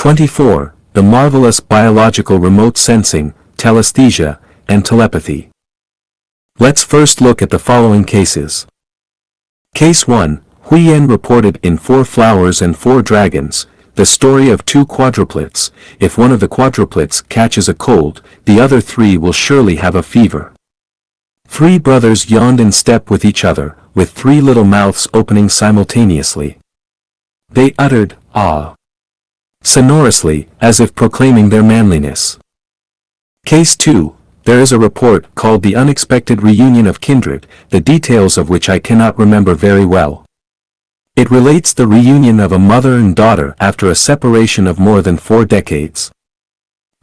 24. The marvelous biological remote sensing, telesthesia, and telepathy. Let's first look at the following cases. Case 1, Huyen reported in 4 Flowers and 4 Dragons, the story of 2 quadruplets. If one of the quadruplets catches a cold, the other 3 will surely have a fever. 3 brothers yawned in step with each other, with 3 little mouths opening simultaneously. They uttered, "Ah!" sonorously, as if proclaiming their manliness. Case 2, there is a report called the unexpected reunion of kindred, the details of which I cannot remember very well. It relates the reunion of a mother and daughter after a separation of more than 4 decades.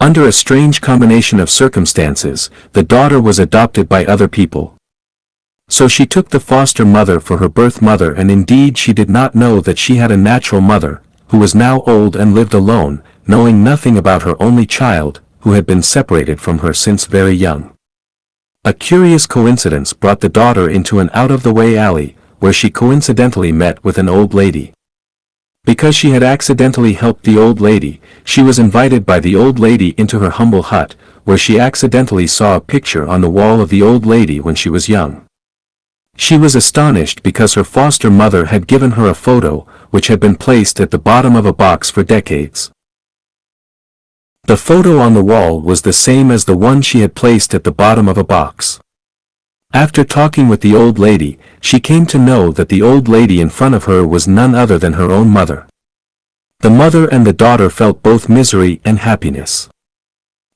Under a strange combination of circumstances, the daughter was adopted by other people. So she took the foster mother for her birth mother, and indeed she did not know that she had a natural mother, who was now old and lived alone, knowing nothing about her only child, who had been separated from her since very young. A curious coincidence brought the daughter into an out-of-the-way alley, where she coincidentally met with an old lady. Because she had accidentally helped the old lady, she was invited by the old lady into her humble hut, where she accidentally saw a picture on the wall of the old lady when she was young. She was astonished because her foster mother had given her a photo, which had been placed at the bottom of a box for decades. The photo on the wall was the same as the one she had placed at the bottom of a box. After talking with the old lady, she came to know that the old lady in front of her was none other than her own mother. The mother and the daughter felt both misery and happiness.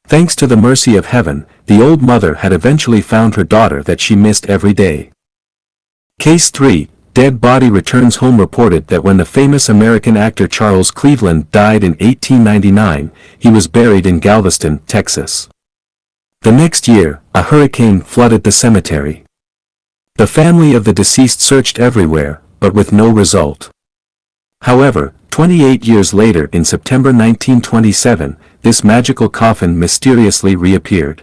Thanks to the mercy of heaven, the old mother had eventually found her daughter that she missed every day. Case 3, Dead Body Returns Home reported that when the famous American actor Charles Cleveland died in 1899, he was buried in Galveston, Texas. The next year, a hurricane flooded the cemetery. The family of the deceased searched everywhere, but with no result. However, 28 years later in September 1927, this magical coffin mysteriously reappeared.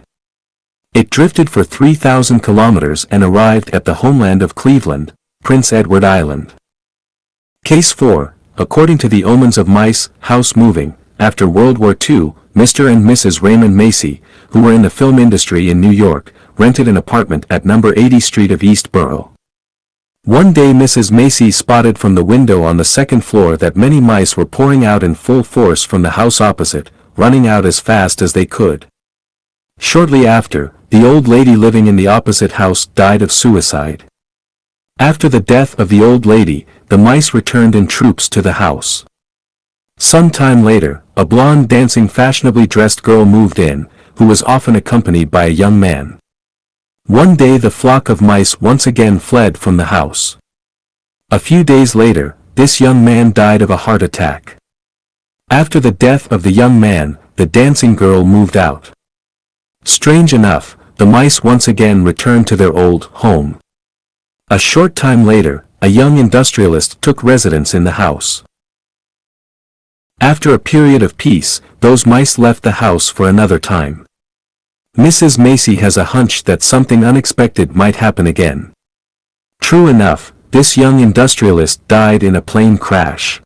It drifted for 3,000 kilometers and arrived at the homeland of Cleveland, Prince Edward Island. Case 4, according to the omens of mice, house moving. After World War II, Mr. and Mrs. Raymond Macy, who were in the film industry in New York, rented an apartment at number 80 Street of East Borough. One day Mrs. Macy spotted from the window on the 2nd floor that many mice were pouring out in full force from the house opposite, running out as fast as they could. Shortly after, the old lady living in the opposite house died of suicide. After the death of the old lady, the mice returned in troops to the house. Some time later, a blonde dancing fashionably dressed girl moved in, who was often accompanied by a young man. One day the flock of mice once again fled from the house. A few days later, this young man died of a heart attack. After the death of the young man, the dancing girl moved out. Strange enough, the mice once again returned to their old home. A short time later, a young industrialist took residence in the house. After a period of peace, those mice left the house for another time. Mrs. Macy has a hunch that something unexpected might happen again. True enough, this young industrialist died in a plane crash.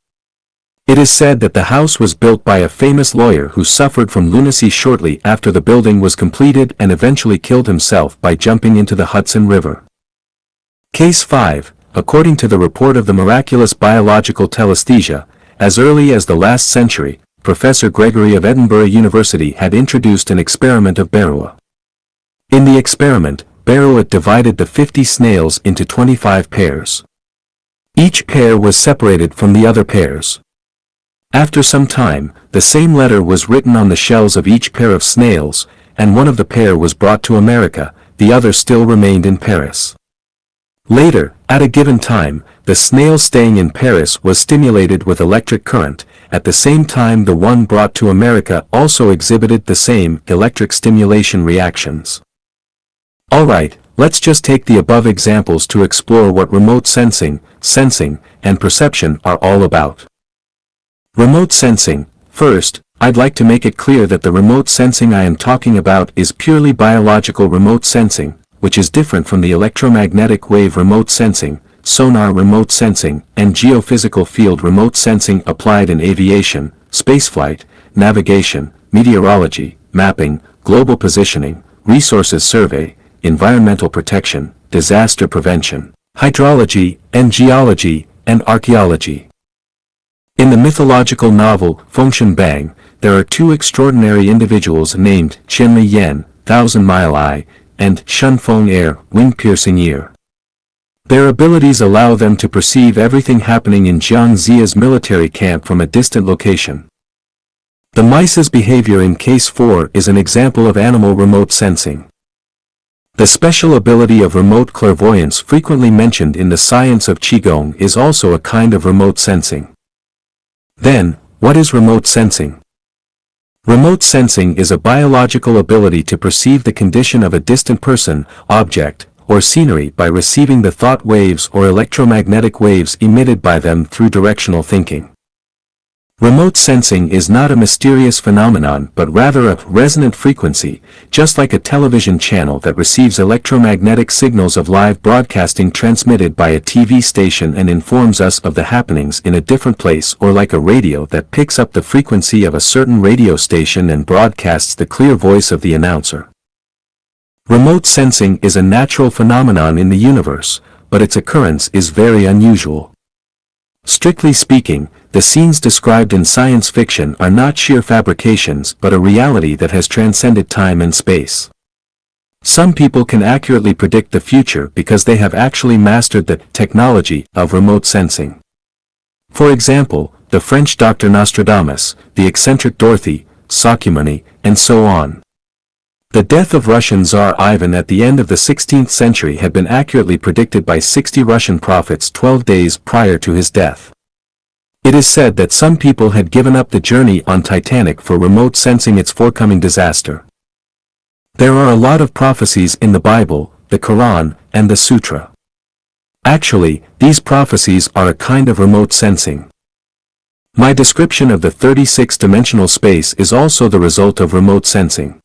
It is said that the house was built by a famous lawyer who suffered from lunacy shortly after the building was completed and eventually killed himself by jumping into the Hudson River. Case 5, according to the report of the miraculous biological telesthesia, as early as the last century, Professor Gregory of Edinburgh University had introduced an experiment of Pharaoh. In the experiment, Pharaoh divided the 50 snails into 25 pairs. Each pair was separated from the other pairs. After some time, the same letter was written on the shells of each pair of snails, and one of the pair was brought to America, the other still remained in Paris. Later, at a given time, the snail staying in Paris was stimulated with electric current. At the same time the one brought to America also exhibited the same electric stimulation reactions. Alright, let's just take the above examples to explore what remote sensing, and perception are all about. Remote sensing. First, I'd like to make it clear that the remote sensing I am talking about is purely biological remote sensing, which is different from the electromagnetic wave remote sensing, sonar remote sensing, and geophysical field remote sensing applied in aviation, spaceflight, navigation, meteorology, mapping, global positioning, resources survey, environmental protection, disaster prevention, hydrology, and geology, and archaeology. In the mythological novel Fengshen Bang, there are two extraordinary individuals named Qianli Yan, Thousand-Mile Eye, and Shunfeng Air, Wing-Piercing Ear. Their abilities allow them to perceive everything happening in Jiangxia's military camp from a distant location. The mice's behavior in Case 4 is an example of animal remote sensing. The special ability of remote clairvoyance frequently mentioned in the science of Qigong is also a kind of remote sensing. Then, what is remote sensing? Remote sensing is a biological ability to perceive the condition of a distant person, object, or scenery by receiving the thought waves or electromagnetic waves emitted by them through directional thinking. Remote sensing is not a mysterious phenomenon but rather a resonant frequency, just like a television channel that receives electromagnetic signals of live broadcasting transmitted by a TV station and informs us of the happenings in a different place, or like a radio that picks up the frequency of a certain radio station and broadcasts the clear voice of the announcer. Remote sensing is a natural phenomenon in the universe, but its occurrence is very unusual. Strictly speaking, the scenes described in science fiction are not sheer fabrications but a reality that has transcended time and space. Some people can accurately predict the future because they have actually mastered the technology of remote sensing. For example, the French Dr. Nostradamus, the eccentric Dorothy, Sakyamuni, and so on. The death of Russian Tsar Ivan at the end of the 16th century had been accurately predicted by 60 Russian prophets 12 days prior to his death. It is said that some people had given up the journey on Titanic for remote sensing its forthcoming disaster. There are a lot of prophecies in the Bible, the Quran, and the Sutra. Actually, these prophecies are a kind of remote sensing. My description of the 36-dimensional space is also the result of remote sensing.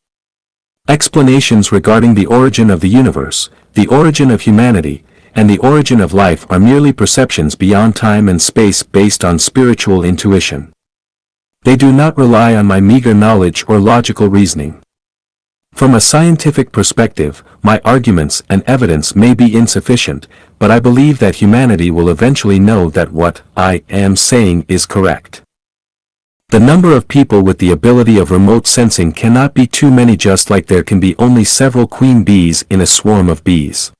Explanations regarding the origin of the universe, the origin of humanity, and the origin of life are merely perceptions beyond time and space based on spiritual intuition. They do not rely on my meager knowledge or logical reasoning. From a scientific perspective, my arguments and evidence may be insufficient, but I believe that humanity will eventually know that what I am saying is correct. The number of people with the ability of remote sensing cannot be too many, just like there can be only several queen bees in a swarm of bees.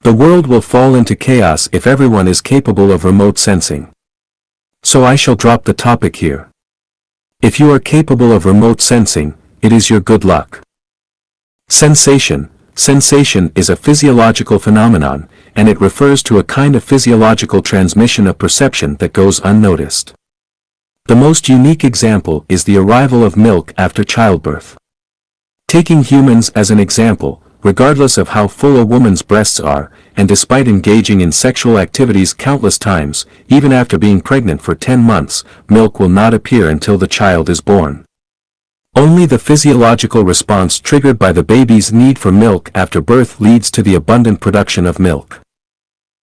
The world will fall into chaos if everyone is capable of remote sensing. So I shall drop the topic here. If you are capable of remote sensing, it is your good luck. Sensation. Sensation is a physiological phenomenon, and it refers to a kind of physiological transmission of perception that goes unnoticed. The most unique example is the arrival of milk after childbirth. Taking humans as an example, regardless of how full a woman's breasts are, and despite engaging in sexual activities countless times, even after being pregnant for 10 months, milk will not appear until the child is born. Only the physiological response triggered by the baby's need for milk after birth leads to the abundant production of milk.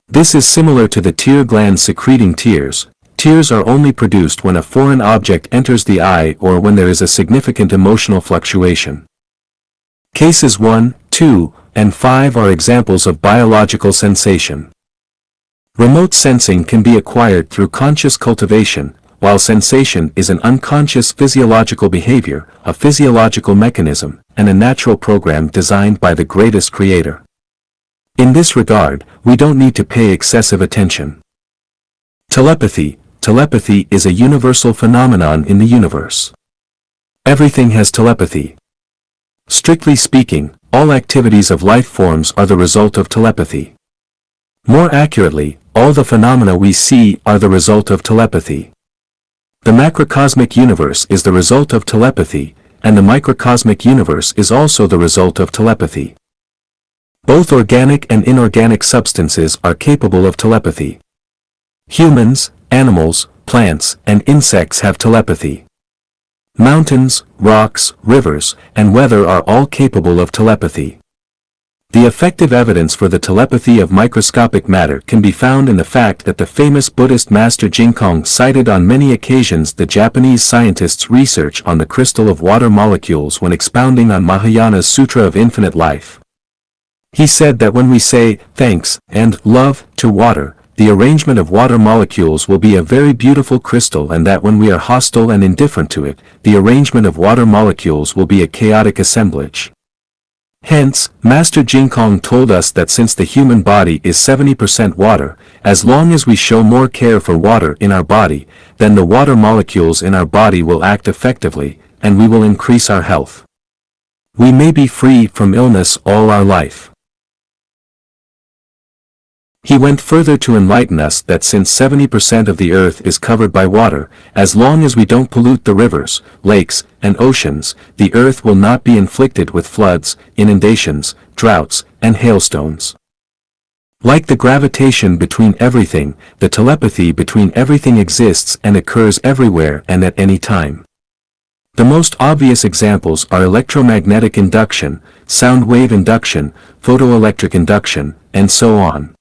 This is similar to the tear gland secreting tears. Tears are only produced when a foreign object enters the eye or when there is a significant emotional fluctuation. Cases 1, 2, and 5 are examples of biological sensation. Remote sensing can be acquired through conscious cultivation, while sensation is an unconscious physiological behavior, a physiological mechanism, and a natural program designed by the greatest creator. In this regard, we don't need to pay excessive attention. Telepathy. Telepathy is a universal phenomenon in the universe. Everything has telepathy. Strictly speaking, all activities of life forms are the result of telepathy. More accurately, all the phenomena we see are the result of telepathy. The macrocosmic universe is the result of telepathy, and the microcosmic universe is also the result of telepathy. Both organic and inorganic substances are capable of telepathy. Humans, animals, plants, and insects have telepathy. Mountains, rocks, rivers, and weather are all capable of telepathy. The effective evidence for the telepathy of microscopic matter can be found in the fact that the famous Buddhist master Jinkong cited on many occasions the Japanese scientists' research on the crystal of water molecules when expounding on Mahayana's Sutra of Infinite Life. He said that when we say thanks and love to water, the arrangement of water molecules will be a very beautiful crystal, and that when we are hostile and indifferent to it, the arrangement of water molecules will be a chaotic assemblage. Hence, Master Jinkong told us that since the human body is 70% water, as long as we show more care for water in our body, then the water molecules in our body will act effectively, and we will increase our health. We may be free from illness all our life. He went further to enlighten us that since 70% of the earth is covered by water, as long as we don't pollute the rivers, lakes, and oceans, the earth will not be inflicted with floods, inundations, droughts, and hailstones. Like the gravitation between everything, the telepathy between everything exists and occurs everywhere and at any time. The most obvious examples are electromagnetic induction, sound wave induction, photoelectric induction, and so on.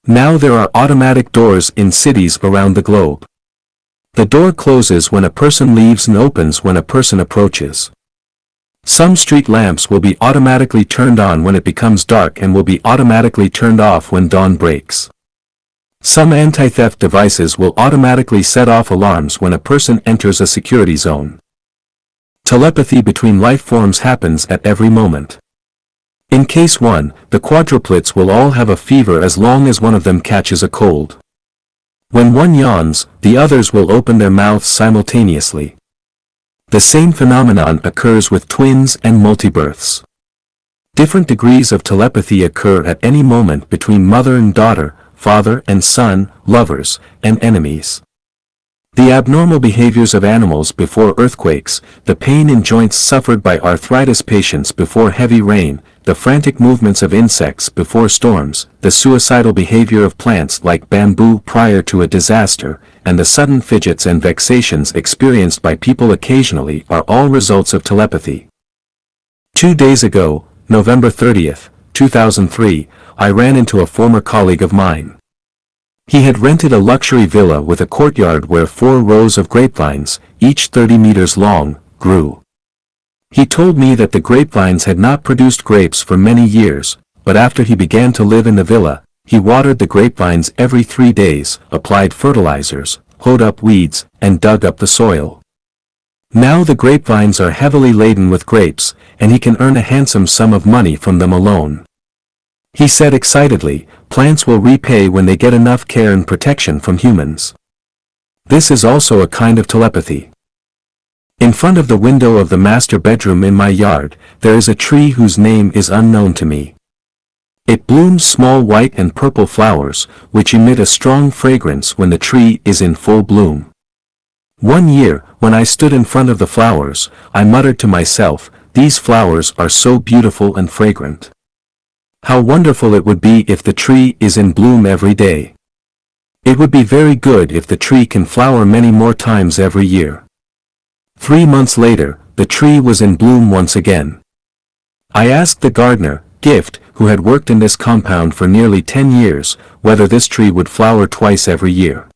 Now there are automatic doors in cities around the globe. The door closes when a person leaves and opens when a person approaches. Some street lamps will be automatically turned on when it becomes dark and will be automatically turned off when dawn breaks. Some anti-theft devices will automatically set off alarms when a person enters a security zone. Telepathy between life forms happens at every moment. In case 1, the quadruplets will all have a fever as long as one of them catches a cold. When one yawns, the others will open their mouths simultaneously. The same phenomenon occurs with twins and multibirths. Different degrees of telepathy occur at any moment between mother and daughter, father and son, lovers, and enemies. The abnormal behaviors of animals before earthquakes, the pain in joints suffered by arthritis patients before heavy rain, the frantic movements of insects before storms, the suicidal behavior of plants like bamboo prior to a disaster, and the sudden fidgets and vexations experienced by people occasionally are all results of telepathy. 2 days ago, November 30th, 2003, I ran into a former colleague of mine. He had rented a luxury villa with a courtyard where 4 rows of grapevines, each 30 meters long, grew. He told me that the grapevines had not produced grapes for many years, but after he began to live in the villa, he watered the grapevines every 3 days, applied fertilizers, hoed up weeds, and dug up the soil. Now the grapevines are heavily laden with grapes, and he can earn a handsome sum of money from them alone. He said excitedly, plants will repay when they get enough care and protection from humans. This is also a kind of telepathy. In front of the window of the master bedroom in my yard, there is a tree whose name is unknown to me. It blooms small white and purple flowers, which emit a strong fragrance when the tree is in full bloom. One year, when I stood in front of the flowers, I muttered to myself, "These flowers are so beautiful and fragrant. How wonderful it would be if the tree is in bloom every day. It would be very good if the tree can flower many more times every year." 3 months later, the tree was in bloom once again. I asked the gardener, Gift, who had worked in this compound for nearly 10 years, whether this tree would flower twice every year.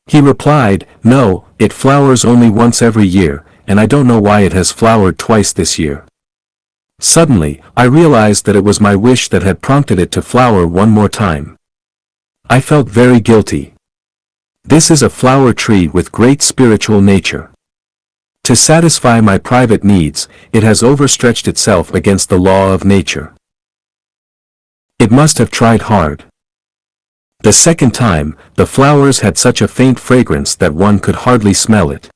He replied, "No, it flowers only once every year, and I don't know why it has flowered twice this year." Suddenly, I realized that it was my wish that had prompted it to flower one more time. I felt very guilty. This is a flower tree with great spiritual nature. To satisfy my private needs, it has overstretched itself against the law of nature. It must have tried hard. The second time, the flowers had such a faint fragrance that one could hardly smell it.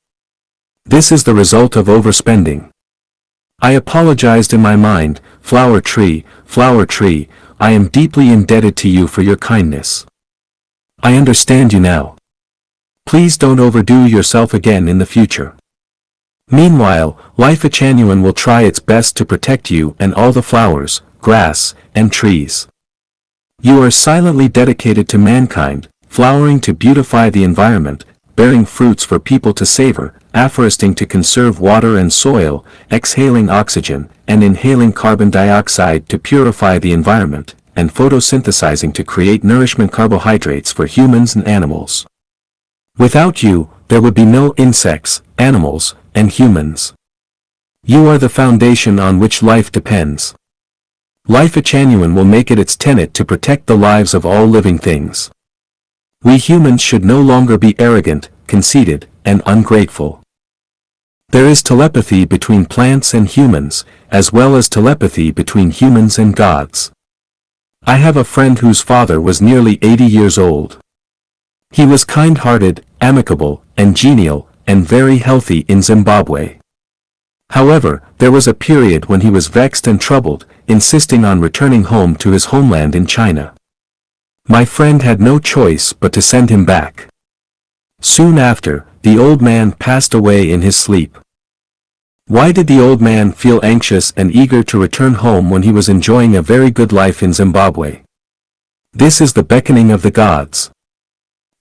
This is the result of overspending. I apologized in my mind, flower tree, I am deeply indebted to you for your kindness. I understand you now. Please don't overdo yourself again in the future. Meanwhile, Life Genuine will try its best to protect you and all the flowers, grass, and trees. You are silently dedicated to mankind, flowering to beautify the environment, bearing fruits for people to savor, afforesting to conserve water and soil, exhaling oxygen, and inhaling carbon dioxide to purify the environment, and photosynthesizing to create nourishment carbohydrates for humans and animals. Without you, there would be no insects, animals, and humans. You are the foundation on which life depends. Life genuine will make it its tenet to protect the lives of all living things. We humans should no longer be arrogant, conceited, and ungrateful. There is telepathy between plants and humans, as well as telepathy between humans and gods. I have a friend whose father was nearly 80 years old. He was kind-hearted, amicable, and genial, and very healthy in Zimbabwe. However, there was a period when he was vexed and troubled, insisting on returning home to his homeland in China. My friend had no choice but to send him back. Soon after, the old man passed away in his sleep. Why did the old man feel anxious and eager to return home when he was enjoying a very good life in Zimbabwe? This is the beckoning of the gods.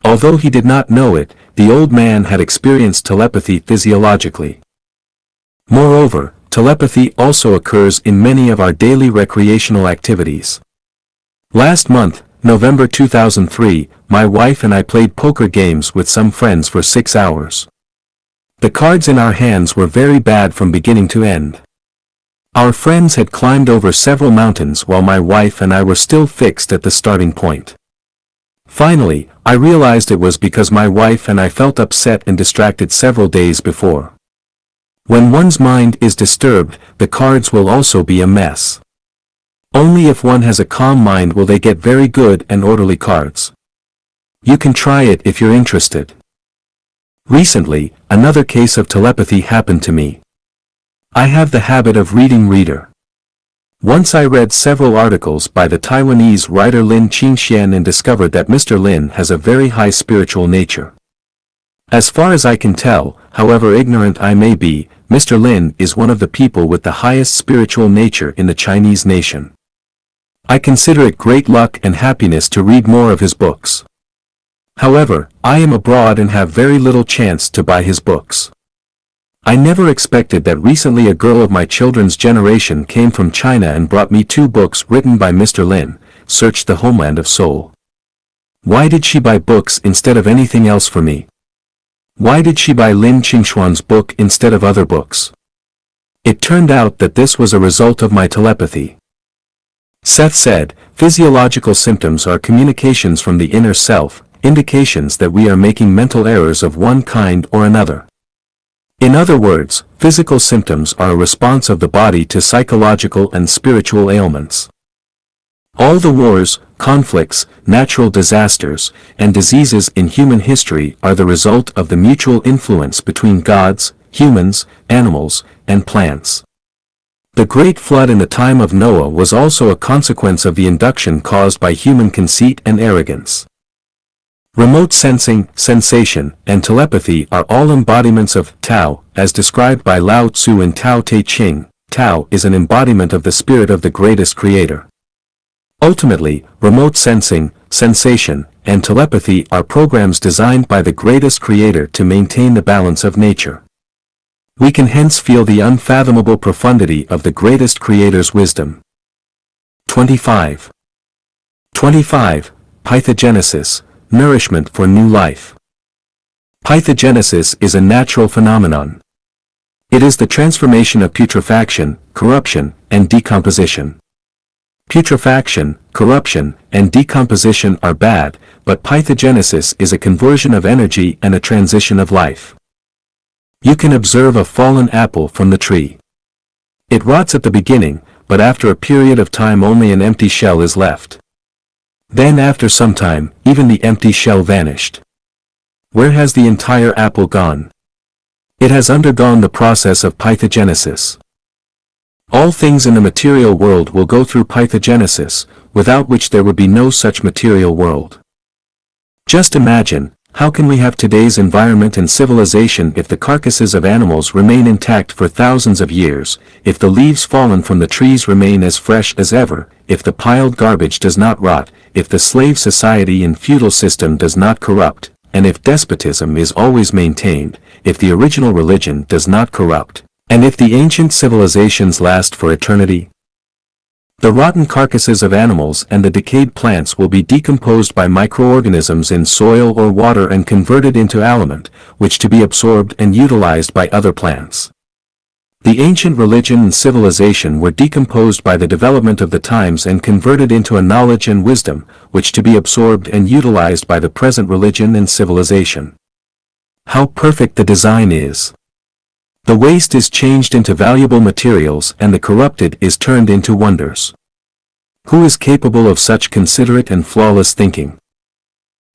Although he did not know it, the old man had experienced telepathy physiologically. Moreover, telepathy also occurs in many of our daily recreational activities. Last month, November 2003, my wife and I played poker games with some friends for 6 hours. The cards in our hands were very bad from beginning to end. Our friends had climbed over several mountains while my wife and I were still fixed at the starting point. Finally, I realized it was because my wife and I felt upset and distracted several days before. When one's mind is disturbed, the cards will also be a mess. Only if one has a calm mind will they get very good and orderly cards. You can try it if you're interested. Recently, another case of telepathy happened to me. I have the habit of reading Reader. Once I read several articles by the Taiwanese writer Lin Qingxian and discovered that Mr. Lin has a very high spiritual nature. As far as I can tell, however ignorant I may be, Mr. Lin is one of the people with the highest spiritual nature in the Chinese nation. I consider it great luck and happiness to read more of his books. However, I am abroad and have very little chance to buy his books. I never expected that recently a girl of my children's generation came from China and brought me 2 books written by Mr. Lin, Search the Homeland of Soul. Why did she buy books instead of anything else for me? Why did she buy Lin Qingxuan's book instead of other books? It turned out that this was a result of my telepathy. Seth said, physiological symptoms are communications from the inner self, indications that we are making mental errors of one kind or another. In other words, physical symptoms are a response of the body to psychological and spiritual ailments. All the wars, conflicts, natural disasters, and diseases in human history are the result of the mutual influence between gods, humans, animals, and plants. The Great Flood in the time of Noah was also a consequence of the induction caused by human conceit and arrogance. Remote sensing, sensation, and telepathy are all embodiments of Tao, as described by Lao Tzu in Tao Te Ching. Tao is an embodiment of the spirit of the greatest creator. Ultimately, remote sensing, sensation, and telepathy are programs designed by the greatest creator to maintain the balance of nature. We can hence feel the unfathomable profundity of the greatest creator's wisdom. 25. Pythogenesis, nourishment for new life. Pythogenesis is a natural phenomenon. It is the transformation of putrefaction, corruption, and decomposition. Putrefaction, corruption, and decomposition are bad, but pythogenesis is a conversion of energy and a transition of life. You can observe a fallen apple from the tree. It rots at the beginning, but after a period of time only an empty shell is left. Then after some time, even the empty shell vanished. Where has the entire apple gone? It has undergone the process of pythogenesis. All things in the material world will go through pythogenesis, without which there would be no such material world. Just imagine, how can we have today's environment and civilization if the carcasses of animals remain intact for thousands of years, if the leaves fallen from the trees remain as fresh as ever, if the piled garbage does not rot, if the slave society and feudal system does not corrupt, and if despotism is always maintained, if the original religion does not corrupt, and if the ancient civilizations last for eternity? The rotten carcasses of animals and the decayed plants will be decomposed by microorganisms in soil or water and converted into aliment, which to be absorbed and utilized by other plants. The ancient religion and civilization were decomposed by the development of the times and converted into a knowledge and wisdom, which to be absorbed and utilized by the present religion and civilization. How perfect the design is! The waste is changed into valuable materials and the corrupted is turned into wonders. Who is capable of such considerate and flawless thinking?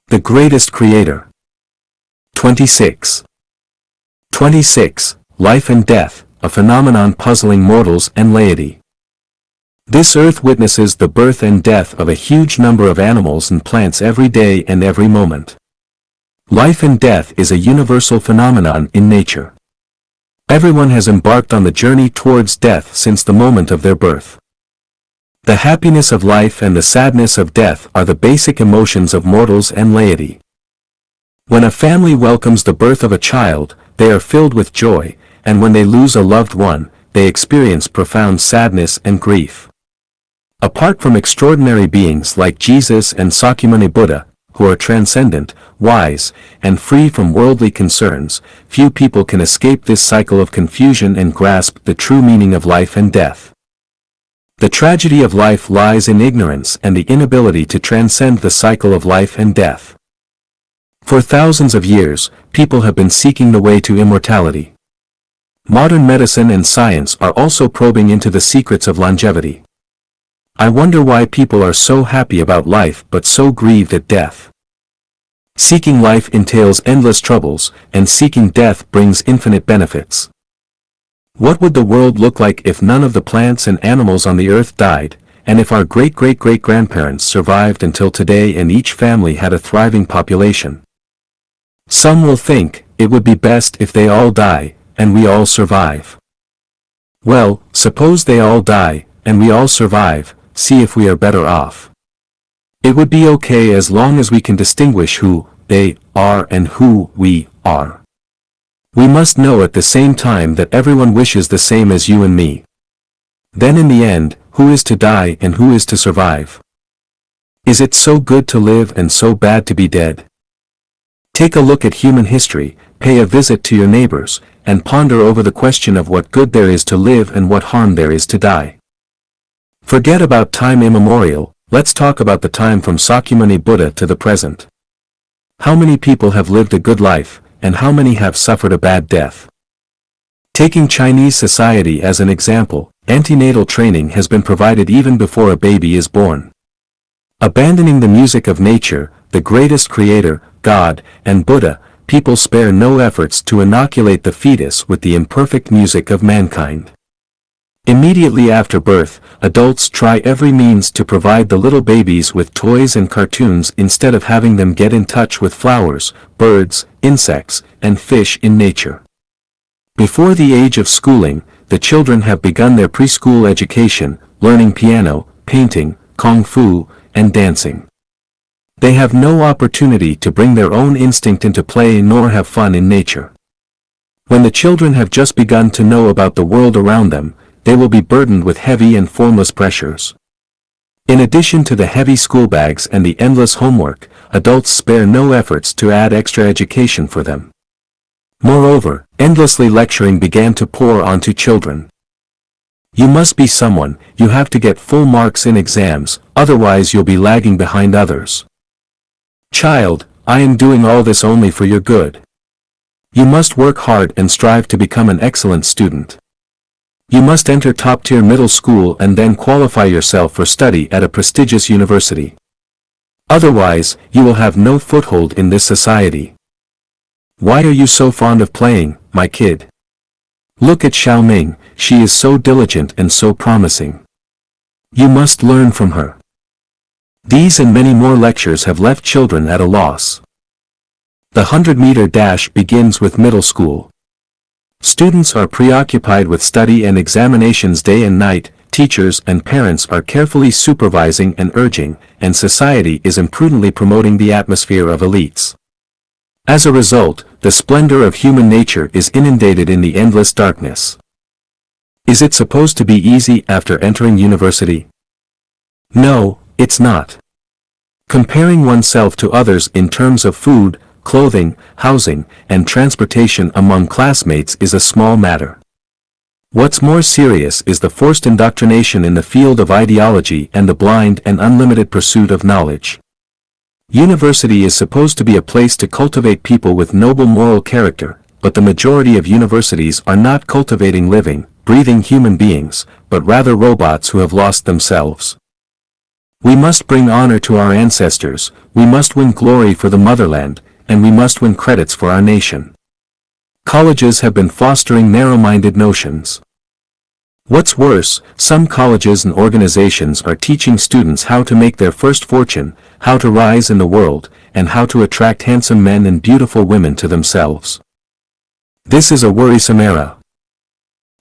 The greatest creator. 26. 26. Life and death, a phenomenon puzzling mortals and laity. This earth witnesses the birth and death of a huge number of animals and plants every day and every moment. Life and death is a universal phenomenon in nature. Everyone has embarked on the journey towards death since the moment of their birth. The happiness of life and the sadness of death are the basic emotions of mortals and laity. When a family welcomes the birth of a child, they are filled with joy, and when they lose a loved one, they experience profound sadness and grief. Apart from extraordinary beings like Jesus and Sakyamuni Buddha, who are transcendent, wise, and free from worldly concerns, few people can escape this cycle of confusion and grasp the true meaning of life and death. The tragedy of life lies in ignorance and the inability to transcend the cycle of life and death. For thousands of years, people have been seeking the way to immortality. Modern medicine and science are also probing into the secrets of longevity. I wonder why people are so happy about life but so grieved at death. Seeking life entails endless troubles, and seeking death brings infinite benefits. What would the world look like if none of the plants and animals on the earth died, and if our great-great-great-grandparents survived until today and each family had a thriving population? Some will think, it would be best if they all die, and we all survive. Well, suppose they all die, and we all survive, see if we are better off. It would be okay as long as we can distinguish who they are and who we are. We must know at the same time that everyone wishes the same as you and me. Then in the end, who is to die and who is to survive? Is it so good to live and so bad to be dead? Take a look at human history, pay a visit to your neighbors, and ponder over the question of what good there is to live and what harm there is to die. Forget about time immemorial, let's talk about the time from Sakyamuni Buddha to the present. How many people have lived a good life, and how many have suffered a bad death? Taking Chinese society as an example, antenatal training has been provided even before a baby is born. Abandoning the music of nature, the greatest creator, God, and Buddha, people spare no efforts to inoculate the fetus with the imperfect music of mankind. Immediately after birth, adults try every means to provide the little babies with toys and cartoons instead of having them get in touch with flowers, birds, insects, and fish in nature. Before the age of schooling, the children have begun their preschool education, learning piano, painting, kung fu, and dancing. They have no opportunity to bring their own instinct into play nor have fun in nature. When the children have just begun to know about the world around them, they will be burdened with heavy and formless pressures. In addition to the heavy school bags and the endless homework, adults spare no efforts to add extra education for them. Moreover, endlessly lecturing began to pour onto children. You must be someone, you have to get full marks in exams, otherwise you'll be lagging behind others. Child, I am doing all this only for your good. You must work hard and strive to become an excellent student. You must enter top-tier middle school and then qualify yourself for study at a prestigious university. Otherwise, you will have no foothold in this society. Why are you so fond of playing, my kid? Look at Xiao Ming, she is so diligent and so promising. You must learn from her. These and many more lectures have left children at a loss. The 100-meter dash begins with middle school. Students are preoccupied with study and examinations day and night, teachers and parents are carefully supervising and urging, and society is imprudently promoting the atmosphere of elites. As a result, the splendor of human nature is inundated in the endless darkness. Is it supposed to be easy after entering university? No, it's not. Comparing oneself to others in terms of food, clothing, housing, and transportation among classmates is a small matter. What's more serious is the forced indoctrination in the field of ideology and the blind and unlimited pursuit of knowledge. University is supposed to be a place to cultivate people with noble moral character, but the majority of universities are not cultivating living, breathing human beings, but rather robots who have lost themselves. We must bring honor to our ancestors, we must win glory for the motherland, and we must win credits for our nation. Colleges have been fostering narrow-minded notions. What's worse, some colleges and organizations are teaching students how to make their first fortune, how to rise in the world, and how to attract handsome men and beautiful women to themselves. This is a worrisome era.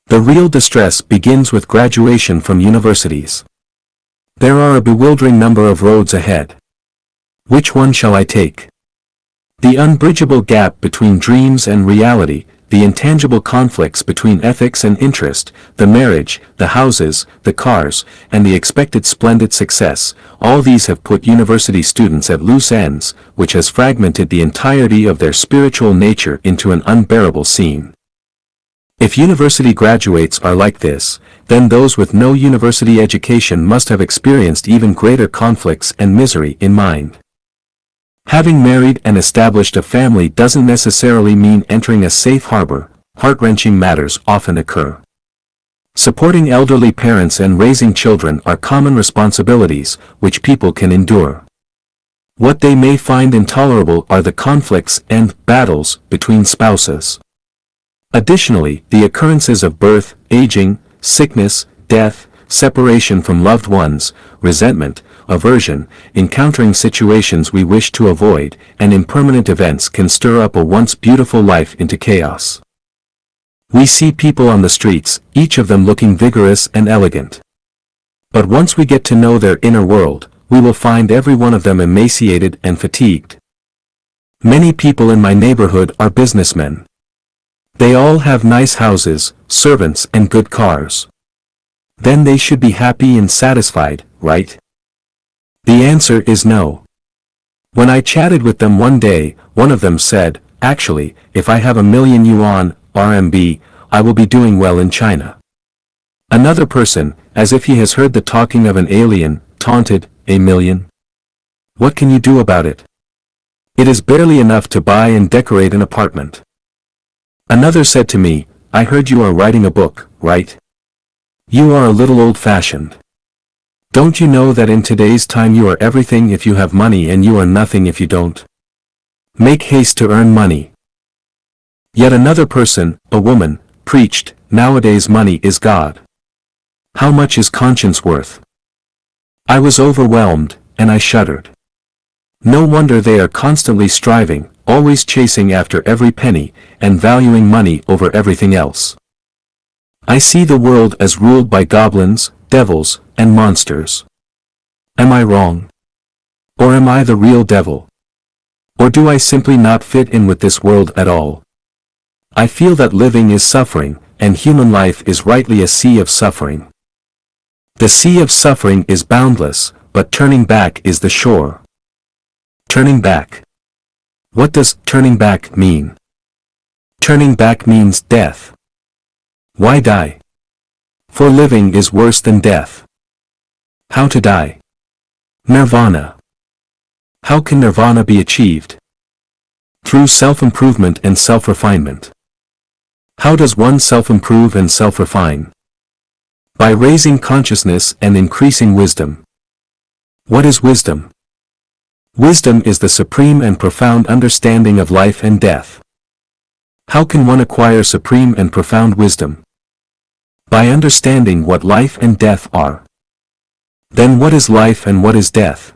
The real distress begins with graduation from universities. There are a bewildering number of roads ahead. Which one shall I take? The unbridgeable gap between dreams and reality, the intangible conflicts between ethics and interest, the marriage, the houses, the cars, and the expected splendid success, all these have put university students at loose ends, which has fragmented the entirety of their spiritual nature into an unbearable scene. If university graduates are like this, then those with no university education must have experienced even greater conflicts and misery in mind. Having married and established a family doesn't necessarily mean entering a safe harbor. Heart-wrenching matters often occur. Supporting elderly parents and raising children are common responsibilities, which people can endure. What they may find intolerable are the conflicts and battles between spouses. Additionally, the occurrences of birth, aging, sickness, death, separation from loved ones, resentment, aversion, encountering situations we wish to avoid, and impermanent events can stir up a once beautiful life into chaos. We see people on the streets, each of them looking vigorous and elegant. But once we get to know their inner world, we will find every one of them emaciated and fatigued. Many people in my neighborhood are businessmen. They all have nice houses, servants, and good cars. Then they should be happy and satisfied, right? The answer is no. When I chatted with them one day, one of them said, "Actually, if I have 1,000,000 yuan, RMB, I will be doing well in China." Another person, as if he has heard the talking of an alien, taunted, "A million? What can you do about it? It is barely enough to buy and decorate an apartment." Another said to me, "I heard you are writing a book, right? You are a little old-fashioned. Don't you know that in today's time you are everything if you have money and you are nothing if you don't? Make haste to earn money." Yet another person, a woman, preached, "Nowadays money is God. How much is conscience worth?" I was overwhelmed, and I shuddered. No wonder they are constantly striving, always chasing after every penny, and valuing money over everything else. I see the world as ruled by goblins, devils, and monsters. Am I wrong? Or am I the real devil? Or do I simply not fit in with this world at all? I feel that living is suffering, and human life is rightly a sea of suffering. The sea of suffering is boundless, but turning back is the shore. Turning back. What does turning back mean? Turning back means death. Why die? For living is worse than death. How to die? Nirvana. How can nirvana be achieved? Through self-improvement and self-refinement. How does one self-improve and self-refine? By raising consciousness and increasing wisdom. What is wisdom? Wisdom is the supreme and profound understanding of life and death. How can one acquire supreme and profound wisdom? By understanding what life and death are. Then what is life and what is death?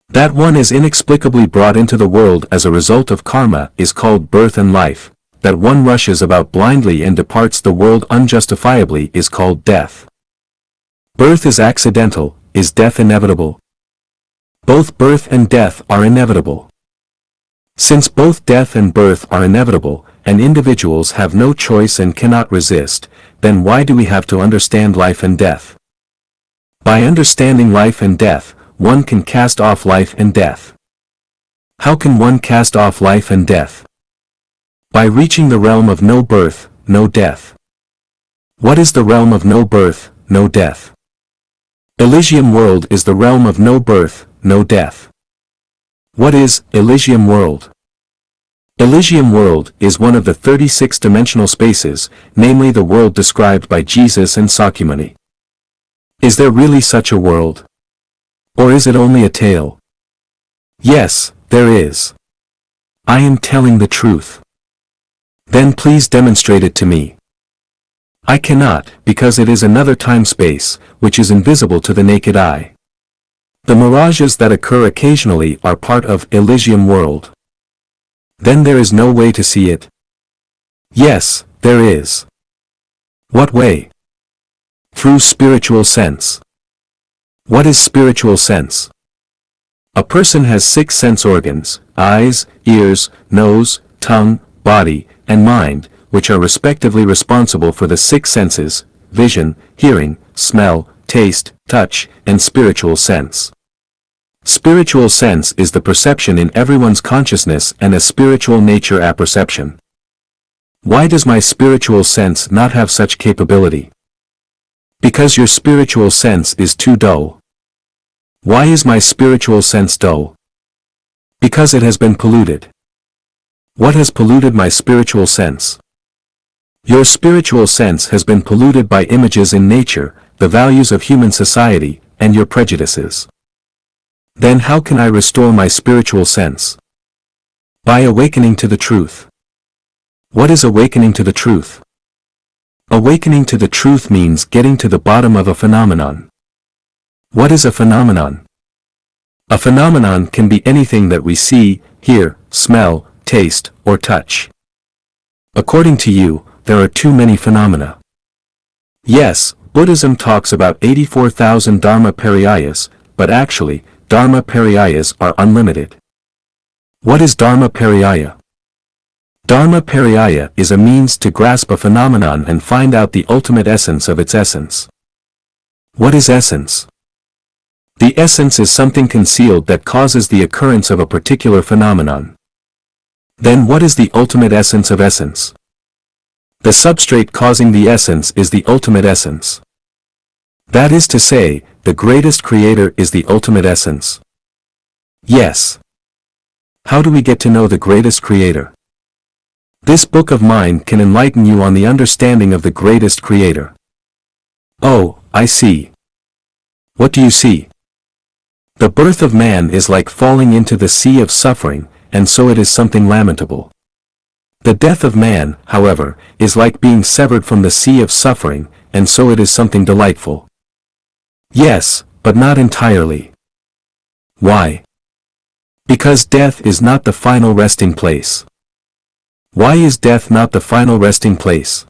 That one is inexplicably brought into the world as a result of karma is called birth and life. That one rushes about blindly and departs the world unjustifiably is called death. Birth is accidental, is death inevitable? Both birth and death are inevitable. Since both death and birth are inevitable, and individuals have no choice and cannot resist, then why do we have to understand life and death? By understanding life and death, one can cast off life and death. How can one cast off life and death? By reaching the realm of no birth, no death. What is the realm of no birth, no death? Elysium world is the realm of no birth, no death. What is Elysium world? Elysium world is one of the 36-dimensional spaces, namely the world described by Jesus and Sakyamuni. Is there really such a world? Or is it only a tale? Yes, there is. I am telling the truth. Then please demonstrate it to me. I cannot, because it is another time-space, which is invisible to the naked eye. The mirages that occur occasionally are part of Elysium world. Then there is no way to see it? Yes, there is. What way? Through spiritual sense. What is spiritual sense? A person has 6 sense organs: eyes, ears, nose, tongue, body, and mind, which are respectively responsible for the 6 senses: vision, hearing, smell, taste, touch, and spiritual sense. Spiritual sense is the perception in everyone's consciousness and a spiritual nature apperception. Why does my spiritual sense not have such capability? Because your spiritual sense is too dull. Why is my spiritual sense dull? Because it has been polluted. What has polluted my spiritual sense? Your spiritual sense has been polluted by images in nature, the values of human society, and your prejudices. Then how can I restore my spiritual sense? By awakening to the truth. What is awakening to the truth? Awakening to the truth means getting to the bottom of a phenomenon. What is a phenomenon? A phenomenon can be anything that we see, hear, smell, taste, or touch. According to you, there are too many phenomena. Yes, Buddhism talks about 84,000 Dharma pariyas, but actually, Dharma pariyas are unlimited. What is Dharma pariyaya? Dharma pariyaya is a means to grasp a phenomenon and find out the ultimate essence of its essence. What is essence? The essence is something concealed that causes the occurrence of a particular phenomenon. Then what is the ultimate essence of essence? The substrate causing the essence is the ultimate essence. That is to say, the greatest creator is the ultimate essence. Yes. How do we get to know the greatest creator? This book of mine can enlighten you on the understanding of the greatest creator. Oh, I see. What do you see? The birth of man is like falling into the sea of suffering, and so it is something lamentable. The death of man, however, is like being severed from the sea of suffering, and so it is something delightful. Yes, but not entirely. Why? Because death is not the final resting place. Why is death not the final resting place?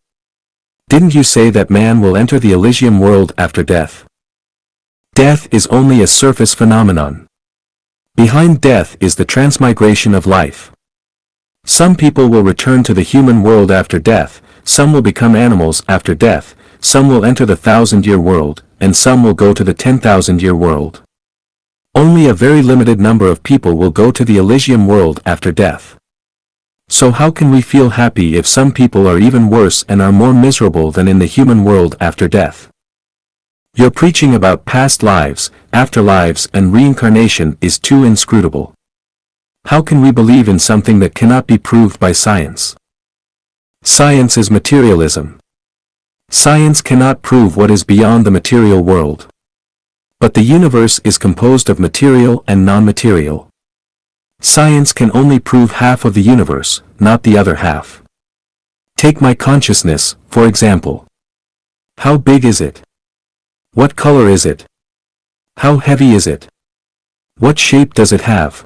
Didn't you say that man will enter the Elysium world after death? Death is only a surface phenomenon. Behind death is the transmigration of life. Some people will return to the human world after death, some will become animals after death, some will enter the 1,000-year world, and some will go to the 10,000-year world. Only a very limited number of people will go to the Elysium world after death. So how can we feel happy if some people are even worse and are more miserable than in the human world after death? Your preaching about past lives, afterlives, and reincarnation is too inscrutable. How can we believe in something that cannot be proved by science? Science is materialism. Science cannot prove what is beyond the material world. But the universe is composed of material and non-material. Science can only prove half of the universe, not the other half. Take my consciousness, for example. How big is it? What color is it? How heavy is it? What shape does it have?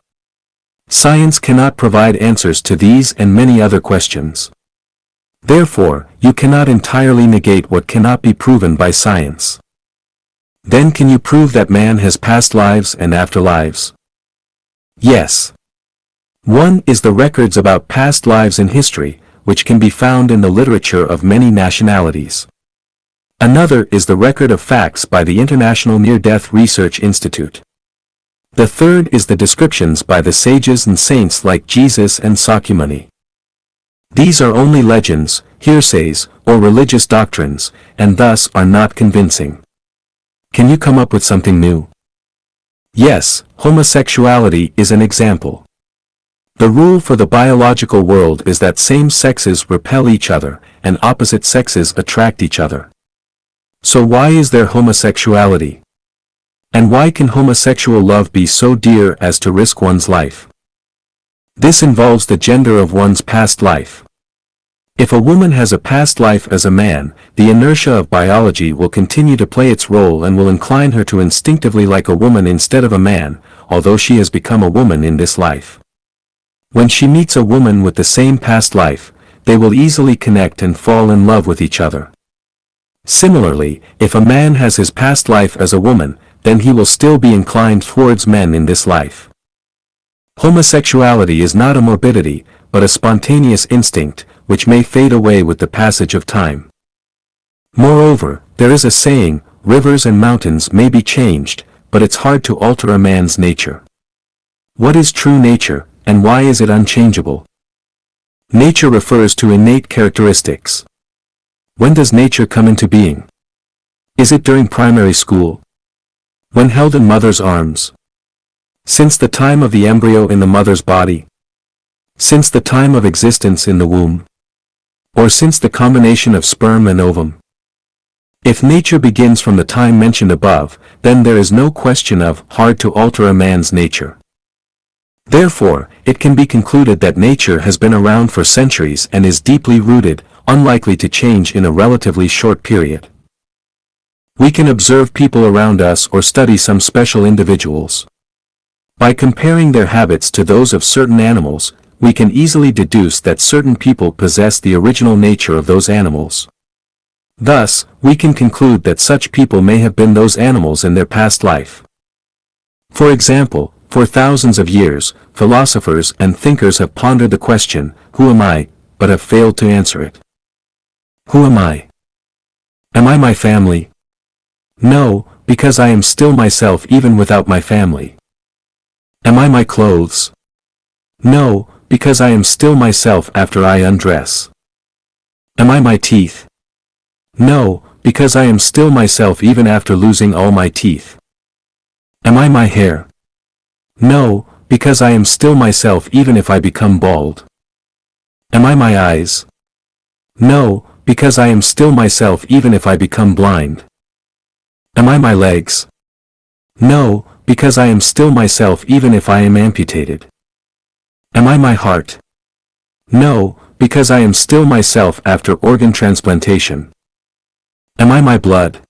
Science cannot provide answers to these and many other questions. Therefore, you cannot entirely negate what cannot be proven by science. Then can you prove that man has past lives and afterlives? Yes. One is the records about past lives in history, which can be found in the literature of many nationalities. Another is the record of facts by the International Near-Death Research Institute. The third is the descriptions by the sages and saints like Jesus and Sakyamuni. These are only legends, hearsays, or religious doctrines, and thus are not convincing. Can you come up with something new? Yes, homosexuality is an example. The rule for the biological world is that same sexes repel each other, and opposite sexes attract each other. So why is there homosexuality? And why can homosexual love be so dear as to risk one's life? This involves the gender of one's past life. If a woman has a past life as a man, the inertia of biology will continue to play its role and will incline her to instinctively like a woman instead of a man, although she has become a woman in this life. When she meets a woman with the same past life, they will easily connect and fall in love with each other. Similarly, if a man has his past life as a woman, then he will still be inclined towards men in this life. Homosexuality is not a morbidity, but a spontaneous instinct, which may fade away with the passage of time. Moreover, there is a saying, rivers and mountains may be changed, but it's hard to alter a man's nature. What is true nature, and why is it unchangeable? Nature refers to innate characteristics. When does nature come into being? Is it during primary school? When held in mother's arms? Since the time of the embryo in the mother's body? Since the time of existence in the womb? Or since the combination of sperm and ovum? If nature begins from the time mentioned above, then there is no question of hard to alter a man's nature. Therefore, it can be concluded that nature has been around for centuries and is deeply rooted, unlikely to change in a relatively short period. We can observe people around us or study some special individuals. By comparing their habits to those of certain animals, we can easily deduce that certain people possess the original nature of those animals. Thus, we can conclude that such people may have been those animals in their past life. For example, for thousands of years, philosophers and thinkers have pondered the question, who am I, but have failed to answer it. Who am I? Am I my family? No, because I am still myself even without my family. Am I my clothes? No, because I am still myself after I undress. Am I my teeth? No, because I am still myself even after losing all my teeth. Am I my hair? No, because I am still myself even if I become bald. Am I my eyes? No, because I am still myself even if I become blind. Am I my legs? No, because I am still myself even if I am amputated. Am I my heart? No, because I am still myself after organ transplantation. Am I my blood?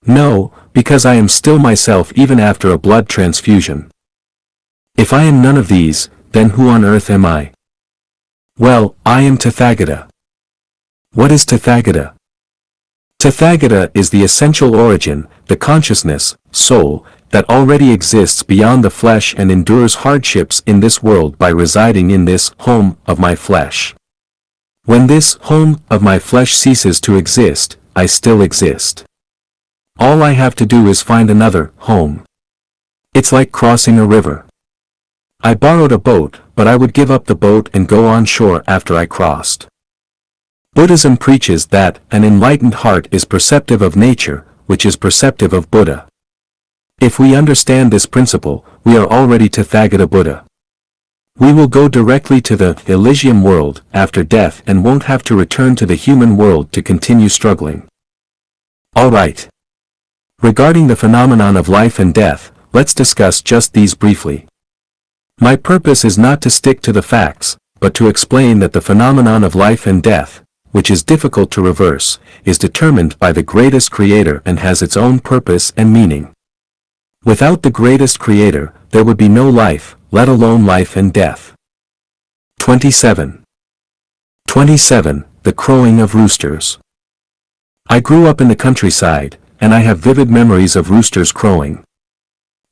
No, because I am still myself even after a blood transfusion. If I am none of these, then who on earth am I? Well, I am Tathagata. What is Tathagata? Tathagata is the essential origin, the consciousness, soul, that already exists beyond the flesh and endures hardships in this world by residing in this home of my flesh. When this home of my flesh ceases to exist, I still exist. All I have to do is find another home. It's like crossing a river. I borrowed a boat, but I would give up the boat and go on shore after I crossed. Buddhism preaches that an enlightened heart is perceptive of nature, which is perceptive of Buddha. If we understand this principle, we are already Tathagata Buddha. We will go directly to the Elysium world after death and won't have to return to the human world to continue struggling. Alright. Regarding the phenomenon of life and death, let's discuss just these briefly. My purpose is not to stick to the facts, but to explain that the phenomenon of life and death, which is difficult to reverse, is determined by the greatest creator and has its own purpose and meaning. Without the greatest creator, there would be no life, let alone life and death. 27. The crowing of roosters. I grew up in the countryside, and I have vivid memories of roosters crowing.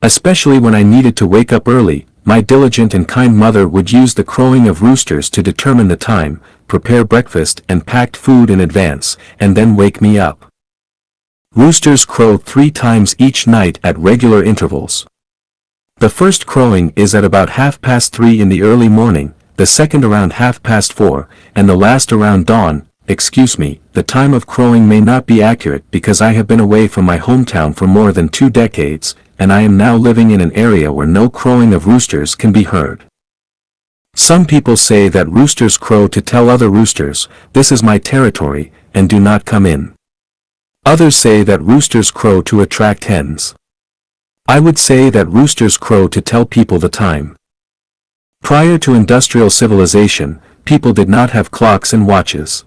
Especially when I needed to wake up early, my diligent and kind mother would use the crowing of roosters to determine the time, prepare breakfast and packed food in advance, and then wake me up. Roosters crow 3 times each night at regular intervals. The first crowing is at about 3:30 in the early morning, the second around 4:30, and the last around dawn. Excuse me, the time of crowing may not be accurate because I have been away from my hometown for more than 2 decades, and I am now living in an area where no crowing of roosters can be heard. Some people say that roosters crow to tell other roosters, "This is my territory, and do not come in." Others say that roosters crow to attract hens. I would say that roosters crow to tell people the time. Prior to industrial civilization, people did not have clocks and watches.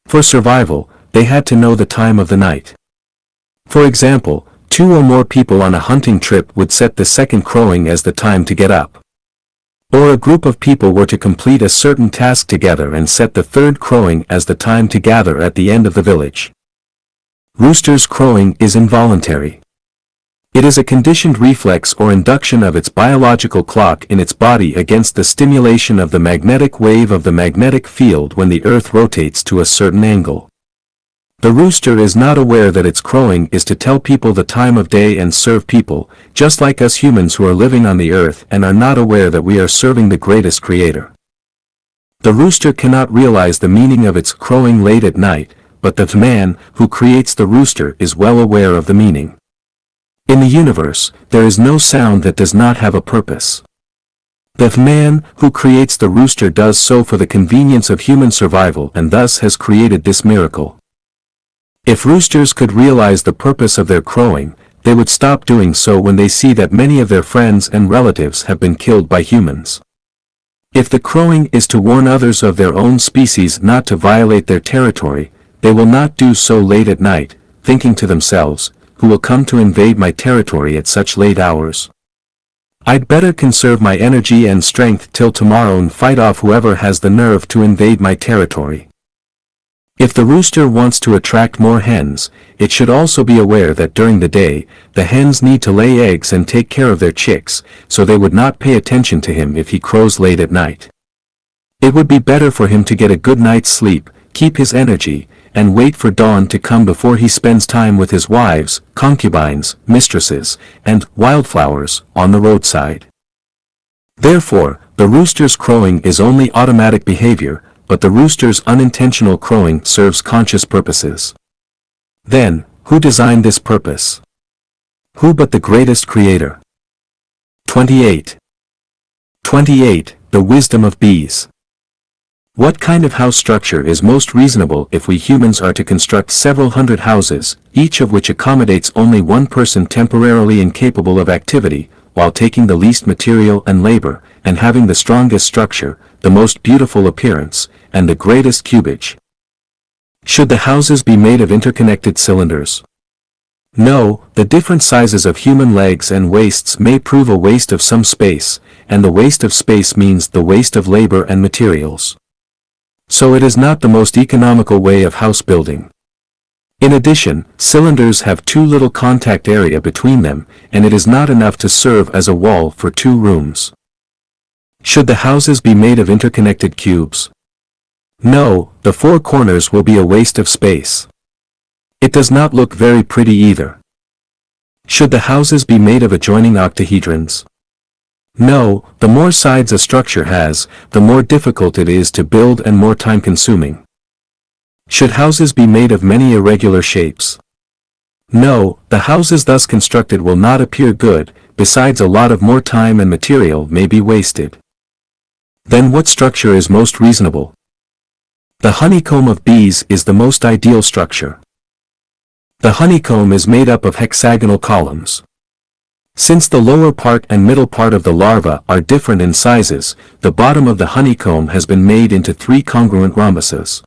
For survival, they had to know the time of the night. For example, 2 or more people on a hunting trip would set the second crowing as the time to get up. Or a group of people were to complete a certain task together and set the third crowing as the time to gather at the end of the village. Roosters' crowing is involuntary. It is a conditioned reflex or induction of its biological clock in its body against the stimulation of the magnetic wave of the magnetic field when the Earth rotates to a certain angle. The rooster is not aware that its crowing is to tell people the time of day and serve people, just like us humans who are living on the Earth and are not aware that we are serving the greatest creator. The rooster cannot realize the meaning of its crowing late at night, but the man who creates the rooster is well aware of the meaning. In the universe, there is no sound that does not have a purpose. The man who creates the rooster does so for the convenience of human survival and thus has created this miracle. If roosters could realize the purpose of their crowing, they would stop doing so when they see that many of their friends and relatives have been killed by humans. If the crowing is to warn others of their own species not to violate their territory, they will not do so late at night, thinking to themselves, "Who will come to invade my territory at such late hours? I'd better conserve my energy and strength till tomorrow and fight off whoever has the nerve to invade my territory." If the rooster wants to attract more hens, it should also be aware that during the day, the hens need to lay eggs and take care of their chicks, so they would not pay attention to him if he crows late at night. It would be better for him to get a good night's sleep, keep his energy, and wait for dawn to come before he spends time with his wives, concubines, mistresses, and wildflowers on the roadside. Therefore, the rooster's crowing is only automatic behavior, but the rooster's unintentional crowing serves conscious purposes. Then, who designed this purpose? Who but the greatest creator? 28. 28. The wisdom of bees. What kind of house structure is most reasonable if we humans are to construct several hundred houses, each of which accommodates only one person temporarily incapable of activity, while taking the least material and labor, and having the strongest structure, the most beautiful appearance, and the greatest cubage? Should the houses be made of interconnected cylinders? No, the different sizes of human legs and waists may prove a waste of some space, and the waste of space means the waste of labor and materials. So it is not the most economical way of house building. In addition, cylinders have too little contact area between them, and it is not enough to serve as a wall for 2 rooms. Should the houses be made of interconnected cubes? No, the 4 corners will be a waste of space. It does not look very pretty either. Should the houses be made of adjoining octahedrons? No, the more sides a structure has, the more difficult it is to build and more time-consuming. Should houses be made of many irregular shapes? No, the houses thus constructed will not appear good, besides a lot of more time and material may be wasted. Then what structure is most reasonable? The honeycomb of bees is the most ideal structure. The honeycomb is made up of hexagonal columns. Since the lower part and middle part of the larva are different in sizes, the bottom of the honeycomb has been made into 3 congruent rhombuses.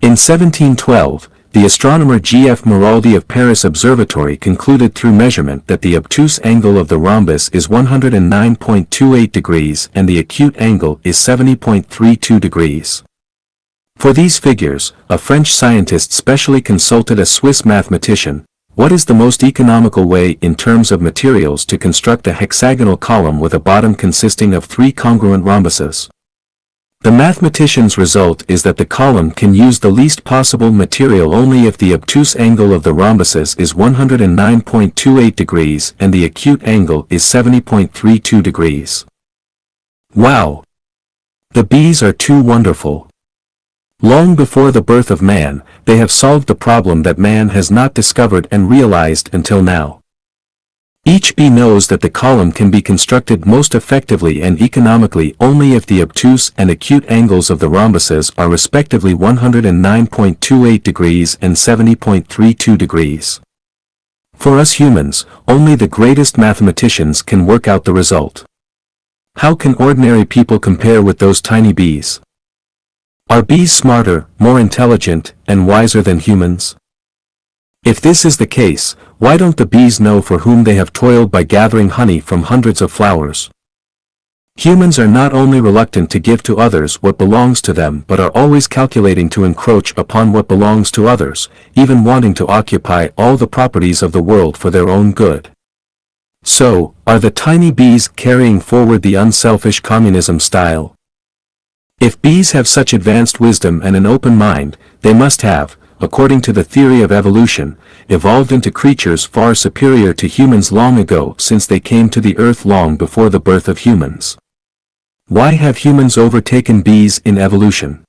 In 1712, the astronomer G.F. Maraldi of Paris Observatory concluded through measurement that the obtuse angle of the rhombus is 109.28 degrees and the acute angle is 70.32 degrees. For these figures, a French scientist specially consulted a Swiss mathematician, What is the most economical way in terms of materials to construct a hexagonal column with a bottom consisting of 3 congruent rhombuses? The mathematician's result is that the column can use the least possible material only if the obtuse angle of the rhombuses is 109.28 degrees and the acute angle is 70.32 degrees. Wow! The bees are too wonderful. Long before the birth of man, they have solved the problem that man has not discovered and realized until now. Each bee knows that the column can be constructed most effectively and economically only if the obtuse and acute angles of the rhombuses are respectively 109.28 degrees and 70.32 degrees. For us humans, only the greatest mathematicians can work out the result. How can ordinary people compare with those tiny bees? Are bees smarter, more intelligent, and wiser than humans? If this is the case, why don't the bees know for whom they have toiled by gathering honey from hundreds of flowers? Humans are not only reluctant to give to others what belongs to them but are always calculating to encroach upon what belongs to others, even wanting to occupy all the properties of the world for their own good. So, are the tiny bees carrying forward the unselfish communism style? If bees have such advanced wisdom and an open mind, they must have, according to the theory of evolution, evolved into creatures far superior to humans long ago since they came to the earth long before the birth of humans. Why have humans overtaken bees in evolution?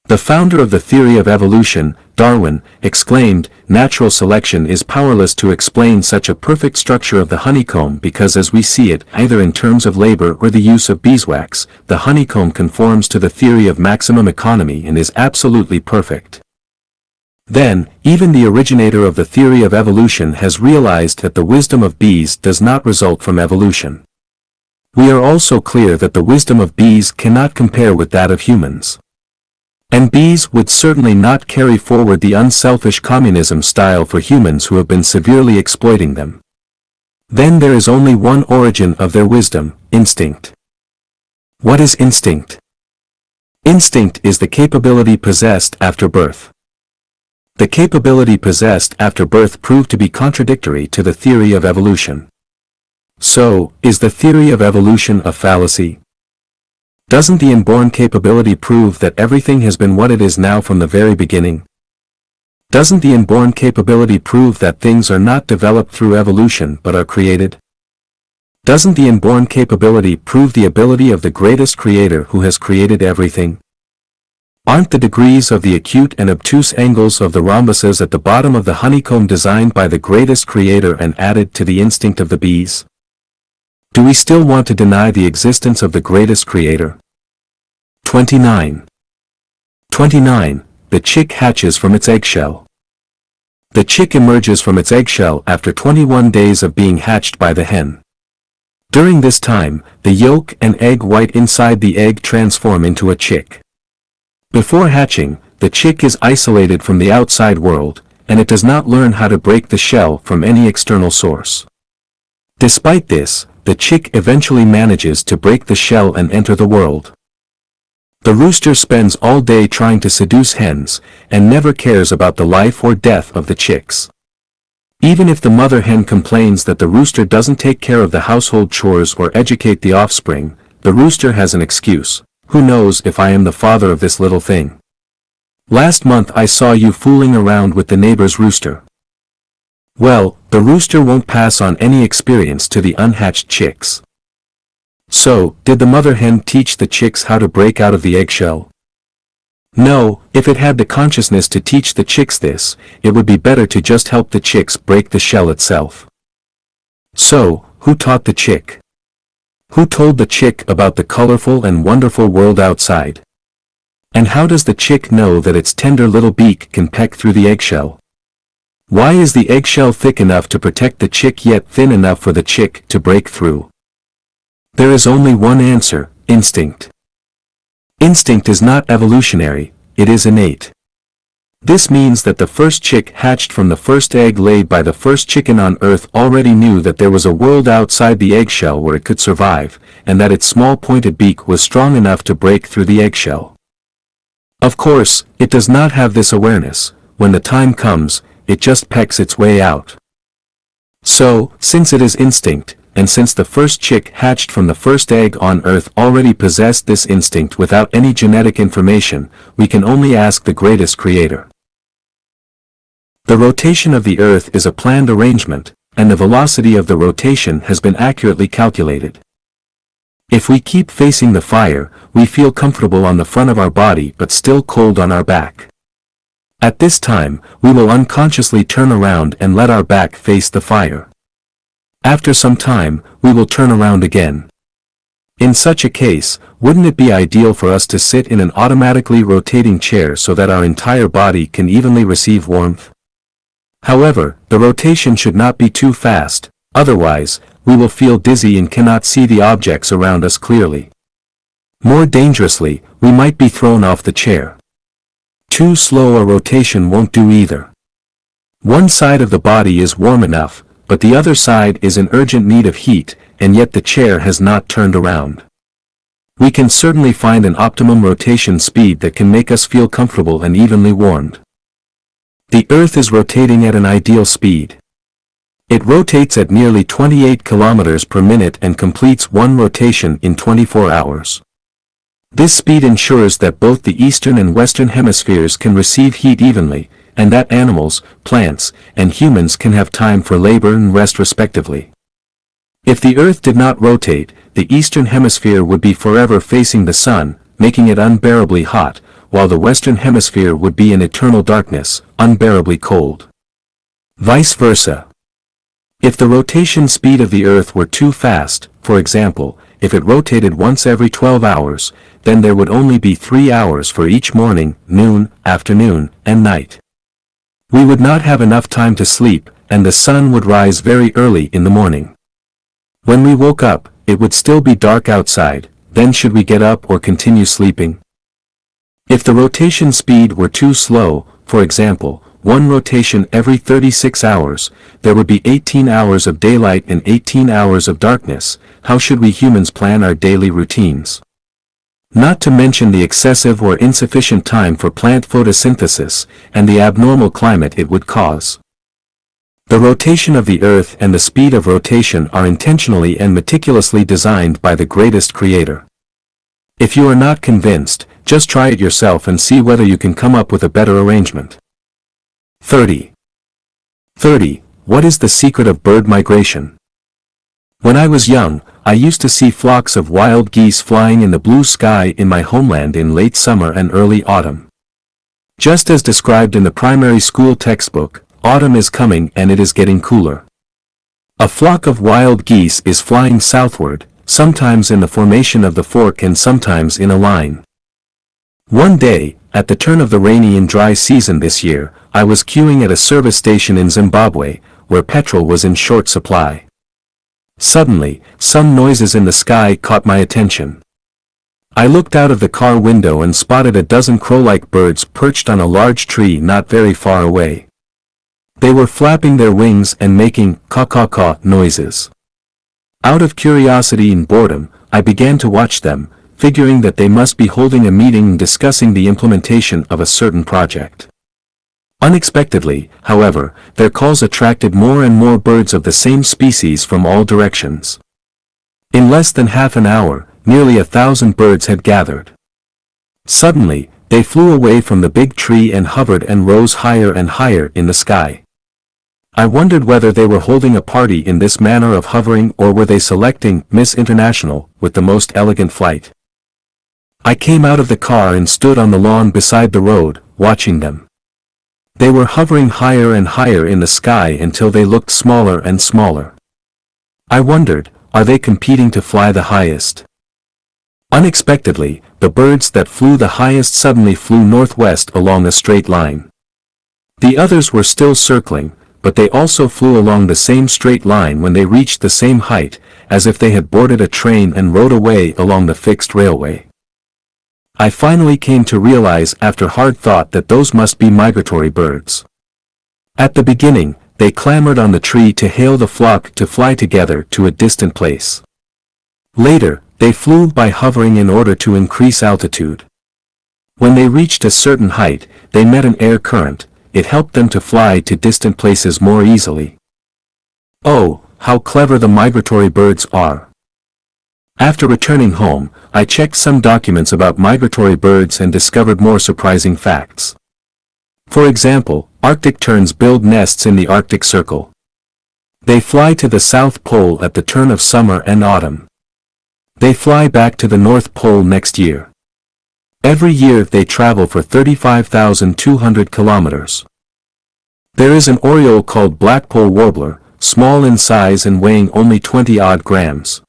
The founder of the theory of evolution, Darwin, exclaimed, "Natural selection is powerless to explain such a perfect structure of the honeycomb because as we see it, either in terms of labor or the use of beeswax, the honeycomb conforms to the theory of maximum economy and is absolutely perfect." Then, even the originator of the theory of evolution has realized that the wisdom of bees does not result from evolution. We are also clear that the wisdom of bees cannot compare with that of humans. And bees would certainly not carry forward the unselfish communism style for humans who have been severely exploiting them. Then there is only one origin of their wisdom, instinct. What is instinct? Instinct is the capability possessed after birth. The capability possessed after birth proved to be contradictory to the theory of evolution. So, is the theory of evolution a fallacy? Doesn't the inborn capability prove that everything has been what it is now from the very beginning? Doesn't the inborn capability prove that things are not developed through evolution but are created? Doesn't the inborn capability prove the ability of the greatest creator who has created everything? Aren't the degrees of the acute and obtuse angles of the rhombuses at the bottom of the honeycomb designed by the greatest creator and added to the instinct of the bees? Do we still want to deny the existence of the greatest creator? 29. 29. The chick hatches from its eggshell. The chick emerges from its eggshell after 21 days of being hatched by the hen. During this time, the yolk and egg white inside the egg transform into a chick. Before hatching, the chick is isolated from the outside world, and it does not learn how to break the shell from any external source. Despite this, the chick eventually manages to break the shell and enter the world. The rooster spends all day trying to seduce hens, and never cares about the life or death of the chicks. Even if the mother hen complains that the rooster doesn't take care of the household chores or educate the offspring, the rooster has an excuse. Who knows if I am the father of this little thing? Last month I saw you fooling around with the neighbor's rooster. Well, the rooster won't pass on any experience to the unhatched chicks. So, did the mother hen teach the chicks how to break out of the eggshell? No, if it had the consciousness to teach the chicks this, it would be better to just help the chicks break the shell itself. So, who taught the chick? Who told the chick about the colorful and wonderful world outside? And how does the chick know that its tender little beak can peck through the eggshell? Why is the eggshell thick enough to protect the chick yet thin enough for the chick to break through? There is only one answer, instinct. Instinct is not evolutionary, it is innate. This means that the first chick hatched from the first egg laid by the first chicken on Earth already knew that there was a world outside the eggshell where it could survive, and that its small pointed beak was strong enough to break through the eggshell. Of course, it does not have this awareness. When the time comes, it just pecks its way out. So, since it is instinct, and since the first chick hatched from the first egg on Earth already possessed this instinct without any genetic information, we can only ask the greatest creator. The rotation of the Earth is a planned arrangement, and the velocity of the rotation has been accurately calculated. If we keep facing the fire, we feel comfortable on the front of our body but still cold on our back. At this time, we will unconsciously turn around and let our back face the fire. After some time, we will turn around again. In such a case, wouldn't it be ideal for us to sit in an automatically rotating chair so that our entire body can evenly receive warmth? However, the rotation should not be too fast, otherwise, we will feel dizzy and cannot see the objects around us clearly. More dangerously, we might be thrown off the chair. Too slow a rotation won't do either. One side of the body is warm enough, but the other side is in urgent need of heat, and yet the chair has not turned around. We can certainly find an optimum rotation speed that can make us feel comfortable and evenly warmed. The Earth is rotating at an ideal speed. It rotates at nearly 28 kilometers per minute and completes one rotation in 24 hours. This speed ensures that both the eastern and western hemispheres can receive heat evenly, and that animals, plants, and humans can have time for labor and rest respectively. If the Earth did not rotate, the eastern hemisphere would be forever facing the sun, making it unbearably hot, while the western hemisphere would be in eternal darkness, unbearably cold. Vice versa. If the rotation speed of the Earth were too fast, for example, if it rotated once every 12 hours, then there would only be 3 hours for each morning, noon, afternoon, and night. We would not have enough time to sleep, and the sun would rise very early in the morning. When we woke up, it would still be dark outside, then should we get up or continue sleeping? If the rotation speed were too slow, for example, one rotation every 36 hours, there would be 18 hours of daylight and 18 hours of darkness. How should we humans plan our daily routines? Not to mention the excessive or insufficient time for plant photosynthesis, and the abnormal climate it would cause. The rotation of the Earth and the speed of rotation are intentionally and meticulously designed by the greatest creator. If you are not convinced, just try it yourself and see whether you can come up with a better arrangement. 30. What is the secret of bird migration? When I was young, I used to see flocks of wild geese flying in the blue sky in my homeland in late summer and early autumn. Just as described in the primary school textbook, autumn is coming and it is getting cooler. A flock of wild geese is flying southward, sometimes in the formation of the fork and sometimes in a line. One day, at the turn of the rainy and dry season this year, I was queuing at a service station in Zimbabwe, where petrol was in short supply. Suddenly, some noises in the sky caught my attention. I looked out of the car window and spotted a dozen crow-like birds perched on a large tree not very far away. They were flapping their wings and making caw-caw-caw noises. Out of curiosity and boredom, I began to watch them, figuring that they must be holding a meeting and discussing the implementation of a certain project. Unexpectedly, however, their calls attracted more and more birds of the same species from all directions. In less than half an hour, nearly 1,000 birds had gathered. Suddenly, they flew away from the big tree and hovered and rose higher and higher in the sky. I wondered whether they were holding a party in this manner of hovering or were they selecting Miss International with the most elegant flight. I came out of the car and stood on the lawn beside the road, watching them. They were hovering higher and higher in the sky until they looked smaller and smaller. I wondered, are they competing to fly the highest? Unexpectedly, the birds that flew the highest suddenly flew northwest along a straight line. The others were still circling, but they also flew along the same straight line when they reached the same height, as if they had boarded a train and rode away along the fixed railway. I finally came to realize after hard thought that those must be migratory birds. At the beginning, they clambered on the tree to hail the flock to fly together to a distant place. Later, they flew by hovering in order to increase altitude. When they reached a certain height, they met an air current, it helped them to fly to distant places more easily. Oh, how clever the migratory birds are! After returning home, I checked some documents about migratory birds and discovered more surprising facts. For example, Arctic terns build nests in the Arctic Circle. They fly to the South Pole at the turn of summer and autumn. They fly back to the North Pole next year. Every year they travel for 35,200 kilometers. There is an oriole called Blackpoll warbler, small in size and weighing only 20-odd grams.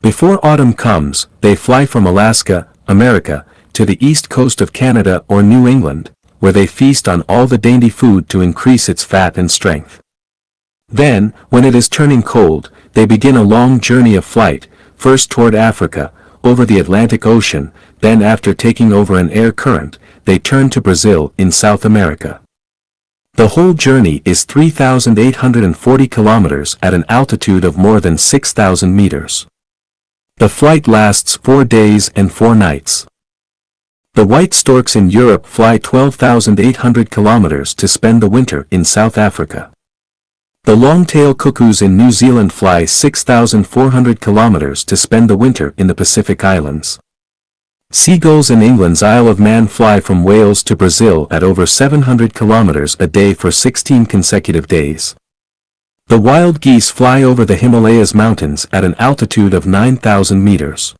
Before autumn comes, they fly from Alaska, America, to the east coast of Canada or New England, where they feast on all the dainty food to increase its fat and strength. Then, when it is turning cold, they begin a long journey of flight, first toward Africa, over the Atlantic Ocean, then after taking over an air current, they turn to Brazil in South America. The whole journey is 3,840 kilometers at an altitude of more than 6,000 meters. The flight lasts 4 days and 4 nights. The white storks in Europe fly 12,800 kilometers to spend the winter in South Africa. The long-tail cuckoos in New Zealand fly 6,400 kilometers to spend the winter in the Pacific Islands. Seagulls in England's Isle of Man fly from Wales to Brazil at over 700 kilometers a day for 16 consecutive days. The wild geese fly over the Himalayas mountains at an altitude of 9,000 meters.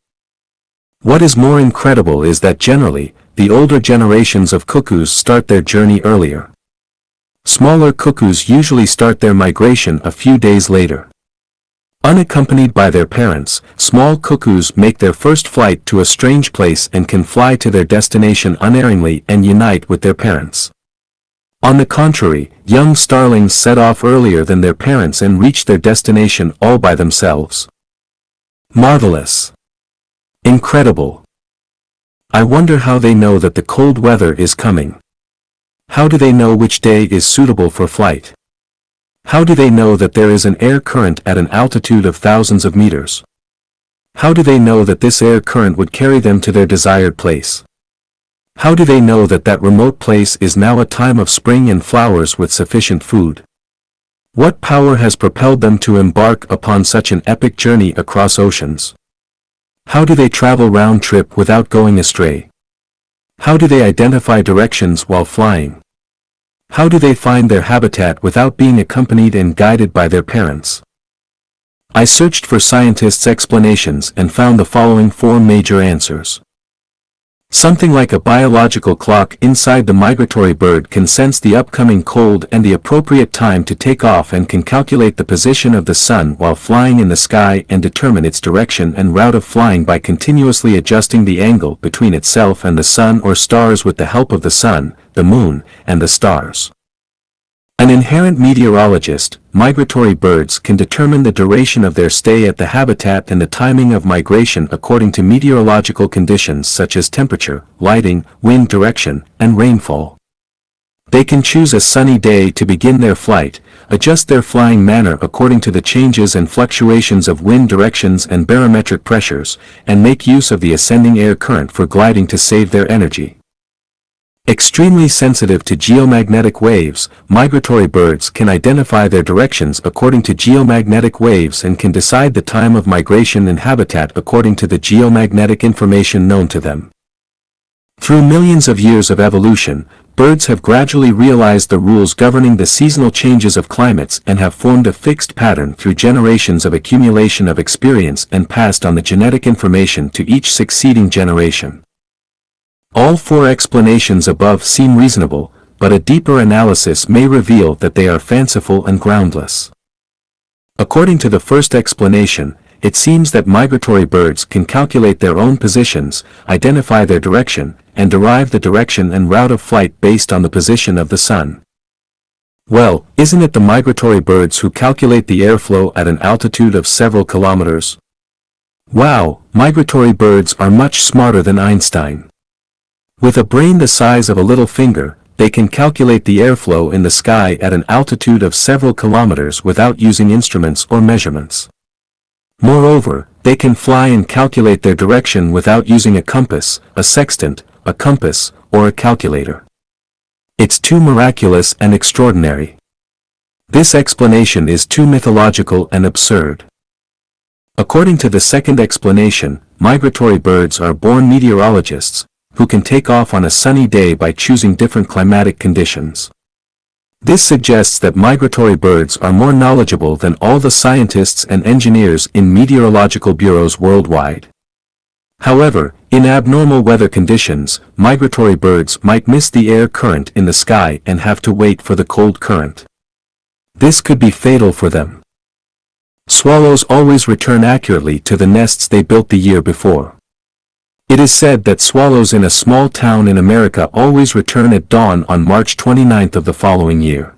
What is more incredible is that generally, the older generations of cuckoos start their journey earlier. Smaller cuckoos usually start their migration a few days later. Unaccompanied by their parents, small cuckoos make their first flight to a strange place and can fly to their destination unerringly and unite with their parents. On the contrary, young starlings set off earlier than their parents and reach their destination all by themselves. Marvelous! Incredible! I wonder how they know that the cold weather is coming. How do they know which day is suitable for flight? How do they know that there is an air current at an altitude of thousands of meters? How do they know that this air current would carry them to their desired place? How do they know that that remote place is now a time of spring and flowers with sufficient food? What power has propelled them to embark upon such an epic journey across oceans? How do they travel round trip without going astray? How do they identify directions while flying? How do they find their habitat without being accompanied and guided by their parents? I searched for scientists' explanations and found the following 4 major answers. Something like a biological clock inside the migratory bird can sense the upcoming cold and the appropriate time to take off and can calculate the position of the sun while flying in the sky and determine its direction and route of flying by continuously adjusting the angle between itself and the sun or stars with the help of the sun, the moon, and the stars. An inherent meteorologist, migratory birds can determine the duration of their stay at the habitat and the timing of migration according to meteorological conditions such as temperature, lighting, wind direction, and rainfall. They can choose a sunny day to begin their flight, adjust their flying manner according to the changes and fluctuations of wind directions and barometric pressures, and make use of the ascending air current for gliding to save their energy. Extremely sensitive to geomagnetic waves, migratory birds can identify their directions according to geomagnetic waves and can decide the time of migration and habitat according to the geomagnetic information known to them. Through millions of years of evolution, birds have gradually realized the rules governing the seasonal changes of climates and have formed a fixed pattern through generations of accumulation of experience and passed on the genetic information to each succeeding generation. All 4 explanations above seem reasonable, but a deeper analysis may reveal that they are fanciful and groundless. According to the first explanation, it seems that migratory birds can calculate their own positions, identify their direction, and derive the direction and route of flight based on the position of the sun. Well, isn't it the migratory birds who calculate the airflow at an altitude of several kilometers? Wow, migratory birds are much smarter than Einstein. With a brain the size of a little finger, they can calculate the airflow in the sky at an altitude of several kilometers without using instruments or measurements. Moreover, they can fly and calculate their direction without using a compass, a sextant, a compass, or a calculator. It's too miraculous and extraordinary. This explanation is too mythological and absurd. According to the second explanation, migratory birds are born meteorologists, who can take off on a sunny day by choosing different climatic conditions. This suggests that migratory birds are more knowledgeable than all the scientists and engineers in meteorological bureaus worldwide. However, in abnormal weather conditions, migratory birds might miss the air current in the sky and have to wait for the cold current. This could be fatal for them. Swallows always return accurately to the nests they built the year before. It is said that swallows in a small town in America always return at dawn on March 29th of the following year.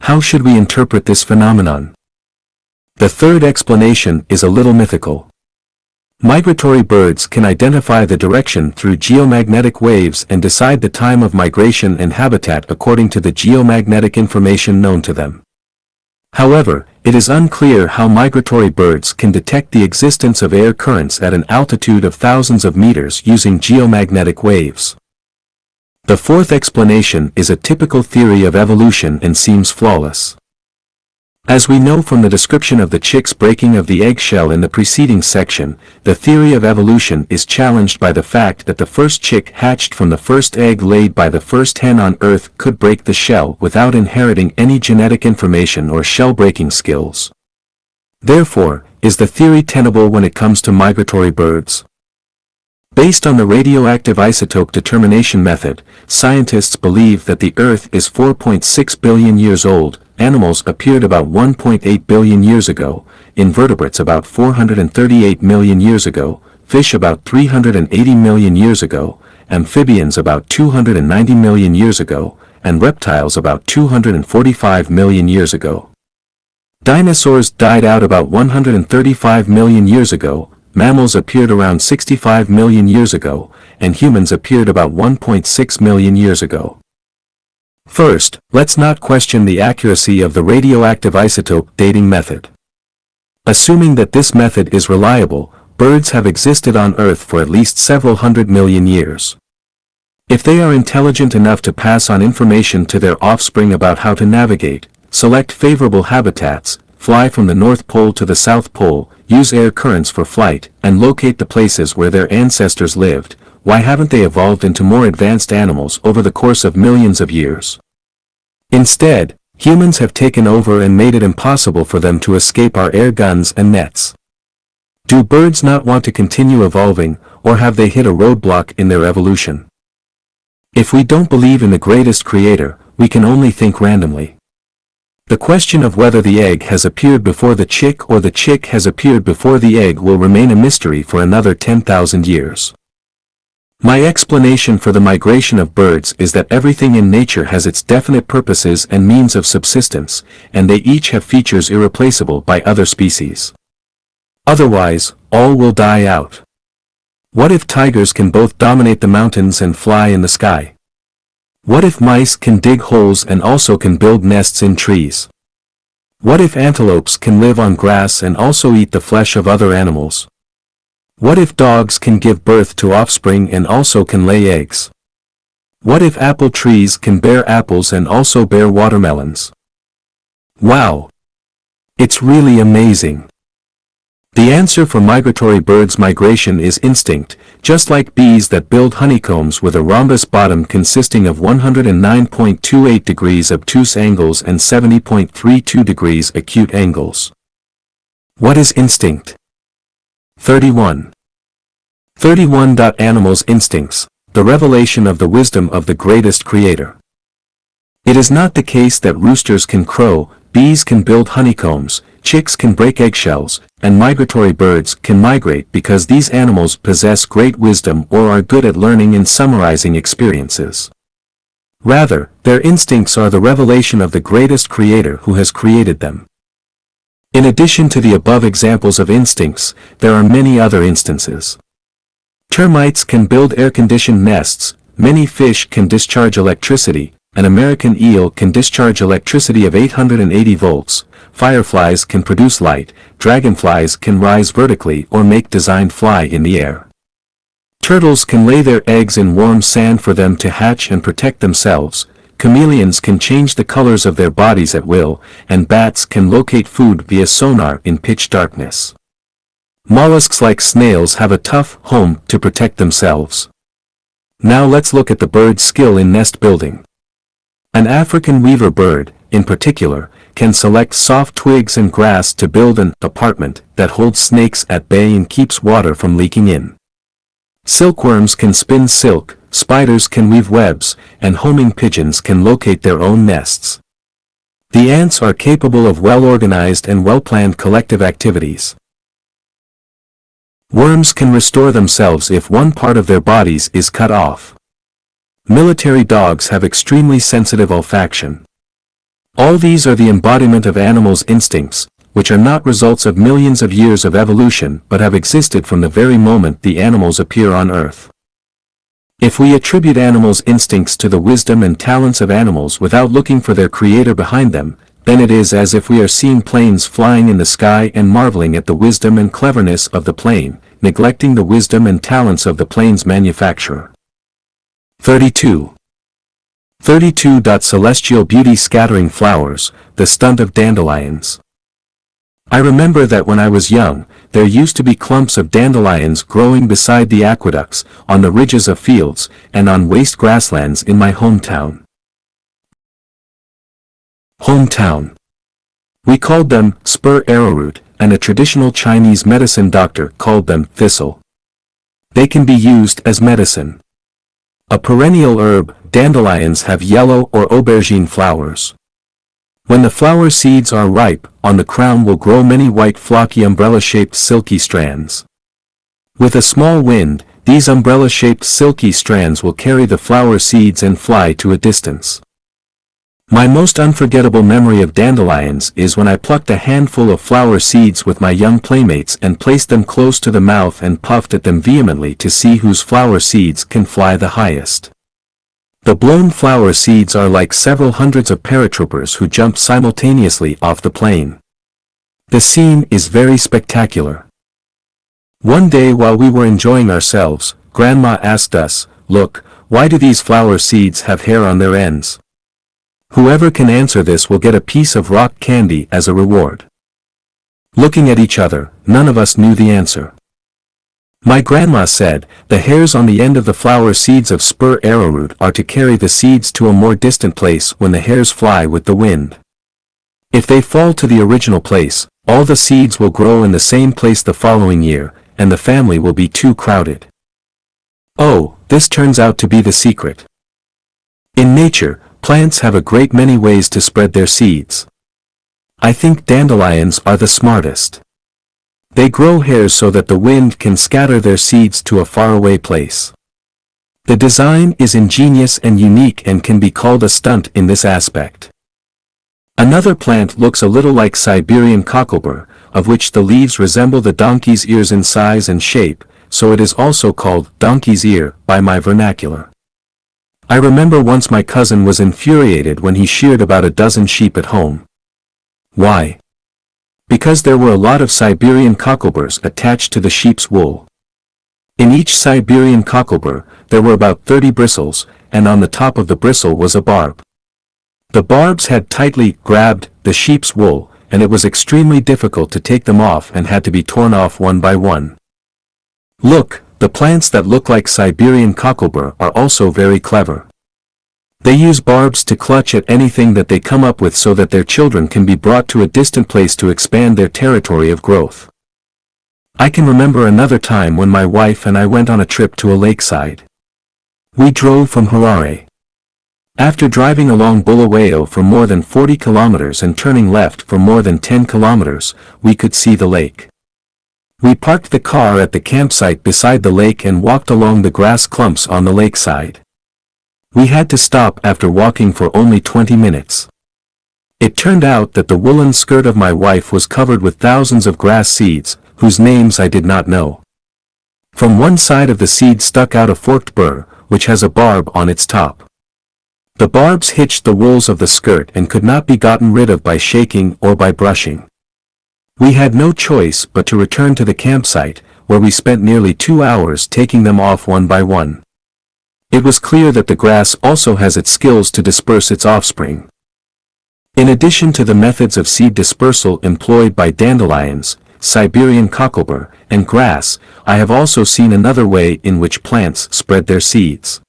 How should we interpret this phenomenon? The third explanation is a little mythical. Migratory birds can identify the direction through geomagnetic waves and decide the time of migration and habitat according to the geomagnetic information known to them. However, it is unclear how migratory birds can detect the existence of air currents at an altitude of thousands of meters using geomagnetic waves. The fourth explanation is a typical theory of evolution and seems flawless. As we know from the description of the chick's breaking of the eggshell in the preceding section, the theory of evolution is challenged by the fact that the first chick hatched from the first egg laid by the first hen on Earth could break the shell without inheriting any genetic information or shell-breaking skills. Therefore, is the theory tenable when it comes to migratory birds? Based on the radioactive isotope determination method, scientists believe that the Earth is 4.6 billion years old, animals appeared about 1.8 billion years ago, invertebrates about 438 million years ago, fish about 380 million years ago, amphibians about 290 million years ago, and reptiles about 245 million years ago. Dinosaurs died out about 135 million years ago, mammals appeared around 65 million years ago, and humans appeared about 1.6 million years ago. First, let's not question the accuracy of the radioactive isotope dating method. Assuming that this method is reliable, birds have existed on Earth for at least several hundred million years. If they are intelligent enough to pass on information to their offspring about how to navigate, select favorable habitats, fly from the North Pole to the South Pole, use air currents for flight, and locate the places where their ancestors lived, why haven't they evolved into more advanced animals over the course of millions of years? Instead, humans have taken over and made it impossible for them to escape our air guns and nets. Do birds not want to continue evolving, or have they hit a roadblock in their evolution? If we don't believe in the greatest creator, we can only think randomly. The question of whether the egg has appeared before the chick or the chick has appeared before the egg will remain a mystery for another 10,000 years. My explanation for the migration of birds is that everything in nature has its definite purposes and means of subsistence, and they each have features irreplaceable by other species. Otherwise, all will die out. What if tigers can both dominate the mountains and fly in the sky? What if mice can dig holes and also can build nests in trees? What if antelopes can live on grass and also eat the flesh of other animals? What if dogs can give birth to offspring and also can lay eggs? What if apple trees can bear apples and also bear watermelons? Wow! It's really amazing. The answer for migratory birds' migration is instinct, just like bees that build honeycombs with a rhombus bottom consisting of 109.28 degrees obtuse angles and 70.32 degrees acute angles. What is instinct? 31. 31. Animals' instincts, the revelation of the wisdom of the greatest creator. It is not the case that roosters can crow, bees can build honeycombs, chicks can break eggshells, and migratory birds can migrate because these animals possess great wisdom or are good at learning and summarizing experiences. Rather, their instincts are the revelation of the greatest creator who has created them. In addition to the above examples of instincts, there are many other instances. Termites can build air-conditioned nests, many fish can discharge electricity, an American eel can discharge electricity of 880 volts, fireflies can produce light, dragonflies can rise vertically or make designed fly in the air. Turtles can lay their eggs in warm sand for them to hatch and protect themselves, chameleons can change the colors of their bodies at will, and bats can locate food via sonar in pitch darkness. Mollusks like snails have a tough home to protect themselves. Now let's look at the bird's skill in nest building. An African weaver bird, in particular, can select soft twigs and grass to build an apartment that holds snakes at bay and keeps water from leaking in. Silkworms can spin silk, spiders can weave webs, and homing pigeons can locate their own nests. The ants are capable of well-organized and well-planned collective activities. Worms can restore themselves if one part of their bodies is cut off. Military dogs have extremely sensitive olfaction. All these are the embodiment of animals' instincts, which are not results of millions of years of evolution but have existed from the very moment the animals appear on Earth. If we attribute animals' instincts to the wisdom and talents of animals without looking for their creator behind them, then it is as if we are seeing planes flying in the sky and marveling at the wisdom and cleverness of the plane, neglecting the wisdom and talents of the plane's manufacturer. 32. Celestial beauty scattering flowers, the stunt of dandelions. I remember that when I was young, there used to be clumps of dandelions growing beside the aqueducts, on the ridges of fields, and on waste grasslands in my hometown. We called them spur arrowroot, and a traditional Chinese medicine doctor called them thistle. They can be used as medicine. A perennial herb, dandelions have yellow or aubergine flowers. When the flower seeds are ripe, on the crown will grow many white flocky umbrella-shaped silky strands. With a small wind, these umbrella-shaped silky strands will carry the flower seeds and fly to a distance. My most unforgettable memory of dandelions is when I plucked a handful of flower seeds with my young playmates and placed them close to the mouth and puffed at them vehemently to see whose flower seeds can fly the highest. The blown flower seeds are like several hundreds of paratroopers who jump simultaneously off the plane. The scene is very spectacular. One day while we were enjoying ourselves, Grandma asked us, "Look, why do these flower seeds have hair on their ends?" Whoever can answer this will get a piece of rock candy as a reward. Looking at each other, none of us knew the answer. My grandma said, the hairs on the end of the flower seeds of spur arrowroot are to carry the seeds to a more distant place when the hairs fly with the wind. If they fall to the original place, all the seeds will grow in the same place the following year, and the family will be too crowded. Oh, this turns out to be the secret. In nature, plants have a great many ways to spread their seeds. I think dandelions are the smartest. They grow hairs so that the wind can scatter their seeds to a faraway place. The design is ingenious and unique and can be called a stunt in this aspect. Another plant looks a little like Siberian cocklebur, of which the leaves resemble the donkey's ears in size and shape, so it is also called donkey's ear by my vernacular. I remember once my cousin was infuriated when he sheared about a dozen sheep at home. Why? Because there were a lot of Siberian cockleburs attached to the sheep's wool. In each Siberian cocklebur, there were about 30 bristles, and on the top of the bristle was a barb. The barbs had tightly grabbed the sheep's wool, and it was extremely difficult to take them off and had to be torn off one by one. Look, the plants that look like Siberian cocklebur are also very clever. They use barbs to clutch at anything that they come up with so that their children can be brought to a distant place to expand their territory of growth. I can remember another time when my wife and I went on a trip to a lakeside. We drove from Harare. After driving along Bulawayo for more than 40 kilometers and turning left for more than 10 kilometers, we could see the lake. We parked the car at the campsite beside the lake and walked along the grass clumps on the lakeside. We had to stop after walking for only 20 minutes. It turned out that the woolen skirt of my wife was covered with thousands of grass seeds, whose names I did not know. From one side of the seed stuck out a forked burr, which has a barb on its top. The barbs hitched the wools of the skirt and could not be gotten rid of by shaking or by brushing. We had no choice but to return to the campsite, where we spent nearly 2 hours taking them off one by one. It was clear that the grass also has its skills to disperse its offspring. In addition to the methods of seed dispersal employed by dandelions, Siberian cocklebur, and grass, I have also seen another way in which plants spread their seeds.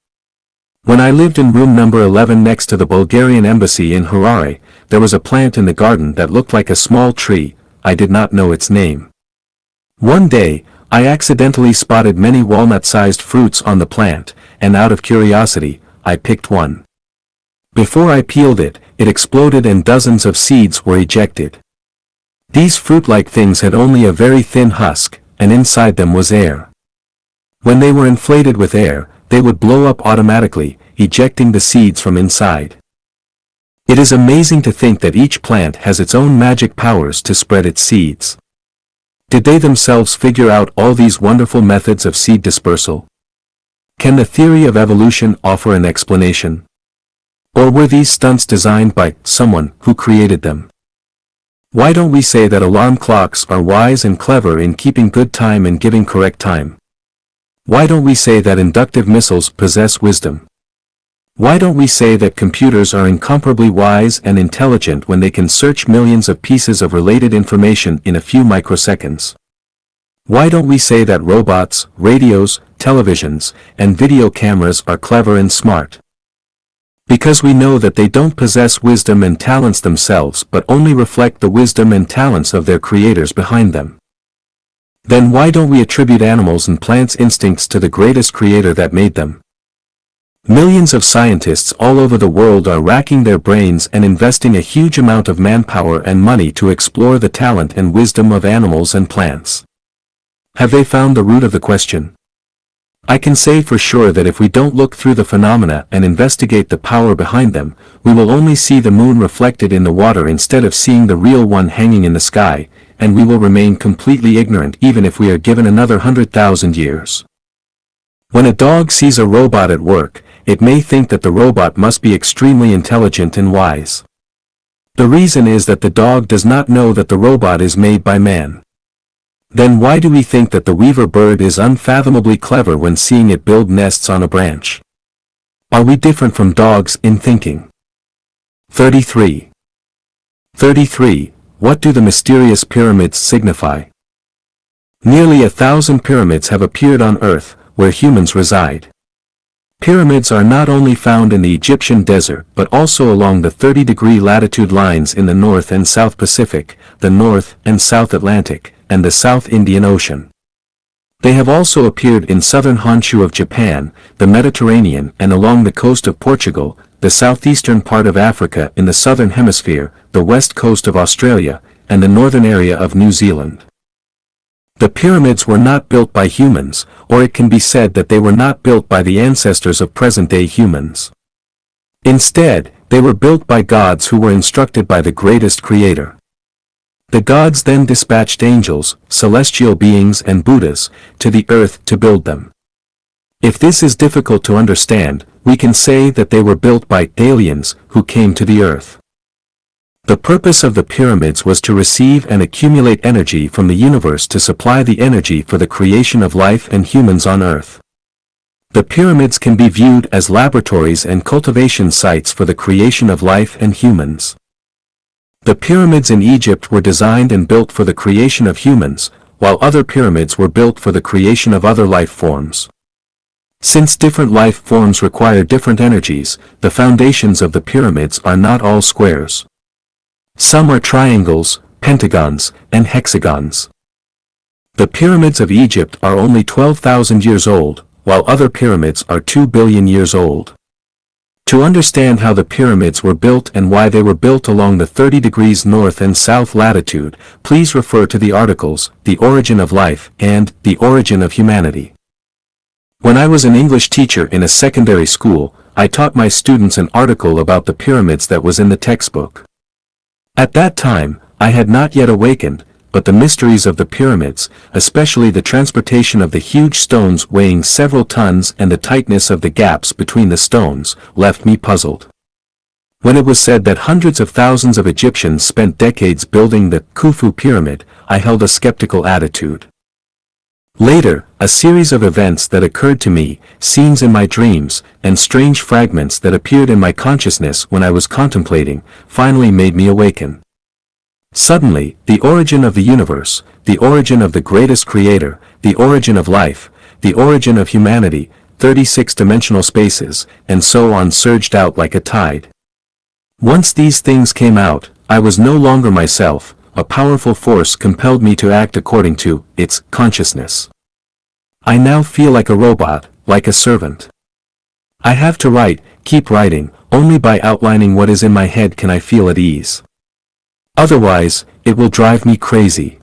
When I lived in room number 11 next to the Bulgarian embassy in Harare, there was a plant in the garden that looked like a small tree. I did not know its name. One day, I accidentally spotted many walnut-sized fruits on the plant, and out of curiosity, I picked one. Before I peeled it, it exploded and dozens of seeds were ejected. These fruit-like things had only a very thin husk, and inside them was air. When they were inflated with air, they would blow up automatically, ejecting the seeds from inside. It is amazing to think that each plant has its own magic powers to spread its seeds. Did they themselves figure out all these wonderful methods of seed dispersal? Can the theory of evolution offer an explanation? Or were these stunts designed by someone who created them? Why don't we say that alarm clocks are wise and clever in keeping good time and giving correct time? Why don't we say that inductive missiles possess wisdom? Why don't we say that computers are incomparably wise and intelligent when they can search millions of pieces of related information in a few microseconds? Why don't we say that robots, radios, televisions, and video cameras are clever and smart? Because we know that they don't possess wisdom and talents themselves but only reflect the wisdom and talents of their creators behind them. Then why don't we attribute animals and plants' instincts to the greatest creator that made them? Millions of scientists all over the world are racking their brains and investing a huge amount of manpower and money to explore the talent and wisdom of animals and plants. Have they found the root of the question? I can say for sure that if we don't look through the phenomena and investigate the power behind them, we will only see the moon reflected in the water instead of seeing the real one hanging in the sky, and we will remain completely ignorant even if we are given another 100,000 years. When a dog sees a robot at work, it may think that the robot must be extremely intelligent and wise. The reason is that the dog does not know that the robot is made by man. Then why do we think that the weaver bird is unfathomably clever when seeing it build nests on a branch? Are we different from dogs in thinking? 33. What do the mysterious pyramids signify? Nearly 1,000 pyramids have appeared on Earth, where humans reside. Pyramids are not only found in the Egyptian desert but also along the 30-degree latitude lines in the North and South Pacific, the North and South Atlantic, and the South Indian Ocean. They have also appeared in southern Honshu of Japan, the Mediterranean and along the coast of Portugal, the southeastern part of Africa in the southern hemisphere, the west coast of Australia, and the northern area of New Zealand. The pyramids were not built by humans, or it can be said that they were not built by the ancestors of present-day humans. Instead, they were built by gods who were instructed by the greatest creator. The gods then dispatched angels, celestial beings and Buddhas, to the earth to build them. If this is difficult to understand, we can say that they were built by aliens who came to the earth. The purpose of the pyramids was to receive and accumulate energy from the universe to supply the energy for the creation of life and humans on earth. The pyramids can be viewed as laboratories and cultivation sites for the creation of life and humans. The pyramids in Egypt were designed and built for the creation of humans, while other pyramids were built for the creation of other life forms. Since different life forms require different energies, the foundations of the pyramids are not all squares. Some are triangles, pentagons, and hexagons. The pyramids of Egypt are only 12,000 years old, while other pyramids are 2 billion years old. To understand how the pyramids were built and why they were built along the 30 degrees north and south latitude, please refer to the articles, The Origin of Life and The Origin of Humanity. When I was an English teacher in a secondary school, I taught my students an article about the pyramids that was in the textbook. At that time, I had not yet awakened, but the mysteries of the pyramids, especially the transportation of the huge stones weighing several tons and the tightness of the gaps between the stones, left me puzzled. When it was said that hundreds of thousands of Egyptians spent decades building the Khufu pyramid, I held a skeptical attitude. Later, a series of events that occurred to me, scenes in my dreams, and strange fragments that appeared in my consciousness when I was contemplating, finally made me awaken. Suddenly, the origin of the universe, the origin of the greatest creator, the origin of life, the origin of humanity, 36-dimensional spaces, and so on surged out like a tide. Once these things came out, I was no longer myself. A powerful force compelled me to act according to its consciousness. I now feel like a robot, like a servant. I have to write, keep writing, only by outlining what is in my head can I feel at ease. Otherwise, it will drive me crazy.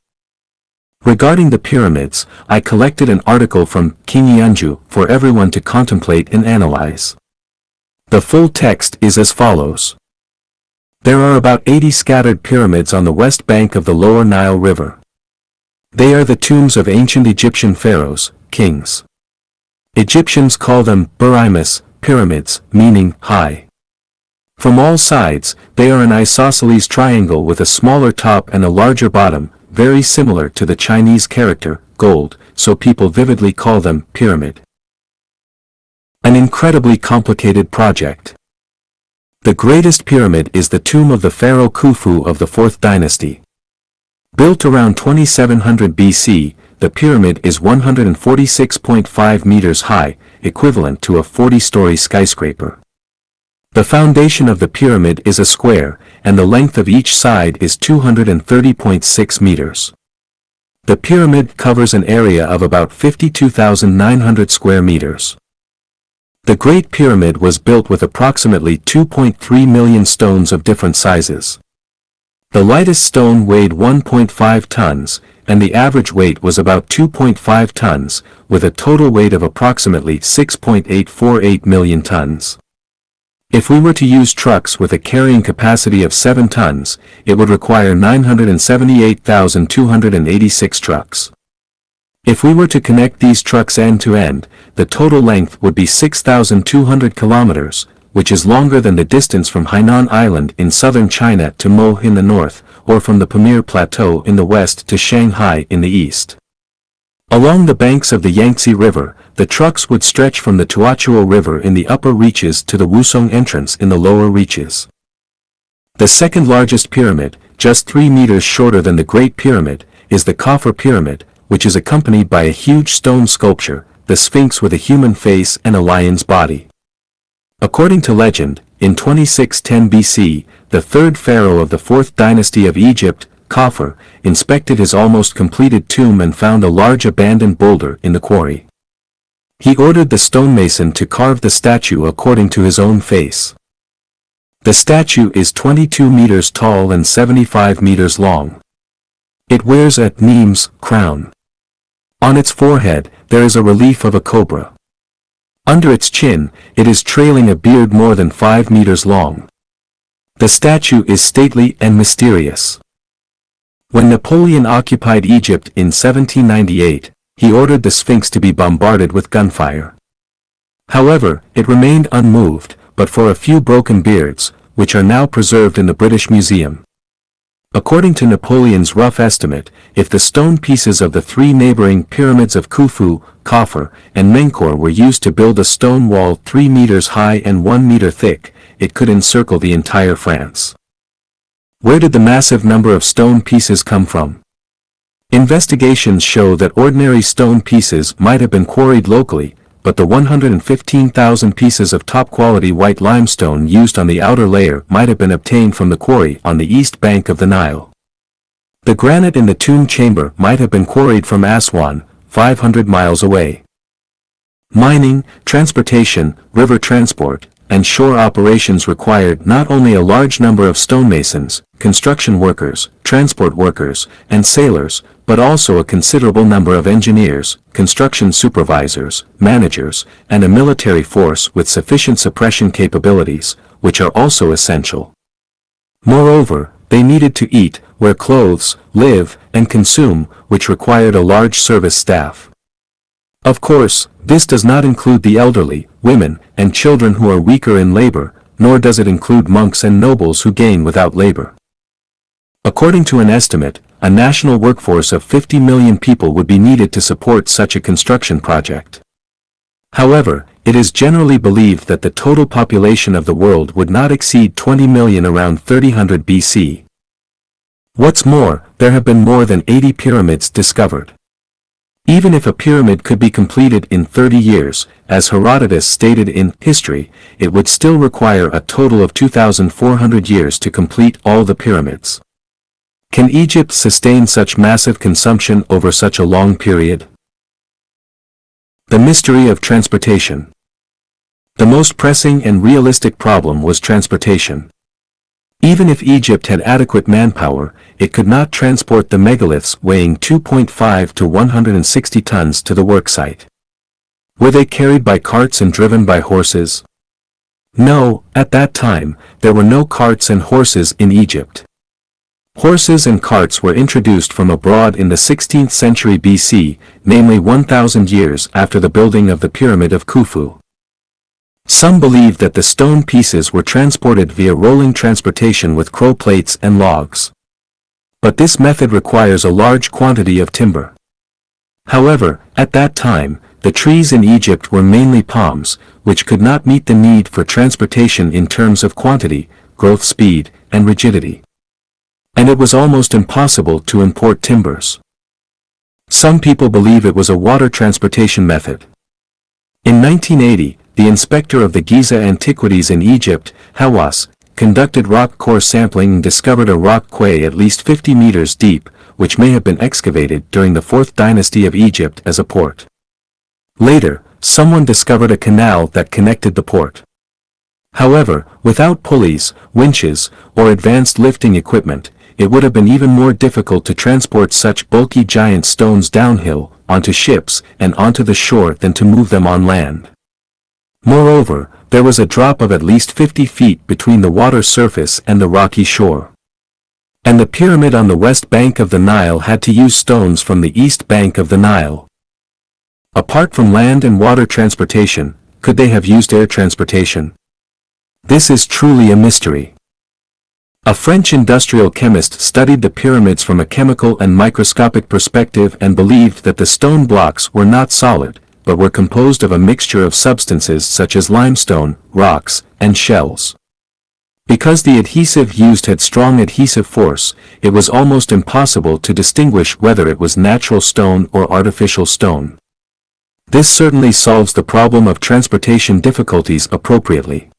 Regarding the pyramids, I collected an article from King Yanju for everyone to contemplate and analyze. The full text is as follows. There are about 80 scattered pyramids on the west bank of the lower Nile River. They are the tombs of ancient Egyptian pharaohs, kings. Egyptians call them Bermuda pyramids, meaning high. From all sides, they are an isosceles triangle with a smaller top and a larger bottom, very similar to the Chinese character, gold, so people vividly call them pyramid. An incredibly complicated project. The greatest pyramid is the tomb of the pharaoh Khufu of the 4th dynasty. Built around 2700 BC, the pyramid is 146.5 meters high, equivalent to a 40-story skyscraper. The foundation of the pyramid is a square, and the length of each side is 230.6 meters. The pyramid covers an area of about 52,900 square meters. The Great Pyramid was built with approximately 2.3 million stones of different sizes. The lightest stone weighed 1.5 tons, and the average weight was about 2.5 tons, with a total weight of approximately 6.848 million tons. If we were to use trucks with a carrying capacity of 7 tons, it would require 978,286 trucks. If we were to connect these trucks end to end, the total length would be 6,200 kilometers, which is longer than the distance from Hainan Island in southern China to Mo in the north, or from the Pamir Plateau in the west to Shanghai in the east. Along the banks of the Yangtze River, the trucks would stretch from the Tuachuo River in the upper reaches to the Wusong entrance in the lower reaches. The second largest pyramid, just 3 meters shorter than the Great Pyramid, is the Khafre Pyramid, which is accompanied by a huge stone sculpture, the Sphinx with a human face and a lion's body. According to legend, in 2610 BC, the third pharaoh of the 4th dynasty of Egypt, Khafre, inspected his almost completed tomb and found a large abandoned boulder in the quarry. He ordered the stonemason to carve the statue according to his own face. The statue is 22 meters tall and 75 meters long. It wears a Nemes crown. On its forehead, there is a relief of a cobra. Under its chin, it is trailing a beard more than 5 meters long. The statue is stately and mysterious. When Napoleon occupied Egypt in 1798, he ordered the Sphinx to be bombarded with gunfire. However, it remained unmoved, but for a few broken beards, which are now preserved in the British Museum. According to Napoleon's rough estimate, if the stone pieces of the 3 neighboring pyramids of Khufu, Khafre, and Menkaure were used to build a stone wall 3 meters high and 1 meter thick, it could encircle the entire France. Where did the massive number of stone pieces come from? Investigations show that ordinary stone pieces might have been quarried locally, but the 115,000 pieces of top-quality white limestone used on the outer layer might have been obtained from the quarry on the east bank of the Nile. The granite in the tomb chamber might have been quarried from Aswan, 500 miles away. Mining, transportation, river transport, and shore operations required not only a large number of stonemasons, construction workers, transport workers, and sailors, but also a considerable number of engineers, construction supervisors, managers, and a military force with sufficient suppression capabilities, which are also essential. Moreover, they needed to eat, wear clothes, live, and consume, which required a large service staff. Of course, this does not include the elderly, women, and children who are weaker in labor, nor does it include monks and nobles who gain without labor. According to an estimate, a national workforce of 50 million people would be needed to support such a construction project. However, it is generally believed that the total population of the world would not exceed 20 million around 3000 BC. What's more, there have been more than 80 pyramids discovered. Even if a pyramid could be completed in 30 years, as Herodotus stated in History, it would still require a total of 2,400 years to complete all the pyramids. Can Egypt sustain such massive consumption over such a long period? The mystery of transportation. The most pressing and realistic problem was transportation. Even if Egypt had adequate manpower, it could not transport the megaliths weighing 2.5 to 160 tons to the worksite. Were they carried by carts and driven by horses? No, at that time, there were no carts and horses in Egypt. Horses and carts were introduced from abroad in the 16th century BC, namely 1,000 years after the building of the Pyramid of Khufu. Some believe that the stone pieces were transported via rolling transportation with crow plates and logs. But this method requires a large quantity of timber. However, at that time, the trees in Egypt were mainly palms, which could not meet the need for transportation in terms of quantity, growth speed, and rigidity. And it was almost impossible to import timbers. Some people believe it was a water transportation method. In 1980, the inspector of the Giza Antiquities in Egypt, Hawass, conducted rock core sampling and discovered a rock quay at least 50 meters deep, which may have been excavated during the 4th dynasty of Egypt as a port. Later, someone discovered a canal that connected the port. However, without pulleys, winches, or advanced lifting equipment, it would have been even more difficult to transport such bulky giant stones downhill, onto ships, and onto the shore than to move them on land. Moreover, there was a drop of at least 50 feet between the water surface and the rocky shore. And the pyramid on the west bank of the Nile had to use stones from the east bank of the Nile. Apart from land and water transportation, could they have used air transportation? This is truly a mystery. A French industrial chemist studied the pyramids from a chemical and microscopic perspective and believed that the stone blocks were not solid, but were composed of a mixture of substances such as limestone, rocks, and shells. Because the adhesive used had strong adhesive force, it was almost impossible to distinguish whether it was natural stone or artificial stone. This certainly solves the problem of transportation difficulties appropriately.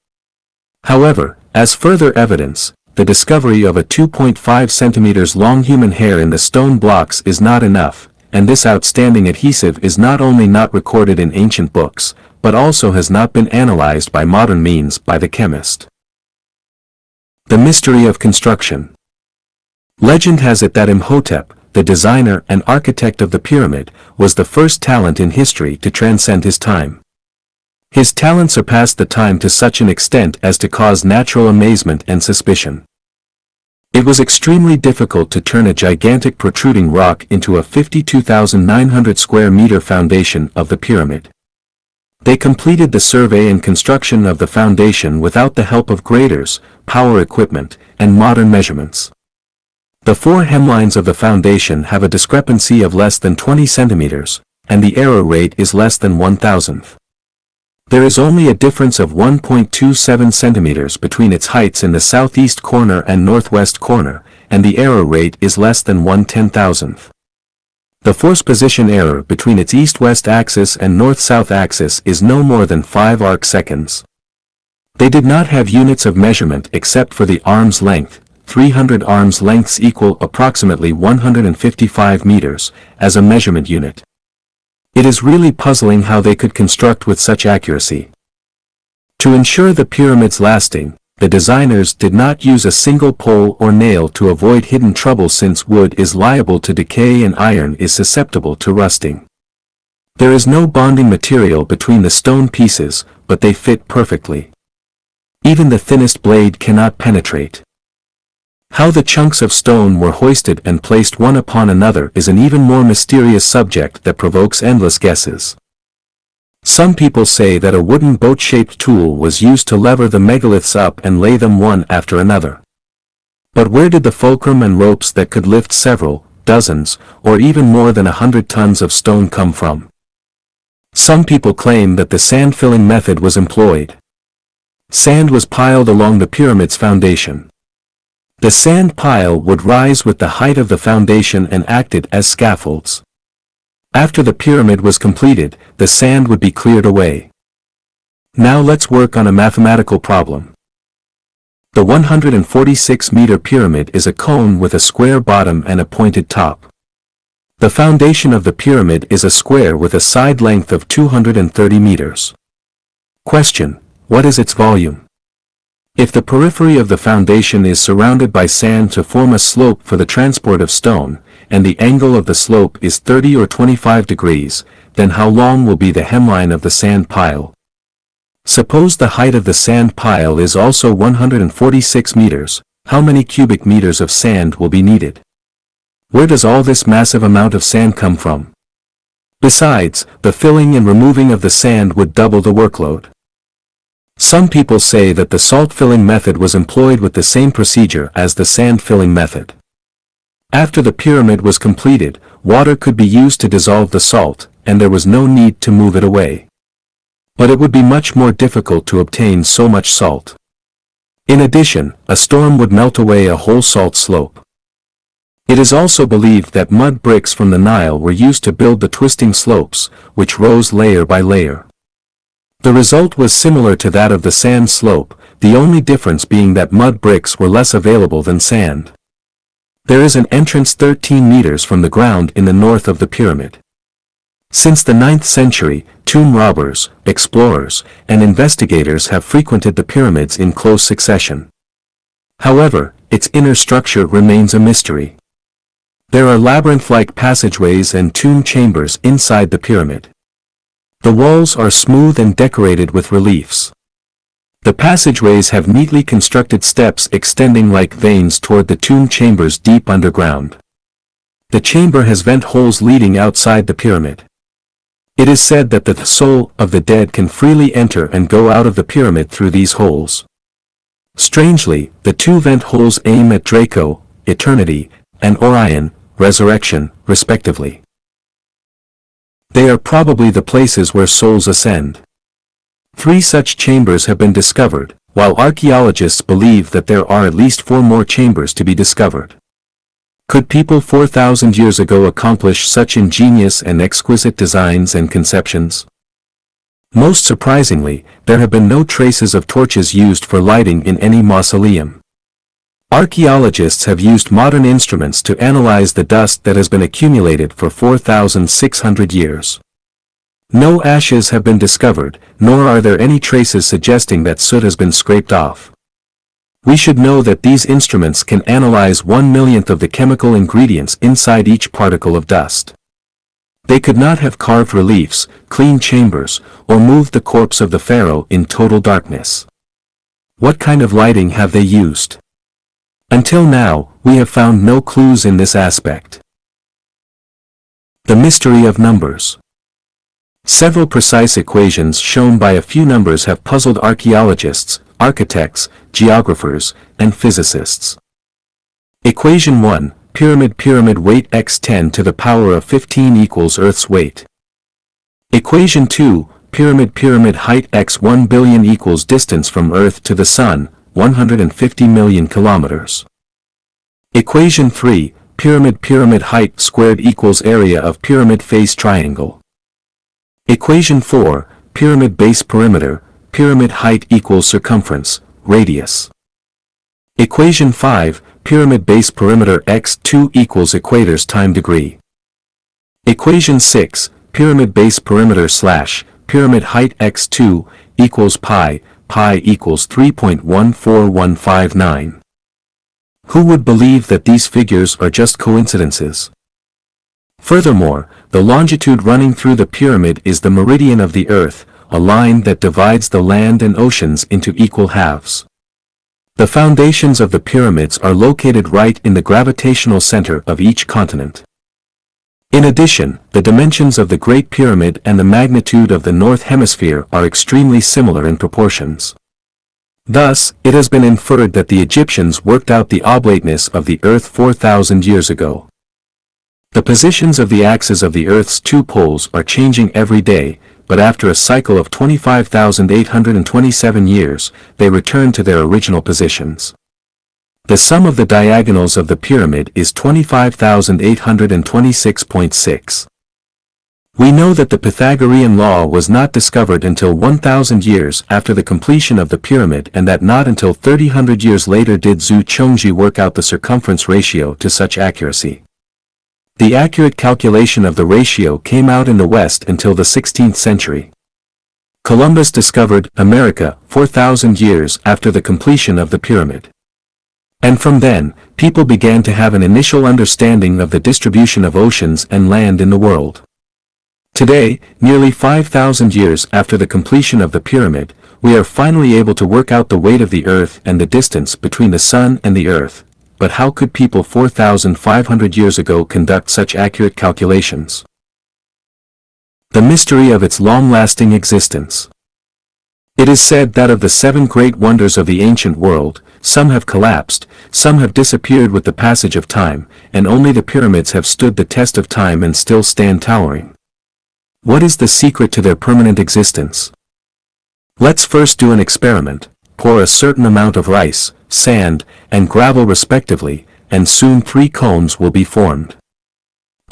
However, as further evidence, the discovery of a 2.5 centimeters long human hair in the stone blocks is not enough, and this outstanding adhesive is not only not recorded in ancient books, but also has not been analyzed by modern means by the chemist. The mystery of construction. Legend has it that Imhotep, the designer and architect of the pyramid, was the first talent in history to transcend his time. His talent surpassed the time to such an extent as to cause natural amazement and suspicion. It was extremely difficult to turn a gigantic protruding rock into a 52,900 square meter foundation of the pyramid. They completed the survey and construction of the foundation without the help of graders, power equipment, and modern measurements. The four hemlines of the foundation have a discrepancy of less than 20 centimeters, and the error rate is less than 1,000th. There is only a difference of 1.27 centimeters between its heights in the southeast corner and northwest corner, and the error rate is less than 1/10,000th. The force position error between its east-west axis and north-south axis is no more than 5 arc-seconds. They did not have units of measurement except for the arm's length, 300 arms lengths equal approximately 155 meters, as a measurement unit. It is really puzzling how they could construct with such accuracy. To ensure the pyramid's lasting, the designers did not use a single pole or nail to avoid hidden trouble since wood is liable to decay and iron is susceptible to rusting. There is no bonding material between the stone pieces, but they fit perfectly. Even the thinnest blade cannot penetrate. How the chunks of stone were hoisted and placed one upon another is an even more mysterious subject that provokes endless guesses. Some people say that a wooden boat-shaped tool was used to lever the megaliths up and lay them one after another. But where did the fulcrum and ropes that could lift several, dozens, or even more than 100 tons of stone come from? Some people claim that the sand-filling method was employed. Sand was piled along the pyramid's foundation. The sand pile would rise with the height of the foundation and acted as scaffolds. After the pyramid was completed, the sand would be cleared away. Now let's work on a mathematical problem. The 146-meter pyramid is a cone with a square bottom and a pointed top. The foundation of the pyramid is a square with a side length of 230 meters. Question: what is its volume? If the periphery of the foundation is surrounded by sand to form a slope for the transport of stone, and the angle of the slope is 30 or 25 degrees, then how long will be the hemline of the sand pile? Suppose the height of the sand pile is also 146 meters, how many cubic meters of sand will be needed? Where does all this massive amount of sand come from? Besides, the filling and removing of the sand would double the workload. Some people say that the salt-filling method was employed with the same procedure as the sand-filling method. After the pyramid was completed, water could be used to dissolve the salt, and there was no need to move it away. But it would be much more difficult to obtain so much salt. In addition, a storm would melt away a whole salt slope. It is also believed that mud bricks from the Nile were used to build the twisting slopes, which rose layer by layer. The result was similar to that of the sand slope, the only difference being that mud bricks were less available than sand. There is an entrance 13 meters from the ground in the north of the pyramid. Since the 9th century, tomb robbers, explorers, and investigators have frequented the pyramids in close succession. However, its inner structure remains a mystery. There are labyrinth-like passageways and tomb chambers inside the pyramid. The walls are smooth and decorated with reliefs. The passageways have neatly constructed steps extending like veins toward the tomb chambers deep underground. The chamber has vent holes leading outside the pyramid. It is said that the soul of the dead can freely enter and go out of the pyramid through these holes. Strangely, the two vent holes aim at Draco, eternity, and Orion, resurrection, respectively. They are probably the places where souls ascend. 3 such chambers have been discovered, while archaeologists believe that there are at least 4 more chambers to be discovered. Could people 4,000 years ago accomplish such ingenious and exquisite designs and conceptions? Most surprisingly, there have been no traces of torches used for lighting in any mausoleum. Archaeologists have used modern instruments to analyze the dust that has been accumulated for 4,600 years. No ashes have been discovered, nor are there any traces suggesting that soot has been scraped off. We should know that these instruments can analyze 1/1,000,000th of the chemical ingredients inside each particle of dust. They could not have carved reliefs, cleaned chambers, or moved the corpse of the pharaoh in total darkness. What kind of lighting have they used? Until now, we have found no clues in this aspect. The mystery of numbers. Several precise equations shown by a few numbers have puzzled archaeologists, architects, geographers, and physicists. Equation 1, pyramid weight x 10 to the power of 15 equals Earth's weight. Equation 2, pyramid height x 1 billion equals distance from Earth to the Sun, 150 million kilometers. Equation 3, pyramid height squared equals area of pyramid face triangle. Equation 4, pyramid base perimeter, pyramid height equals circumference, radius. Equation 5, pyramid base perimeter x2 equals equators time degree. Equation 6, pyramid base perimeter / pyramid height x2 equals pi equals 3.14159. Who would believe that these figures are just coincidences? Furthermore, the longitude running through the pyramid is the meridian of the Earth, a line that divides the land and oceans into equal halves. The foundations of the pyramids are located right in the gravitational center of each continent. In addition, the dimensions of the Great Pyramid and the magnitude of the North Hemisphere are extremely similar in proportions. Thus, it has been inferred that the Egyptians worked out the oblateness of the Earth 4,000 years ago. The positions of the axes of the Earth's two poles are changing every day, but after a cycle of 25,827 years, they return to their original positions. The sum of the diagonals of the pyramid is 25,826.6. We know that the Pythagorean law was not discovered until 1,000 years after the completion of the pyramid, and that not until 300 years later did Zhu Chongji work out the circumference ratio to such accuracy. The accurate calculation of the ratio came out in the West until the 16th century. Columbus discovered America 4,000 years after the completion of the pyramid. And from then, people began to have an initial understanding of the distribution of oceans and land in the world. Today, nearly 5,000 years after the completion of the pyramid, we are finally able to work out the weight of the Earth and the distance between the Sun and the Earth. But how could people 4,500 years ago conduct such accurate calculations? The mystery of its long-lasting existence. It is said that of the 7 great wonders of the ancient world, some have collapsed, some have disappeared with the passage of time, and only the pyramids have stood the test of time and still stand towering. What is the secret to their permanent existence? Let's first do an experiment. Pour a certain amount of rice, sand, and gravel respectively, and soon 3 cones will be formed.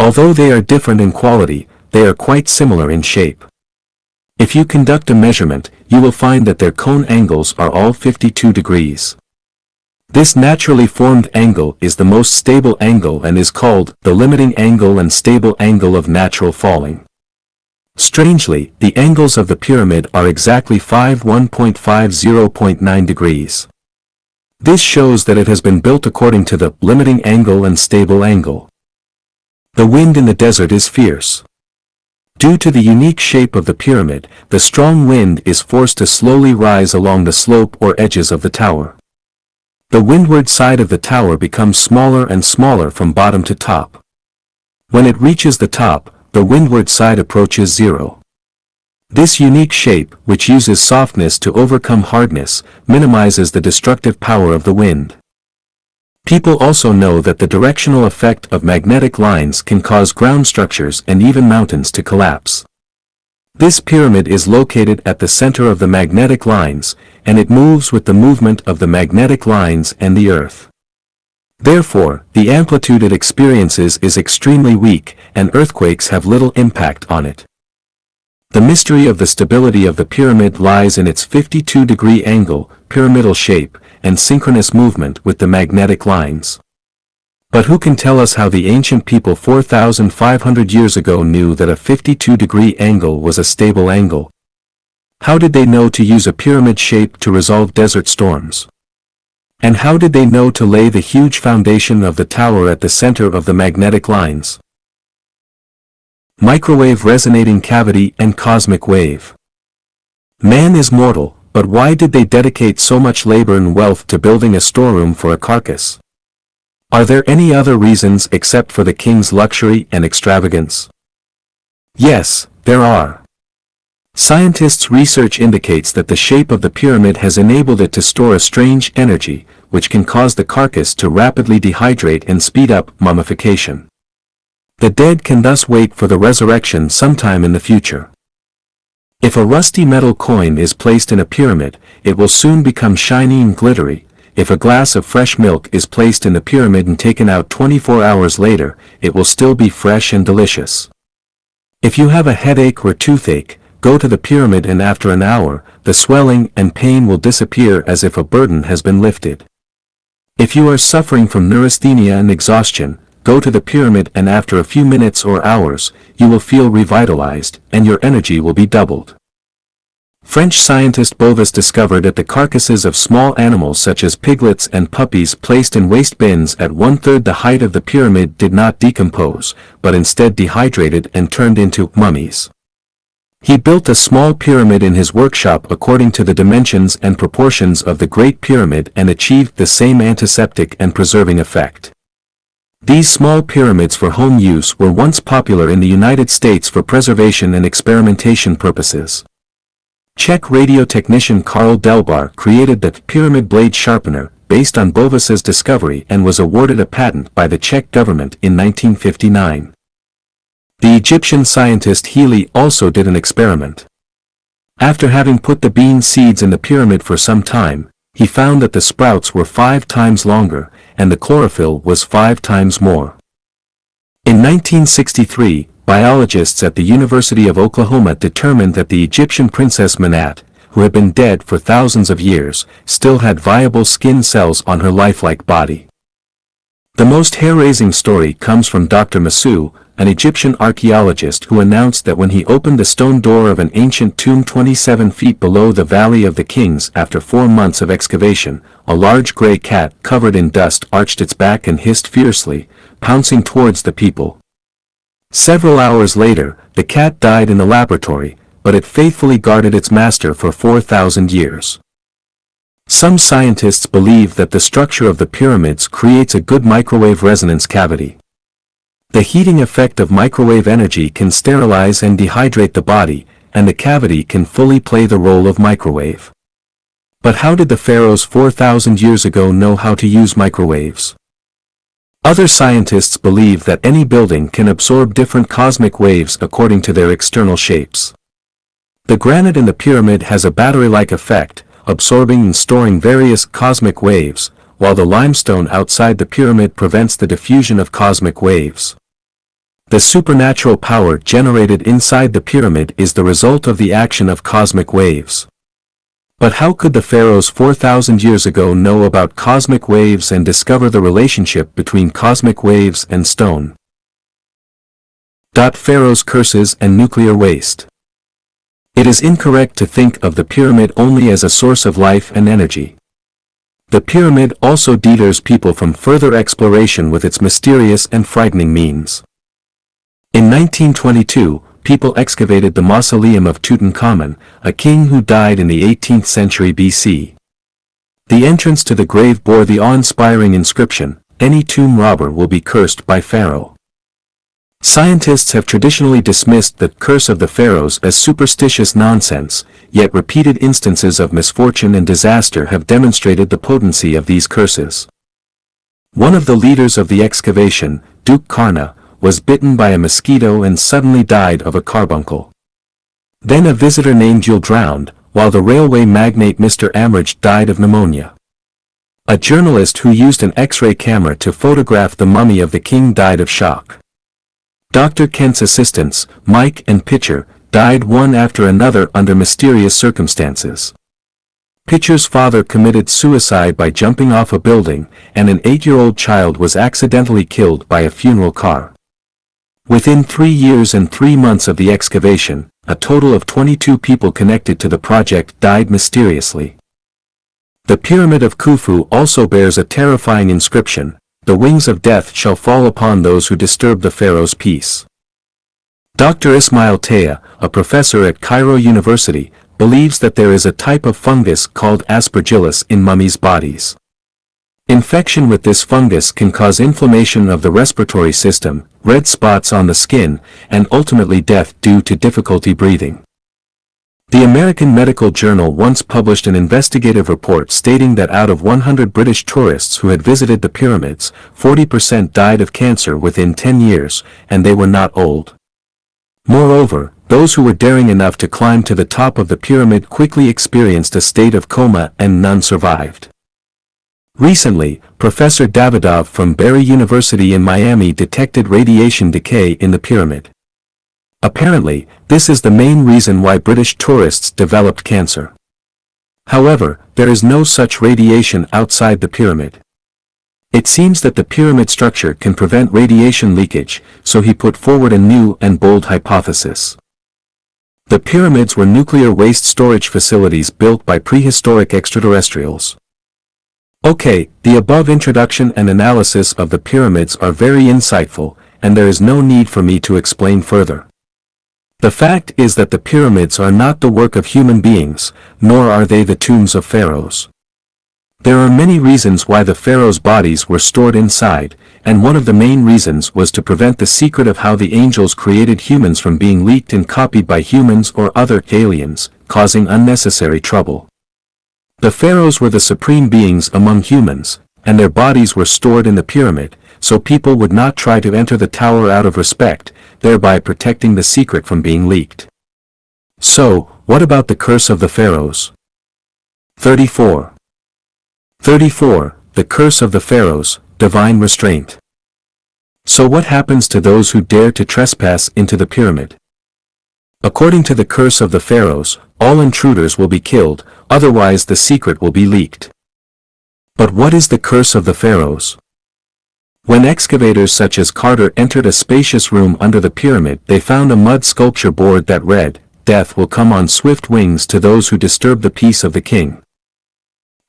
Although they are different in quality, they are quite similar in shape. If you conduct a measurement, you will find that their cone angles are all 52 degrees. This naturally formed angle is the most stable angle and is called the limiting angle and stable angle of natural falling. Strangely, the angles of the pyramid are exactly 1.50.9 degrees. This shows that it has been built according to the limiting angle and stable angle. The wind in the desert is fierce. Due to the unique shape of the pyramid, the strong wind is forced to slowly rise along the slope or edges of the tower. The windward side of the tower becomes smaller and smaller from bottom to top. When it reaches the top, the windward side approaches zero. This unique shape, which uses softness to overcome hardness, minimizes the destructive power of the wind. People also know that the directional effect of magnetic lines can cause ground structures and even mountains to collapse. This pyramid is located at the center of the magnetic lines, and it moves with the movement of the magnetic lines and the Earth. Therefore, the amplitude it experiences is extremely weak, and earthquakes have little impact on it. The mystery of the stability of the pyramid lies in its 52-degree angle, pyramidal shape, and synchronous movement with the magnetic lines. But who can tell us how the ancient people 4,500 years ago knew that a 52-degree angle was a stable angle? How did they know to use a pyramid shape to resolve desert storms? And how did they know to lay the huge foundation of the tower at the center of the magnetic lines? Microwave resonating cavity and cosmic wave. Man is mortal, but why did they dedicate so much labor and wealth to building a storeroom for a carcass? Are there any other reasons except for the king's luxury and extravagance? Yes, there are. Scientists' research indicates that the shape of the pyramid has enabled it to store a strange energy, which can cause the carcass to rapidly dehydrate and speed up mummification. The dead can thus wait for the resurrection sometime in the future. If a rusty metal coin is placed in a pyramid, it will soon become shiny and glittery. If a glass of fresh milk is placed in the pyramid and taken out 24 hours later, it will still be fresh and delicious. If you have a headache or toothache, go to the pyramid and after an hour, the swelling and pain will disappear as if a burden has been lifted. If you are suffering from neurasthenia and exhaustion, go to the pyramid and after a few minutes or hours, you will feel revitalized and your energy will be doubled. French scientist Bovis discovered that the carcasses of small animals such as piglets and puppies placed in waste bins at 1/3 the height of the pyramid did not decompose, but instead dehydrated and turned into mummies. He built a small pyramid in his workshop according to the dimensions and proportions of the Great Pyramid and achieved the same antiseptic and preserving effect. These small pyramids for home use were once popular in the United States for preservation and experimentation purposes. Czech radio technician Karl Delbar created the pyramid blade sharpener, based on Bovis's discovery and was awarded a patent by the Czech government in 1959. The Egyptian scientist Healy also did an experiment. After having put the bean seeds in the pyramid for some time, he found that the sprouts were 5 times longer, and the chlorophyll was 5 times more. In 1963, biologists at the University of Oklahoma determined that the Egyptian princess Innate, who had been dead for thousands of years, still had viable skin cells on her lifelike body. The most hair-raising story comes from Dr. Masou, an Egyptian archaeologist who announced that when he opened the stone door of an ancient tomb 27 feet below the Valley of the Kings after 4 months of excavation, a large gray cat covered in dust arched its back and hissed fiercely, pouncing towards the people. Several hours later, the cat died in the laboratory, but it faithfully guarded its master for 4,000 years. Some scientists believe that the structure of the pyramids creates a good microwave resonance cavity. The heating effect of microwave energy can sterilize and dehydrate the body, and the cavity can fully play the role of microwave. But how did the pharaohs 4,000 years ago know how to use microwaves? Other scientists believe that any building can absorb different cosmic waves according to their external shapes. The granite in the pyramid has a battery-like effect, absorbing and storing various cosmic waves, while the limestone outside the pyramid prevents the diffusion of cosmic waves. The supernatural power generated inside the pyramid is the result of the action of cosmic waves. But how could the pharaohs 4,000 years ago know about cosmic waves and discover the relationship between cosmic waves and stone? Pharaoh's curses and nuclear waste. It is incorrect to think of the pyramid only as a source of life and energy. The pyramid also deters people from further exploration with its mysterious and frightening means. In 1922, people excavated the mausoleum of Tutankhamun, a king who died in the 18th century BC. The entrance to the grave bore the awe-inspiring inscription, "Any tomb robber will be cursed by Pharaoh." Scientists have traditionally dismissed the curse of the pharaohs as superstitious nonsense, yet repeated instances of misfortune and disaster have demonstrated the potency of these curses. One of the leaders of the excavation, Duke Karna, was bitten by a mosquito and suddenly died of a carbuncle. Then a visitor named Yule drowned, while the railway magnate Mr. Amridge died of pneumonia. A journalist who used an X-ray camera to photograph the mummy of the king died of shock. Dr. Kent's assistants, Mike and Pitcher, died one after another under mysterious circumstances. Pitcher's father committed suicide by jumping off a building, and an 8-year-old child was accidentally killed by a funeral car. Within 3 years and 3 months of the excavation, a total of 22 people connected to the project died mysteriously. The Pyramid of Khufu also bears a terrifying inscription, "The wings of death shall fall upon those who disturb the pharaoh's peace." Dr. Ismail Taya, a professor at Cairo University, believes that there is a type of fungus called aspergillus in mummies' bodies. Infection with this fungus can cause inflammation of the respiratory system, red spots on the skin, and ultimately death due to difficulty breathing. The American Medical Journal once published an investigative report stating that out of 100 British tourists who had visited the pyramids, 40% died of cancer within 10 years, and they were not old. Moreover, those who were daring enough to climb to the top of the pyramid quickly experienced a state of coma and none survived. Recently, Professor Davidov from Barry University in Miami detected radiation decay in the pyramid. Apparently, this is the main reason why British tourists developed cancer. However, there is no such radiation outside the pyramid. It seems that the pyramid structure can prevent radiation leakage, so he put forward a new and bold hypothesis. The pyramids were nuclear waste storage facilities built by prehistoric extraterrestrials. Okay, the above introduction and analysis of the pyramids are very insightful, and there is no need for me to explain further. The fact is that the pyramids are not the work of human beings, nor are they the tombs of pharaohs. There are many reasons why the pharaohs' bodies were stored inside, and one of the main reasons was to prevent the secret of how the angels created humans from being leaked and copied by humans or other aliens, causing unnecessary trouble. The pharaohs were the supreme beings among humans, and their bodies were stored in the pyramid, so people would not try to enter the tower out of respect, thereby protecting the secret from being leaked. So, what about the curse of the pharaohs? 34. 34. The curse of the pharaohs, divine restraint. So what happens to those who dare to trespass into the pyramid? According to the curse of the pharaohs, all intruders will be killed, otherwise the secret will be leaked. But what is the curse of the pharaohs? When excavators such as Carter entered a spacious room under the pyramid, they found a mud sculpture board that read, "Death will come on swift wings to those who disturb the peace of the king."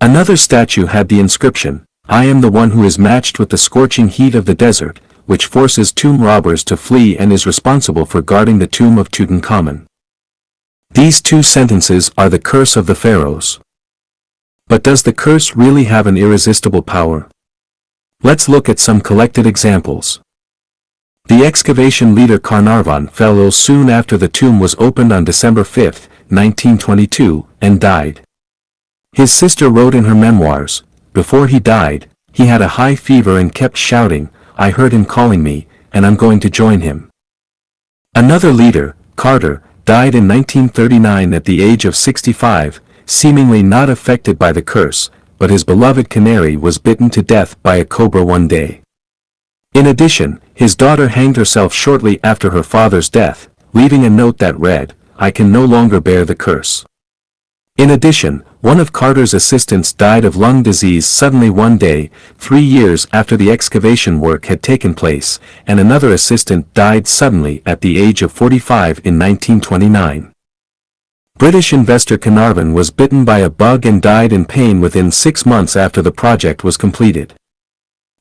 Another statue had the inscription, "I am the one who is matched with the scorching heat of the desert," which forces tomb robbers to flee and is responsible for guarding the tomb of Tutankhamun. These two sentences are the curse of the pharaohs. But does the curse really have an irresistible power? Let's look at some collected examples. The excavation leader Carnarvon fell ill soon after the tomb was opened on December 5, 1922, and died. His sister wrote in her memoirs, "Before he died, he had a high fever and kept shouting, 'I heard him calling me, and I'm going to join him.'" Another leader, Carter, died in 1939 at the age of 65, seemingly not affected by the curse, but his beloved canary was bitten to death by a cobra one day. In addition, his daughter hanged herself shortly after her father's death, leaving a note that read, "I can no longer bear the curse." In addition, one of Carter's assistants died of lung disease suddenly one day, 3 years after the excavation work had taken place, and another assistant died suddenly at the age of 45 in 1929. British investor Carnarvon was bitten by a bug and died in pain within 6 months after the project was completed.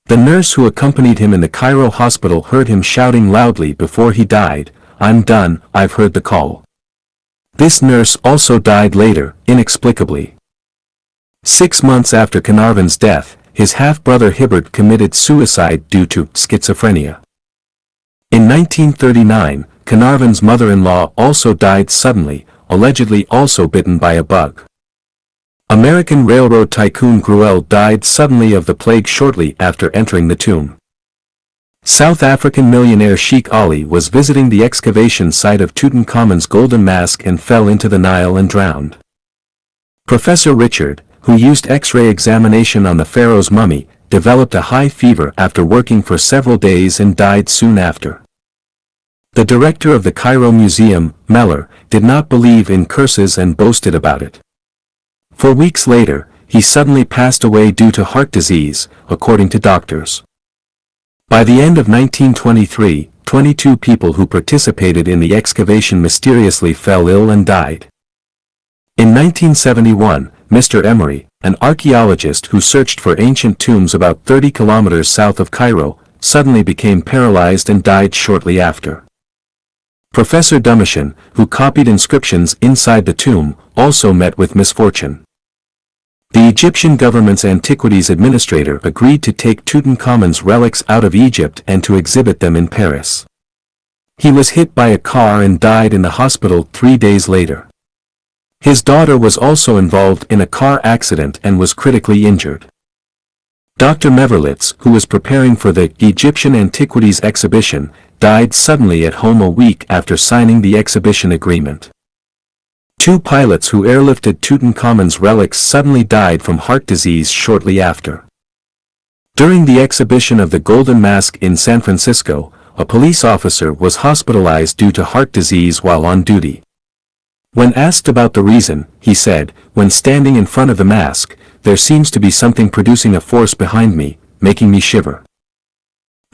The nurse who accompanied him in the Cairo hospital heard him shouting loudly before he died, "I'm done, I've heard the call." This nurse also died later, inexplicably. 6 months after Carnarvon's death, his half-brother Hibbert committed suicide due to schizophrenia. In 1939, Carnarvon's mother-in-law also died suddenly, allegedly also bitten by a bug. American railroad tycoon Gruelle died suddenly of the plague shortly after entering the tomb. South African millionaire Sheikh Ali was visiting the excavation site of Tutankhamun's golden mask and fell into the Nile and drowned. Professor Richard, who used X-ray examination on the pharaoh's mummy, developed a high fever after working for several days and died soon after. The director of the Cairo Museum, Meller, did not believe in curses and boasted about it. 4 weeks later, he suddenly passed away due to heart disease, according to doctors. By the end of 1923, 22 people who participated in the excavation mysteriously fell ill and died. In 1971, Mr. Emery, an archaeologist who searched for ancient tombs about 30 kilometers south of Cairo, suddenly became paralyzed and died shortly after. Professor Dumatian, who copied inscriptions inside the tomb, also met with misfortune. The Egyptian government's antiquities administrator agreed to take Tutankhamun's relics out of Egypt and to exhibit them in Paris. He was hit by a car and died in the hospital 3 days later. His daughter was also involved in a car accident and was critically injured. Dr. Meverlitz, who was preparing for the Egyptian Antiquities exhibition, died suddenly at home a week after signing the exhibition agreement. 2 pilots who airlifted Tutankhamun's relics suddenly died from heart disease shortly after. During the exhibition of the Golden Mask in San Francisco, a police officer was hospitalized due to heart disease while on duty. When asked about the reason, he said, "When standing in front of the mask, there seems to be something producing a force behind me, making me shiver."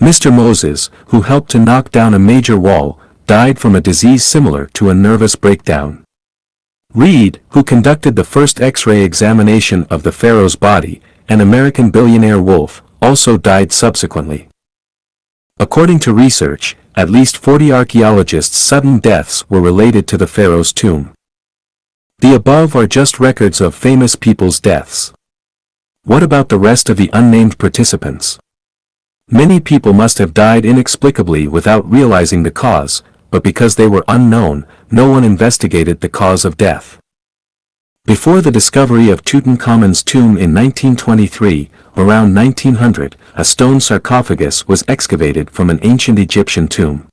Mr. Moses, who helped to knock down a major wall, died from a disease similar to a nervous breakdown. Reed, who conducted the first X-ray examination of the pharaoh's body, an American billionaire Wolf, also died subsequently. According to research, at least 40 archaeologists' sudden deaths were related to the pharaoh's tomb. The above are just records of famous people's deaths. What about the rest of the unnamed participants? Many people must have died inexplicably without realizing the cause, but because they were unknown, no one investigated the cause of death. Before the discovery of Tutankhamun's tomb in 1923, around 1900, a stone sarcophagus was excavated from an ancient Egyptian tomb.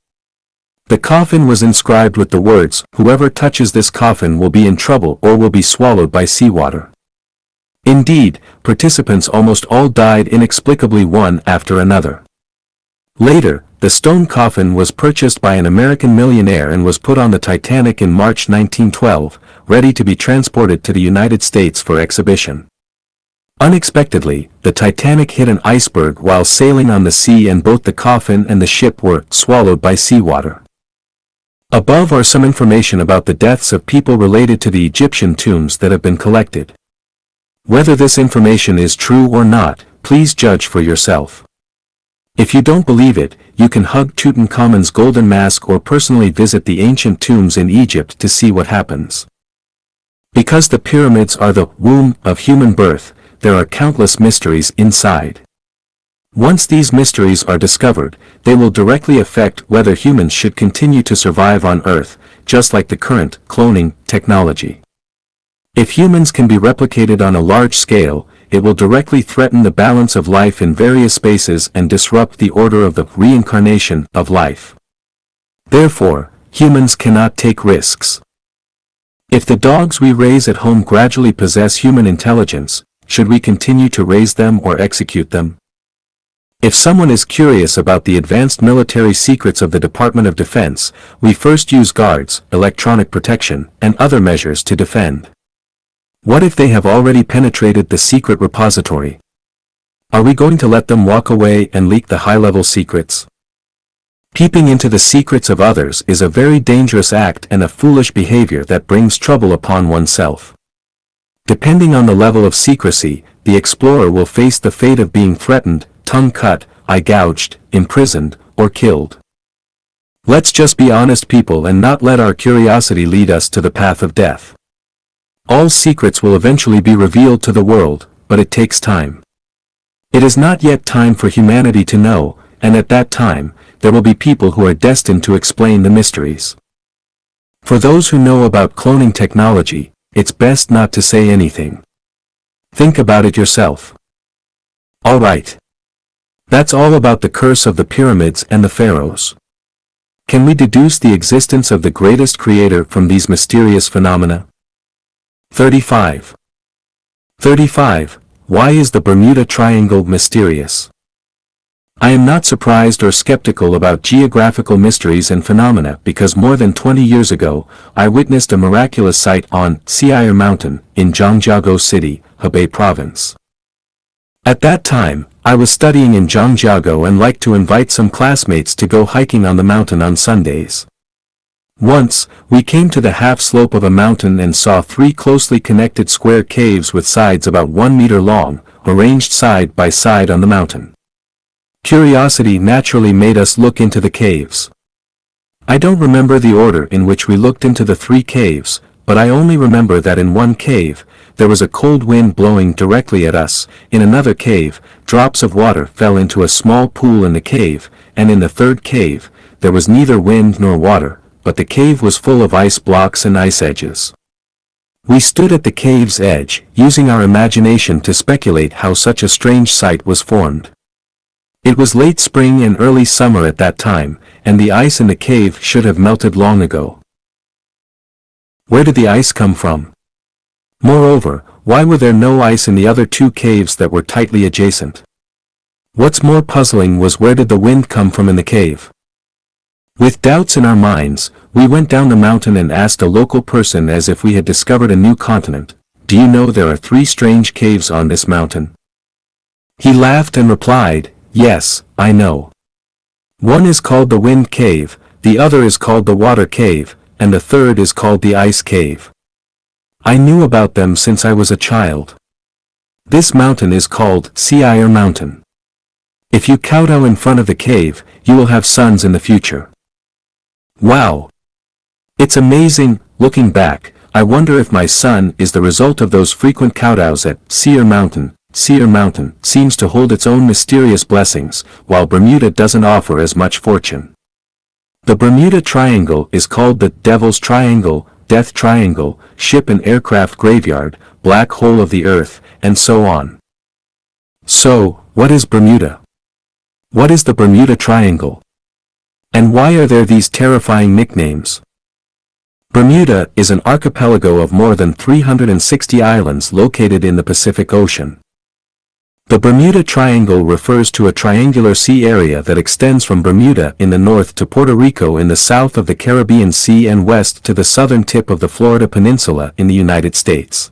The coffin was inscribed with the words, "Whoever touches this coffin will be in trouble or will be swallowed by seawater." Indeed, participants almost all died inexplicably one after another. Later, the stone coffin was purchased by an American millionaire and was put on the Titanic in March 1912, ready to be transported to the United States for exhibition. Unexpectedly, the Titanic hit an iceberg while sailing on the sea, and both the coffin and the ship were swallowed by seawater. Above are some information about the deaths of people related to the Egyptian tombs that have been collected. Whether this information is true or not, please judge for yourself. If you don't believe it, you can hug Tutankhamun's golden mask or personally visit the ancient tombs in Egypt to see what happens. Because the pyramids are the womb of human birth, there are countless mysteries inside. Once these mysteries are discovered, they will directly affect whether humans should continue to survive on Earth, just like the current cloning technology. If humans can be replicated on a large scale, it will directly threaten the balance of life in various spaces and disrupt the order of the reincarnation of life. Therefore, humans cannot take risks. If the dogs we raise at home gradually possess human intelligence, should we continue to raise them or execute them? If someone is curious about the advanced military secrets of the Department of Defense, we first use guards, electronic protection, and other measures to defend. What if they have already penetrated the secret repository? Are we going to let them walk away and leak the high-level secrets? Peeping into the secrets of others is a very dangerous act and a foolish behavior that brings trouble upon oneself. Depending on the level of secrecy, the explorer will face the fate of being threatened, tongue cut, eye gouged, imprisoned, or killed. Let's just be honest people and not let our curiosity lead us to the path of death. All secrets will eventually be revealed to the world, but it takes time. It is not yet time for humanity to know, and at that time, there will be people who are destined to explain the mysteries. For those who know about cloning technology, it's best not to say anything. Think about it yourself. Alright. That's all about the curse of the pyramids and the pharaohs. Can we deduce the existence of the greatest creator from these mysterious phenomena? 35. Why is the Bermuda Triangle mysterious? I am not surprised or skeptical about geographical mysteries and phenomena because more than 20 years ago, I witnessed a miraculous sight on Siir Mountain in Zhangjiago City, Hebei Province. At that time, I was studying in Zhangjiago and liked to invite some classmates to go hiking on the mountain on Sundays. Once, we came to the half-slope of a mountain and saw 3 closely connected square caves with sides about 1 meter long, arranged side by side on the mountain. Curiosity naturally made us look into the caves. I don't remember the order in which we looked into the 3 caves, but I only remember that in one cave, there was a cold wind blowing directly at us, in another cave, drops of water fell into a small pool in the cave, and in the 3rd cave, there was neither wind nor water, but the cave was full of ice blocks and ice edges. We stood at the cave's edge, using our imagination to speculate how such a strange sight was formed. It was late spring and early summer at that time, and the ice in the cave should have melted long ago. Where did the ice come from? Moreover, why were there no ice in the other 2 caves that were tightly adjacent? What's more puzzling was where did the wind come from in the cave? With doubts in our minds, we went down the mountain and asked a local person as if we had discovered a new continent, "Do you know there are 3 strange caves on this mountain?" He laughed and replied, "Yes, I know. One is called the Wind Cave, the other is called the Water Cave, and the 3rd is called the Ice Cave. I knew about them since I was a child. This mountain is called Siir Mountain. If you kowtow in front of the cave, you will have sons in the future." Wow! It's amazing. Looking back, I wonder if my son is the result of those frequent kowtows at Siir Mountain. Siir Mountain seems to hold its own mysterious blessings, while Bermuda doesn't offer as much fortune. The Bermuda Triangle is called the Devil's Triangle, death triangle, ship and aircraft graveyard, black hole of the Earth, and so on. So, what is Bermuda? What is the Bermuda Triangle? And why are there these terrifying nicknames? Bermuda is an archipelago of more than 360 islands located in the Pacific Ocean. The Bermuda Triangle refers to a triangular sea area that extends from Bermuda in the north to Puerto Rico in the south of the Caribbean Sea and west to the southern tip of the Florida Peninsula in the United States.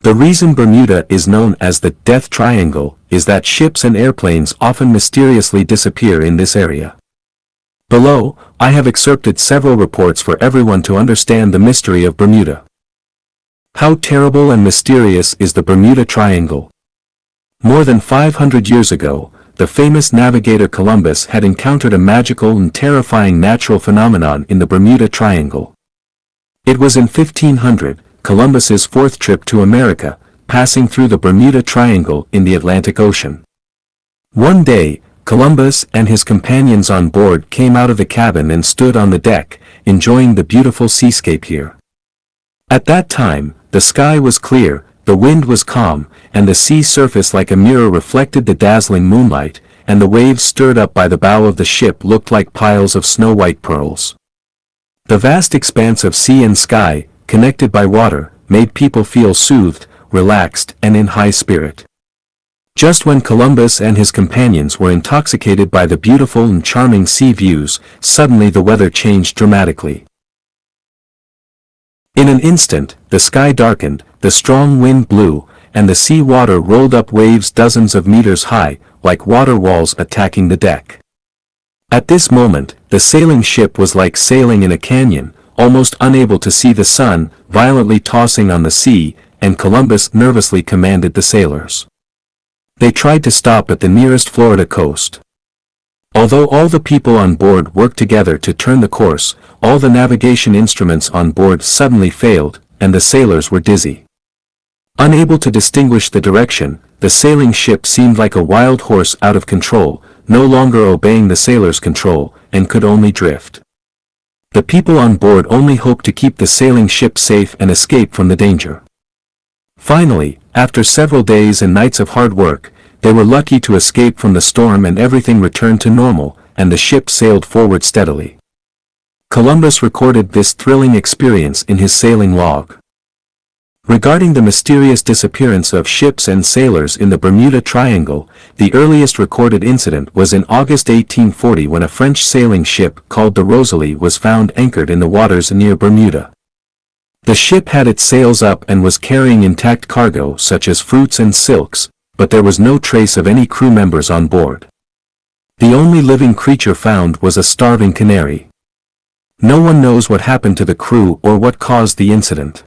The reason Bermuda is known as the Death Triangle is that ships and airplanes often mysteriously disappear in this area. Below, I have excerpted several reports for everyone to understand the mystery of Bermuda. How terrible and mysterious is the Bermuda Triangle? More than 500 years ago, the famous navigator Columbus had encountered a magical and terrifying natural phenomenon in the Bermuda Triangle. It was in 1500, Columbus's fourth trip to America, passing through the Bermuda Triangle in the Atlantic Ocean. One day, Columbus and his companions on board came out of the cabin and stood on the deck, enjoying the beautiful seascape here. At that time, the sky was clear, the wind was calm, and the sea surface like a mirror reflected the dazzling moonlight, and the waves stirred up by the bow of the ship looked like piles of snow-white pearls. The vast expanse of sea and sky, connected by water, made people feel soothed, relaxed, and in high spirit. Just when Columbus and his companions were intoxicated by the beautiful and charming sea views, suddenly the weather changed dramatically. In an instant, the sky darkened, the strong wind blew, and the sea water rolled up waves dozens of meters high, like water walls attacking the deck. At this moment, the sailing ship was like sailing in a canyon, almost unable to see the sun, violently tossing on the sea, and Columbus nervously commanded the sailors. They tried to stop at the nearest Florida coast. Although all the people on board worked together to turn the course, all the navigation instruments on board suddenly failed, and the sailors were dizzy. Unable to distinguish the direction, the sailing ship seemed like a wild horse out of control, no longer obeying the sailors' control, and could only drift. The people on board only hoped to keep the sailing ship safe and escape from the danger. Finally, after several days and nights of hard work, they were lucky to escape from the storm and everything returned to normal, and the ship sailed forward steadily. Columbus recorded this thrilling experience in his sailing log. Regarding the mysterious disappearance of ships and sailors in the Bermuda Triangle, the earliest recorded incident was in August 1840 when a French sailing ship called the Rosalie was found anchored in the waters near Bermuda. The ship had its sails up and was carrying intact cargo such as fruits and silks, but there was no trace of any crew members on board. The only living creature found was a starving canary. No one knows what happened to the crew or what caused the incident.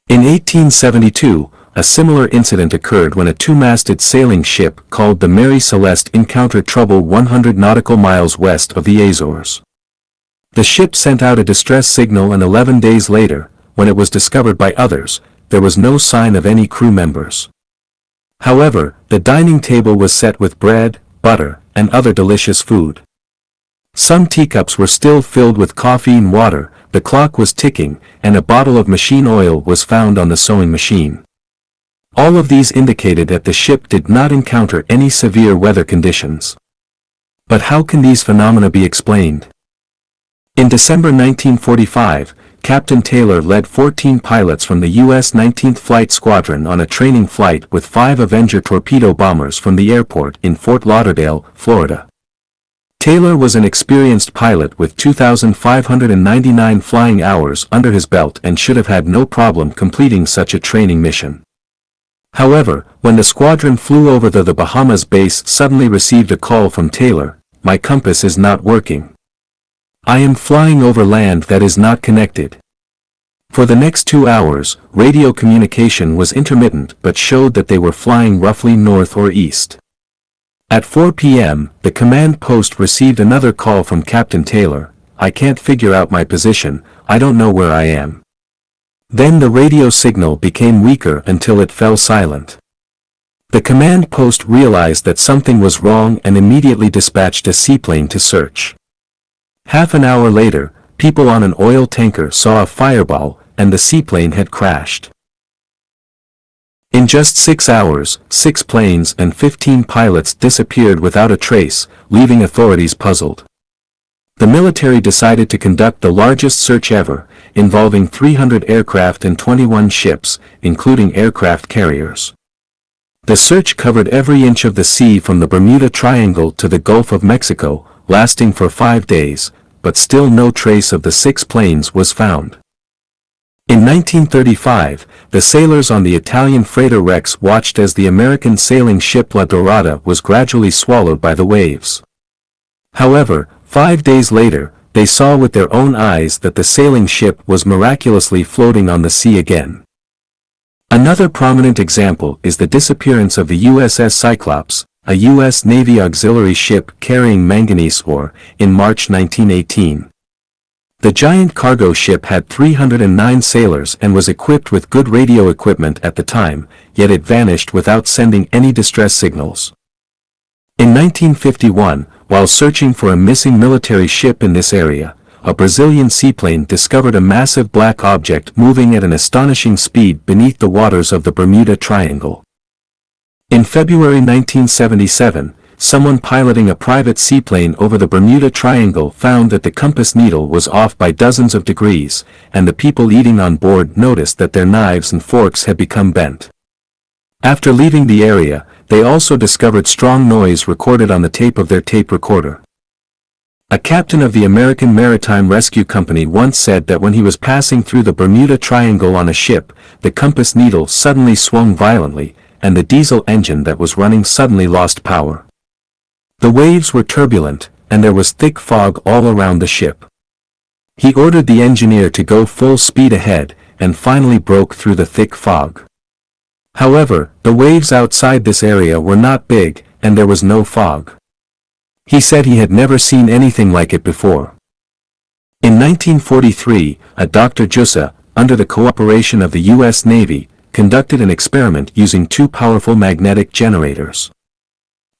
In 1872, a similar incident occurred when a two-masted sailing ship called the Mary Celeste encountered trouble 100 nautical miles west of the Azores. The ship sent out a distress signal and 11 days later, when it was discovered by others, there was no sign of any crew members. However, the dining table was set with bread, butter, and other delicious food. Some teacups were still filled with coffee and water, the clock was ticking, and a bottle of machine oil was found on the sewing machine. All of these indicated that the ship did not encounter any severe weather conditions. But how can these phenomena be explained? In December 1945, Captain Taylor led 14 pilots from the U.S. 19th Flight Squadron on a training flight with 5 Avenger torpedo bombers from the airport in Fort Lauderdale, Florida. Taylor was an experienced pilot with 2,599 flying hours under his belt and should have had no problem completing such a training mission. However, when the squadron flew over the Bahamas base suddenly received a call from Taylor, "My compass is not working. I am flying over land that is not connected." For the next 2 hours, radio communication was intermittent but showed that they were flying roughly north or east. At 4 p.m., the command post received another call from Captain Taylor, "I can't figure out my position, I don't know where I am." Then the radio signal became weaker until it fell silent. The command post realized that something was wrong and immediately dispatched a seaplane to search. Half an hour later, people on an oil tanker saw a fireball, and the seaplane had crashed. In just 6 hours, 6 planes and 15 pilots disappeared without a trace, leaving authorities puzzled. The military decided to conduct the largest search ever, involving 300 aircraft and 21 ships, including aircraft carriers. The search covered every inch of the sea from the Bermuda Triangle to the Gulf of Mexico, lasting for 5 days, but still no trace of the 6 planes was found. In 1935, the sailors on the Italian freighter Rex watched as the American sailing ship La Dorada was gradually swallowed by the waves. However, 5 days later, they saw with their own eyes that the sailing ship was miraculously floating on the sea again. Another prominent example is the disappearance of the USS Cyclops, a U.S. Navy auxiliary ship carrying manganese ore, in March 1918. The giant cargo ship had 309 sailors and was equipped with good radio equipment at the time, yet it vanished without sending any distress signals. In 1951, while searching for a missing military ship in this area, a Brazilian seaplane discovered a massive black object moving at an astonishing speed beneath the waters of the Bermuda Triangle. In February 1977, someone piloting a private seaplane over the Bermuda Triangle found that the compass needle was off by dozens of degrees, and the people eating on board noticed that their knives and forks had become bent. After leaving the area, they also discovered strong noise recorded on the tape of their tape recorder. A captain of the American Maritime Rescue Company once said that when he was passing through the Bermuda Triangle on a ship, the compass needle suddenly swung violently, and the diesel engine that was running suddenly lost power. The waves were turbulent, and there was thick fog all around the ship. He ordered the engineer to go full speed ahead, and finally broke through the thick fog. However, the waves outside this area were not big, and there was no fog. He said he had never seen anything like it before. In 1943, a Dr. Jussa, under the cooperation of the U.S. Navy, conducted an experiment using 2 powerful magnetic generators.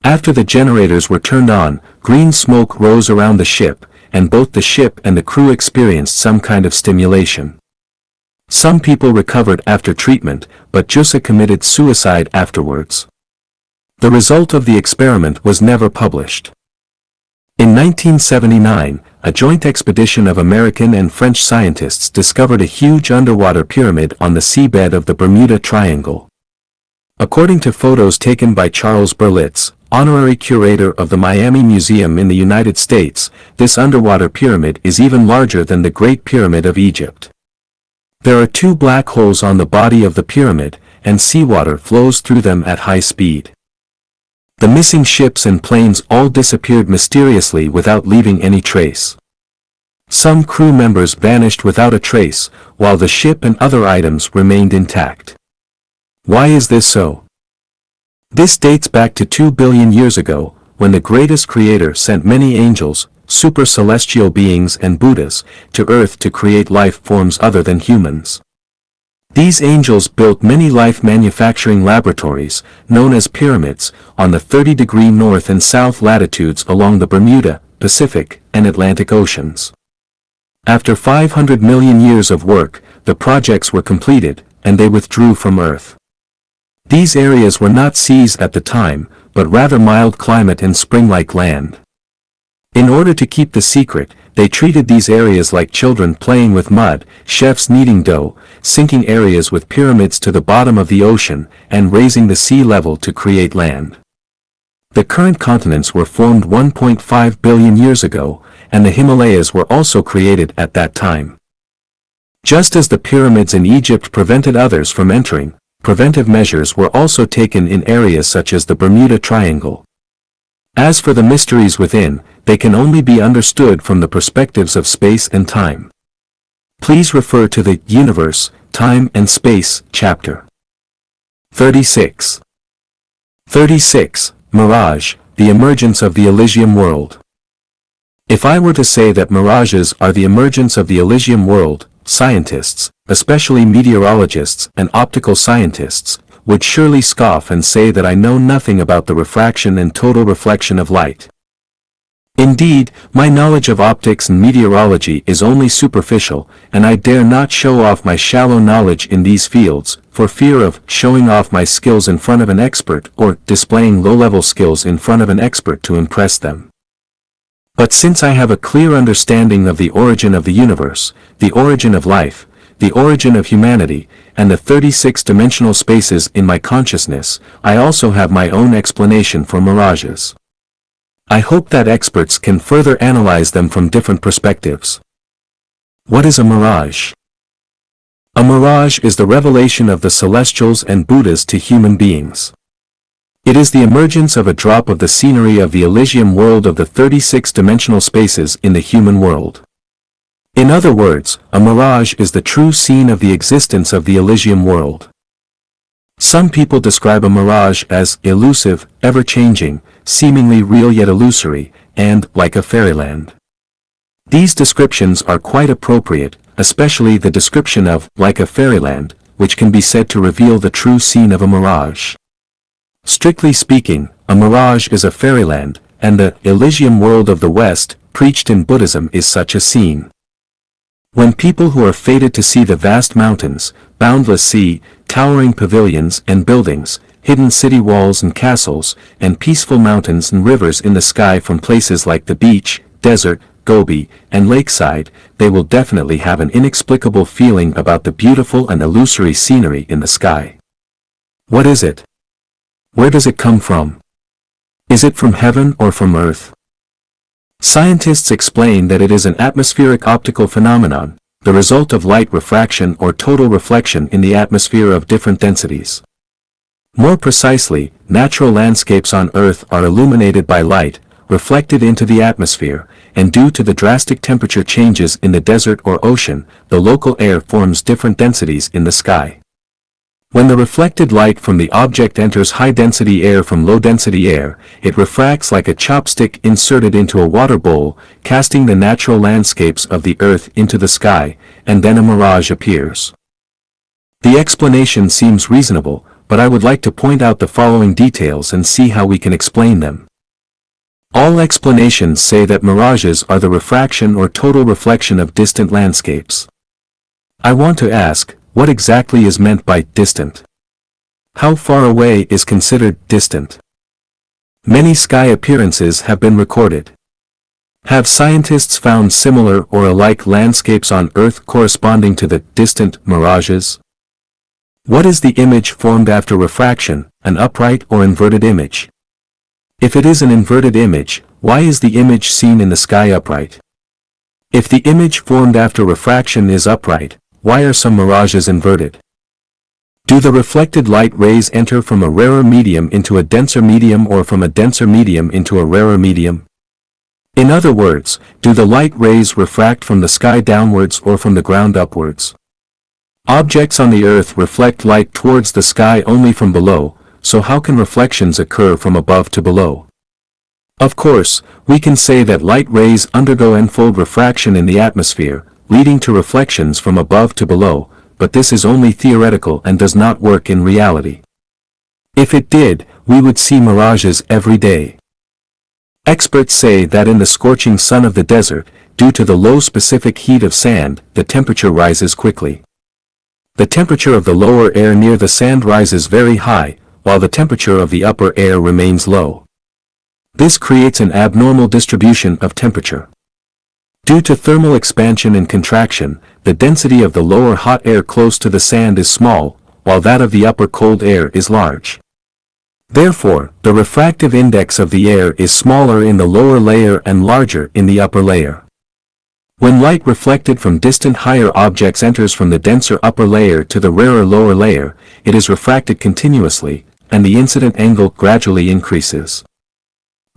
After the generators were turned on, green smoke rose around the ship, and both the ship and the crew experienced some kind of stimulation. Some people recovered after treatment, but Jussa committed suicide afterwards. The result of the experiment was never published. In 1979, a joint expedition of American and French scientists discovered a huge underwater pyramid on the seabed of the Bermuda Triangle. According to photos taken by Charles Berlitz, honorary curator of the Miami Museum in the United States, this underwater pyramid is even larger than the Great Pyramid of Egypt. There are 2 black holes on the body of the pyramid, and seawater flows through them at high speed. The missing ships and planes all disappeared mysteriously without leaving any trace. Some crew members vanished without a trace, while the ship and other items remained intact. Why is this so? This dates back to 2 billion years ago, when the greatest creator sent many angels, super celestial beings and Buddhas, to Earth to create life forms other than humans. These angels built many life manufacturing laboratories, known as pyramids, on the 30-degree north and south latitudes along the Bermuda, Pacific, and Atlantic Oceans. After 500 million years of work, the projects were completed, and they withdrew from Earth. These areas were not seas at the time, but rather mild climate and spring-like land. In order to keep the secret, they treated these areas like children playing with mud, chefs kneading dough, sinking areas with pyramids to the bottom of the ocean, and raising the sea level to create land. The current continents were formed 1.5 billion years ago, and the Himalayas were also created at that time. Just as the pyramids in Egypt prevented others from entering, preventive measures were also taken in areas such as the Bermuda Triangle. As for the mysteries within, they can only be understood from the perspectives of space and time. Please refer to the Universe, Time and Space chapter. 36. 36. Mirage, the emergence of the Elysium world. If I were to say that mirages are the emergence of the Elysium world, scientists, especially meteorologists and optical scientists, would surely scoff and say that I know nothing about the refraction and total reflection of light. Indeed, my knowledge of optics and meteorology is only superficial, and I dare not show off my shallow knowledge in these fields, for fear of showing off my skills in front of an expert or displaying low-level skills in front of an expert to impress them. But since I have a clear understanding of the origin of the universe, the origin of life, the origin of humanity, and the 36-dimensional spaces in my consciousness, I also have my own explanation for mirages. I hope that experts can further analyze them from different perspectives. What is a mirage? A mirage is the revelation of the celestials and Buddhas to human beings. It is the emergence of a drop of the scenery of the Elysium world of the 36-dimensional spaces in the human world. In other words, a mirage is the true scene of the existence of the Elysium world. Some people describe a mirage as elusive, ever-changing, seemingly real yet illusory, and like a fairyland. These descriptions are quite appropriate, especially the description of like a fairyland, which can be said to reveal the true scene of a mirage. Strictly speaking, a mirage is a fairyland, and the Elysium world of the West, preached in Buddhism, is such a scene. When people who are fated to see the vast mountains, boundless sea, towering pavilions and buildings, hidden city walls and castles, and peaceful mountains and rivers in the sky from places like the beach, desert, Gobi, and lakeside, they will definitely have an inexplicable feeling about the beautiful and illusory scenery in the sky. What is it? Where does it come from? Is it from heaven or from earth? Scientists explain that it is an atmospheric optical phenomenon, the result of light refraction or total reflection in the atmosphere of different densities. More precisely, natural landscapes on Earth are illuminated by light, reflected into the atmosphere, and due to the drastic temperature changes in the desert or ocean, the local air forms different densities in the sky. When the reflected light from the object enters high-density air from low-density air, it refracts like a chopstick inserted into a water bowl, casting the natural landscapes of the Earth into the sky, and then a mirage appears. The explanation seems reasonable, but I would like to point out the following details and see how we can explain them. All explanations say that mirages are the refraction or total reflection of distant landscapes. I want to ask, what exactly is meant by distant? How far away is considered distant? Many sky appearances have been recorded. Have scientists found similar or alike landscapes on Earth corresponding to the distant mirages? What is the image formed after refraction, an upright or inverted image? If it is an inverted image, why is the image seen in the sky upright? If the image formed after refraction is upright, why are some mirages inverted? Do the reflected light rays enter from a rarer medium into a denser medium or from a denser medium into a rarer medium? In other words, do the light rays refract from the sky downwards or from the ground upwards? Objects on the Earth reflect light towards the sky only from below, so how can reflections occur from above to below? Of course, we can say that light rays undergo n-fold refraction in the atmosphere, leading to reflections from above to below, but this is only theoretical and does not work in reality. If it did, we would see mirages every day. Experts say that in the scorching sun of the desert, due to the low specific heat of sand, the temperature rises quickly. The temperature of the lower air near the sand rises very high, while the temperature of the upper air remains low. This creates an abnormal distribution of temperature. Due to thermal expansion and contraction, the density of the lower hot air close to the sand is small, while that of the upper cold air is large. Therefore, the refractive index of the air is smaller in the lower layer and larger in the upper layer. When light reflected from distant higher objects enters from the denser upper layer to the rarer lower layer, it is refracted continuously, and the incident angle gradually increases.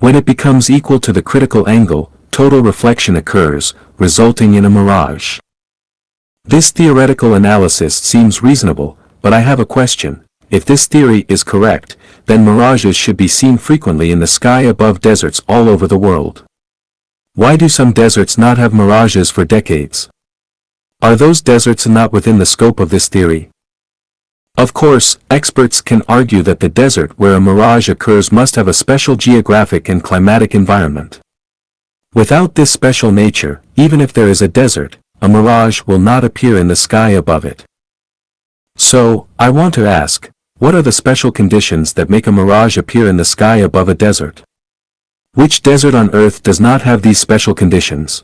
When it becomes equal to the critical angle, total reflection occurs, resulting in a mirage. This theoretical analysis seems reasonable, but I have a question. If this theory is correct, then mirages should be seen frequently in the sky above deserts all over the world. Why do some deserts not have mirages for decades? Are those deserts not within the scope of this theory? Of course, experts can argue that the desert where a mirage occurs must have a special geographic and climatic environment. Without this special nature, even if there is a desert, a mirage will not appear in the sky above it. So, I want to ask, what are the special conditions that make a mirage appear in the sky above a desert? Which desert on Earth does not have these special conditions?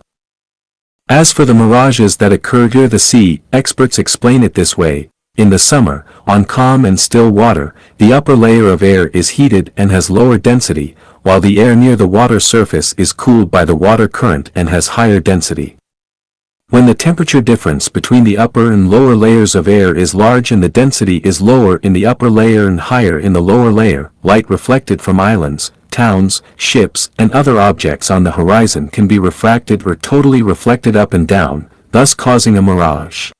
As for the mirages that occur near the sea, experts explain it this way. In the summer, on calm and still water, the upper layer of air is heated and has lower density, while the air near the water surface is cooled by the water current and has higher density. When the temperature difference between the upper and lower layers of air is large and the density is lower in the upper layer and higher in the lower layer, light reflected from islands, towns, ships, and other objects on the horizon can be refracted or totally reflected up and down, thus causing a mirage.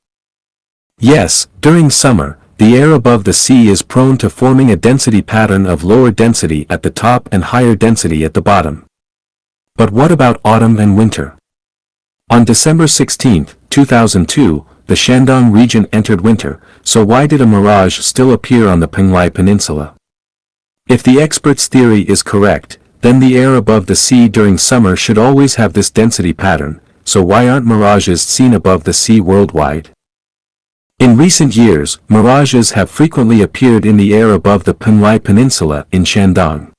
Yes, during summer, the air above the sea is prone to forming a density pattern of lower density at the top and higher density at the bottom. But what about autumn and winter? On December 16, 2002, the Shandong region entered winter, so why did a mirage still appear on the Penglai Peninsula? If the expert's theory is correct, then the air above the sea during summer should always have this density pattern, so why aren't mirages seen above the sea worldwide? In recent years, mirages have frequently appeared in the air above the Penglai Peninsula in Shandong.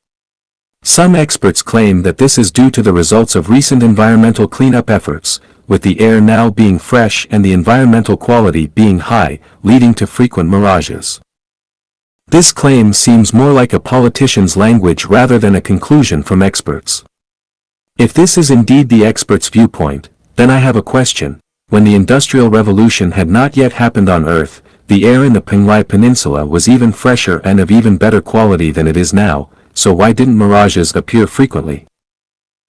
Some experts claim that this is due to the results of recent environmental cleanup efforts, with the air now being fresh and the environmental quality being high, leading to frequent mirages. This claim seems more like a politician's language rather than a conclusion from experts. If this is indeed the expert's viewpoint, then I have a question. When the Industrial Revolution had not yet happened on Earth, the air in the Penglai Peninsula was even fresher and of even better quality than it is now, so why didn't mirages appear frequently?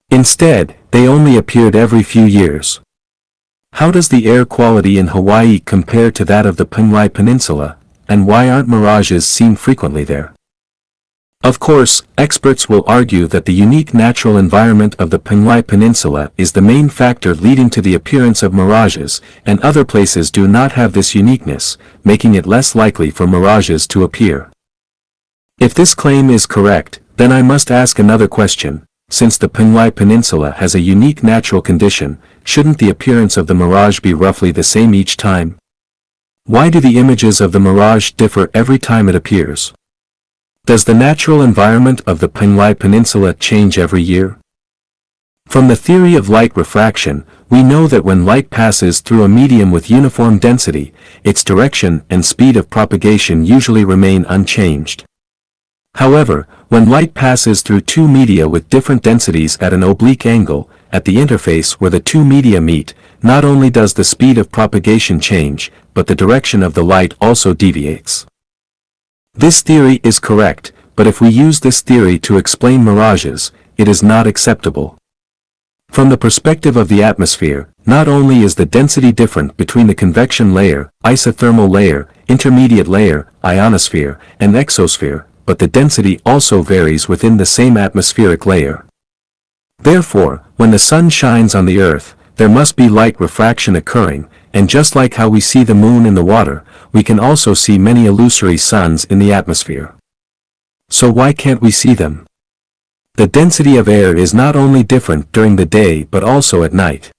Instead, they only appeared every few years. How does the air quality in Hawaii compare to that of the Penglai Peninsula, and why aren't mirages seen frequently there? Of course, experts will argue that the unique natural environment of the Penglai Peninsula is the main factor leading to the appearance of mirages, and other places do not have this uniqueness, making it less likely for mirages to appear. If this claim is correct, then I must ask another question. Since the Penglai Peninsula has a unique natural condition, shouldn't the appearance of the mirage be roughly the same each time? Why do the images of the mirage differ every time it appears? Does the natural environment of the Penglai Peninsula change every year? From the theory of light refraction, we know that when light passes through a medium with uniform density, its direction and speed of propagation usually remain unchanged. However, when light passes through two media with different densities at an oblique angle, at the interface where the two media meet, not only does the speed of propagation change, but the direction of the light also deviates. This theory is correct, but if we use this theory to explain mirages, it is not acceptable. From the perspective of the atmosphere, not only is the density different between the convection layer, isothermal layer, intermediate layer, ionosphere, and exosphere, but the density also varies within the same atmospheric layer. Therefore, when the sun shines on the Earth, there must be light refraction occurring, and just like how we see the moon in the water, we can also see many illusory suns in the atmosphere. So why can't we see them? The density of air is not only different during the day but also at night.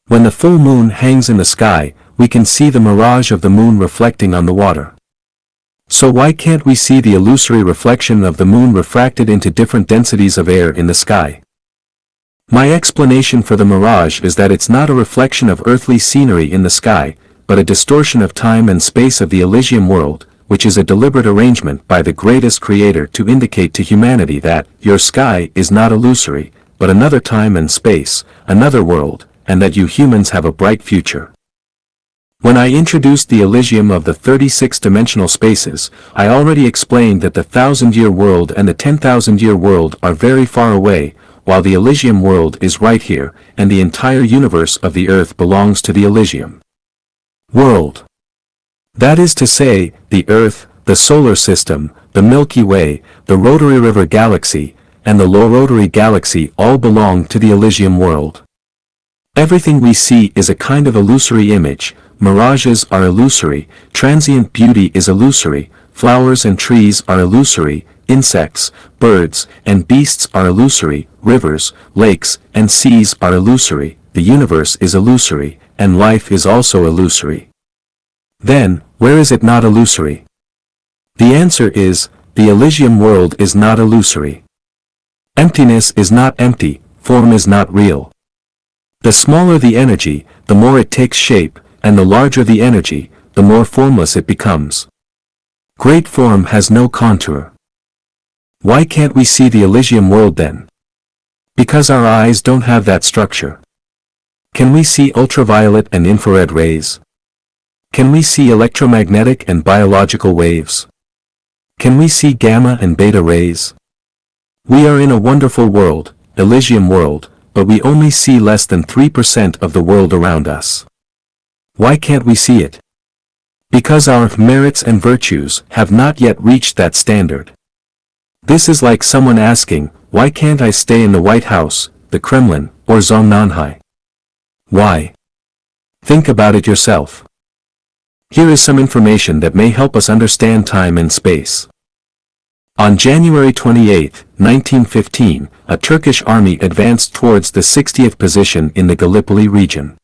When the full moon hangs in the sky, we can see the mirage of the moon reflecting on the water. So why can't we see the illusory reflection of the moon refracted into different densities of air in the sky? My explanation for the mirage is that it's not a reflection of earthly scenery in the sky, but a distortion of time and space of the Elysium world, which is a deliberate arrangement by the greatest creator to indicate to humanity that your sky is not illusory, but another time and space, another world, and that you humans have a bright future. When I introduced the Elysium of the 36-dimensional spaces, I already explained that the 1,000-year world and the 10,000-year world are very far away, while the Elysium world is right here, and the entire universe of the Earth belongs to the Elysium world. That is to say, the Earth, the Solar System, the Milky Way, the Rotary River Galaxy, and the Low Rotary Galaxy all belong to the Elysium world. Everything we see is a kind of illusory image. Mirages are illusory, transient beauty is illusory, flowers and trees are illusory, insects, birds, and beasts are illusory, rivers, lakes, and seas are illusory, the universe is illusory, and life is also illusory. Then, where is it not illusory? The answer is, the Elysium world is not illusory. Emptiness is not empty, form is not real. The smaller the energy, the more it takes shape, and the larger the energy, the more formless it becomes. Great form has no contour. Why can't we see the Elysium world then? Because our eyes don't have that structure. Can we see ultraviolet and infrared rays? Can we see electromagnetic and biological waves? Can we see gamma and beta rays? We are in a wonderful world, Elysium world, but we only see less than 3% of the world around us. Why can't we see it? Because our merits and virtues have not yet reached that standard. This is like someone asking, why can't I stay in the White House, the Kremlin, or Zhongnanhai? Why? Think about it yourself. Here is some information that may help us understand time and space. On January 28, 1915, a Turkish army advanced towards the 60th position in the Gallipoli region.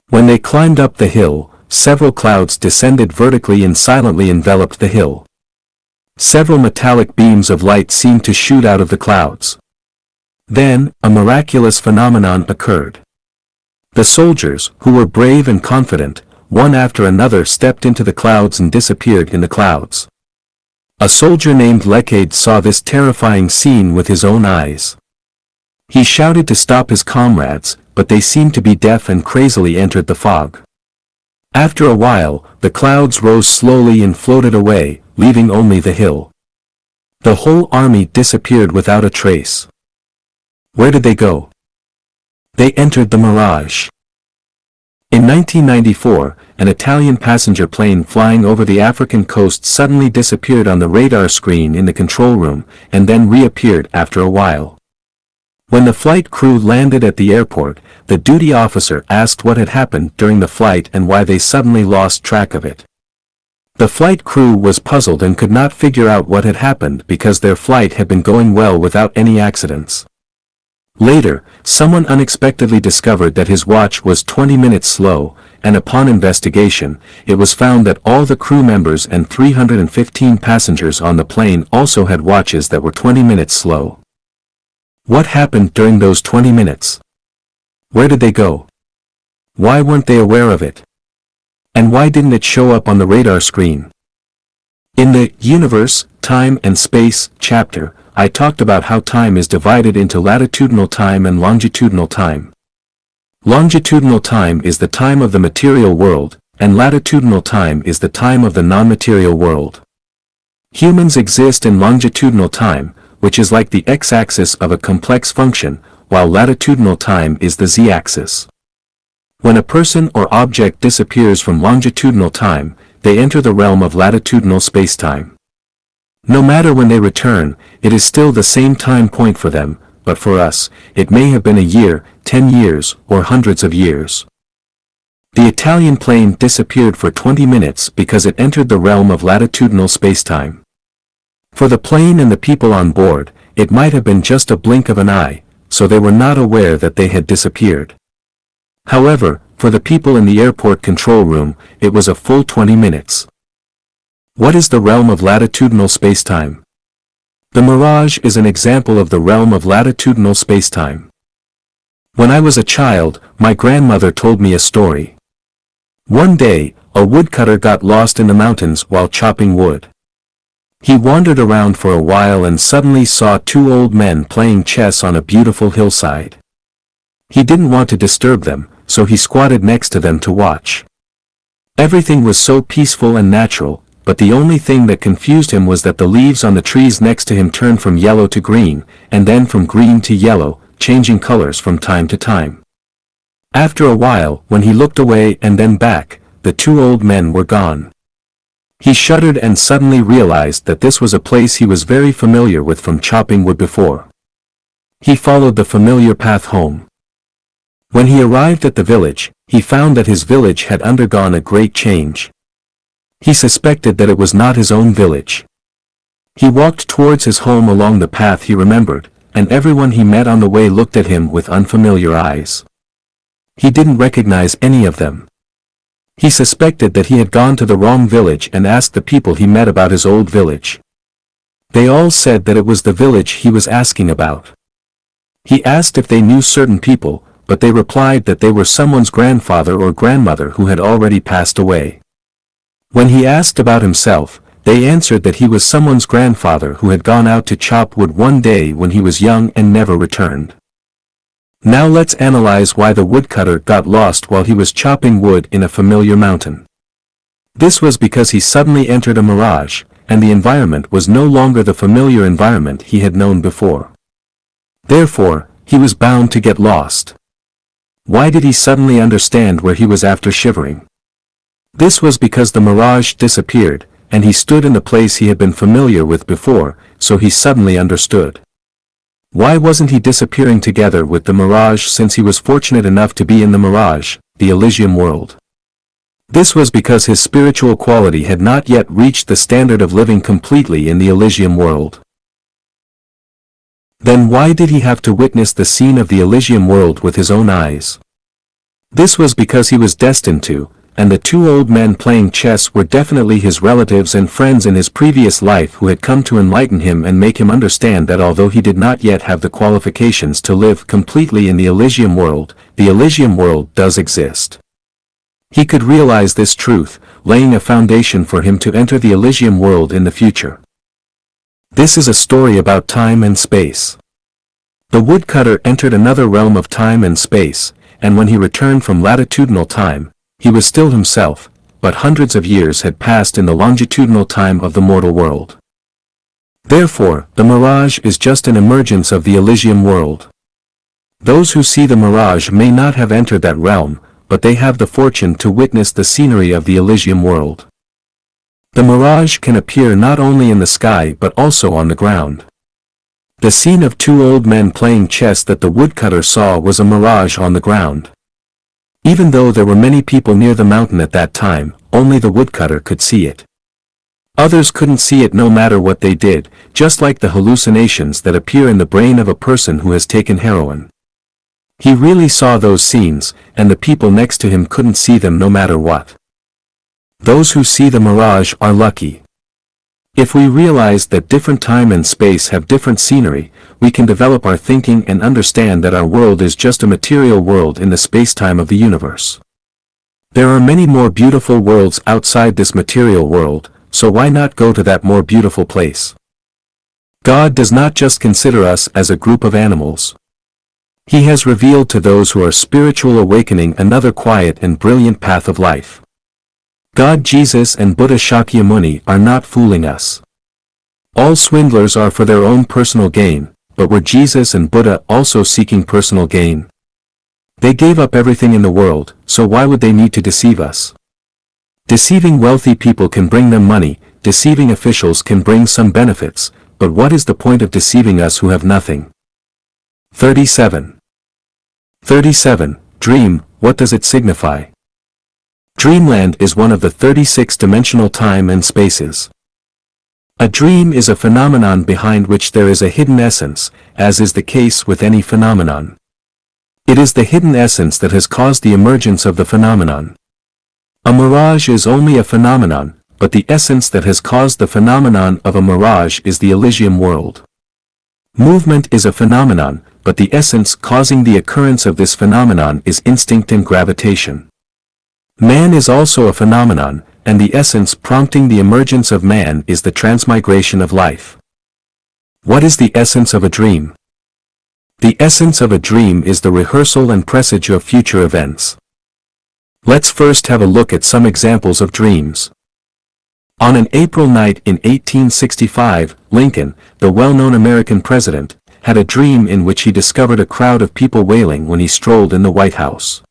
When they climbed up the hill, several clouds descended vertically and silently enveloped the hill. Several metallic beams of light seemed to shoot out of the clouds. Then, a miraculous phenomenon occurred. The soldiers, who were brave and confident, one after another stepped into the clouds and disappeared in the clouds. A soldier named Lekade saw this terrifying scene with his own eyes. He shouted to stop his comrades, but they seemed to be deaf and crazily entered the fog. After a while, the clouds rose slowly and floated away, leaving only the hill. The whole army disappeared without a trace. Where did they go? They entered the mirage. In 1994, an Italian passenger plane flying over the African coast suddenly disappeared on the radar screen in the control room, and then reappeared after a while. When the flight crew landed at the airport, the duty officer asked what had happened during the flight and why they suddenly lost track of it. The flight crew was puzzled and could not figure out what had happened because their flight had been going well without any accidents. Later, someone unexpectedly discovered that his watch was 20 minutes slow, and upon investigation, it was found that all the crew members and 315 passengers on the plane also had watches that were 20 minutes slow. What happened during those 20 minutes? Where did they go? Why weren't they aware of it? And why didn't it show up on the radar screen? In the Universe, Time and Space chapter, I talked about how time is divided into latitudinal time and longitudinal time. Longitudinal time is the time of the material world, and latitudinal time is the time of the non-material world. Humans exist in longitudinal time, which is like the x-axis of a complex function, while latitudinal time is the z-axis. When a person or object disappears from longitudinal time, they enter the realm of latitudinal spacetime. No matter when they return, it is still the same time point for them, but for us, it may have been a year, 10 years, or hundreds of years. The Italian plane disappeared for 20 minutes because it entered the realm of latitudinal spacetime. For the plane and the people on board, it might have been just a blink of an eye, so they were not aware that they had disappeared. However, for the people in the airport control room, it was a full 20 minutes. What is the realm of latitudinal spacetime? The mirage is an example of the realm of latitudinal spacetime. When I was a child, my grandmother told me a story. One day, a woodcutter got lost in the mountains while chopping wood. He wandered around for a while and suddenly saw two old men playing chess on a beautiful hillside. He didn't want to disturb them, so he squatted next to them to watch. Everything was so peaceful and natural, but the only thing that confused him was that the leaves on the trees next to him turned from yellow to green, and then from green to yellow, changing colors from time to time. After a while, when he looked away and then back, the two old men were gone. He shuddered and suddenly realized that this was a place he was very familiar with from chopping wood before. He followed the familiar path home. When he arrived at the village, he found that his village had undergone a great change. He suspected that it was not his own village. He walked towards his home along the path he remembered, and everyone he met on the way looked at him with unfamiliar eyes. He didn't recognize any of them. He suspected that he had gone to the wrong village and asked the people he met about his old village. They all said that it was the village he was asking about. He asked if they knew certain people, but they replied that they were someone's grandfather or grandmother who had already passed away. When he asked about himself, they answered that he was someone's grandfather who had gone out to chop wood one day when he was young and never returned. Now let's analyze why the woodcutter got lost while he was chopping wood in a familiar mountain. This was because he suddenly entered a mirage, and the environment was no longer the familiar environment he had known before. Therefore, he was bound to get lost. Why did he suddenly understand where he was after shivering? This was because the mirage disappeared, and he stood in the place he had been familiar with before, so he suddenly understood. Why wasn't he disappearing together with the mirage since he was fortunate enough to be in the mirage, the Elysium world? This was because his spiritual quality had not yet reached the standard of living completely in the Elysium world. Then why did he have to witness the scene of the Elysium world with his own eyes? This was because he was destined to, and the two old men playing chess were definitely his relatives and friends in his previous life who had come to enlighten him and make him understand that although he did not yet have the qualifications to live completely in the Elysium world does exist. He could realize this truth, laying a foundation for him to enter the Elysium world in the future. This is a story about time and space. The woodcutter entered another realm of time and space, and when he returned from latitudinal time, he was still himself, but hundreds of years had passed in the longitudinal time of the mortal world. Therefore, the mirage is just an emergence of the Elysium world. Those who see the mirage may not have entered that realm, but they have the fortune to witness the scenery of the Elysium world. The mirage can appear not only in the sky but also on the ground. The scene of two old men playing chess that the woodcutter saw was a mirage on the ground. Even though there were many people near the mountain at that time, only the woodcutter could see it. Others couldn't see it no matter what they did, just like the hallucinations that appear in the brain of a person who has taken heroin. He really saw those scenes, and the people next to him couldn't see them no matter what. Those who see the mirage are lucky. If we realize that different time and space have different scenery, we can develop our thinking and understand that our world is just a material world in the space-time of the universe. There are many more beautiful worlds outside this material world, so why not go to that more beautiful place? God does not just consider us as a group of animals. He has revealed to those who are spiritual awakening another quiet and brilliant path of life. God, Jesus and Buddha Shakyamuni are not fooling us. All swindlers are for their own personal gain, but were Jesus and Buddha also seeking personal gain? They gave up everything in the world, so why would they need to deceive us? Deceiving wealthy people can bring them money, deceiving officials can bring some benefits, but what is the point of deceiving us who have nothing? 37. Dream, what does it signify? Dreamland is one of the 36-dimensional time and spaces. A dream is a phenomenon behind which there is a hidden essence, as is the case with any phenomenon. It is the hidden essence that has caused the emergence of the phenomenon. A mirage is only a phenomenon, but the essence that has caused the phenomenon of a mirage is the Elysium world. Movement is a phenomenon, but the essence causing the occurrence of this phenomenon is instinct and gravitation. Man is also a phenomenon, and the essence prompting the emergence of man is the transmigration of life. What is the essence of a dream? The essence of a dream is the rehearsal and presage of future events. Let's first have a look at some examples of dreams. On an April night in 1865, Lincoln, the well-known American president, had a dream in which he discovered a crowd of people wailing when he strolled in the White House.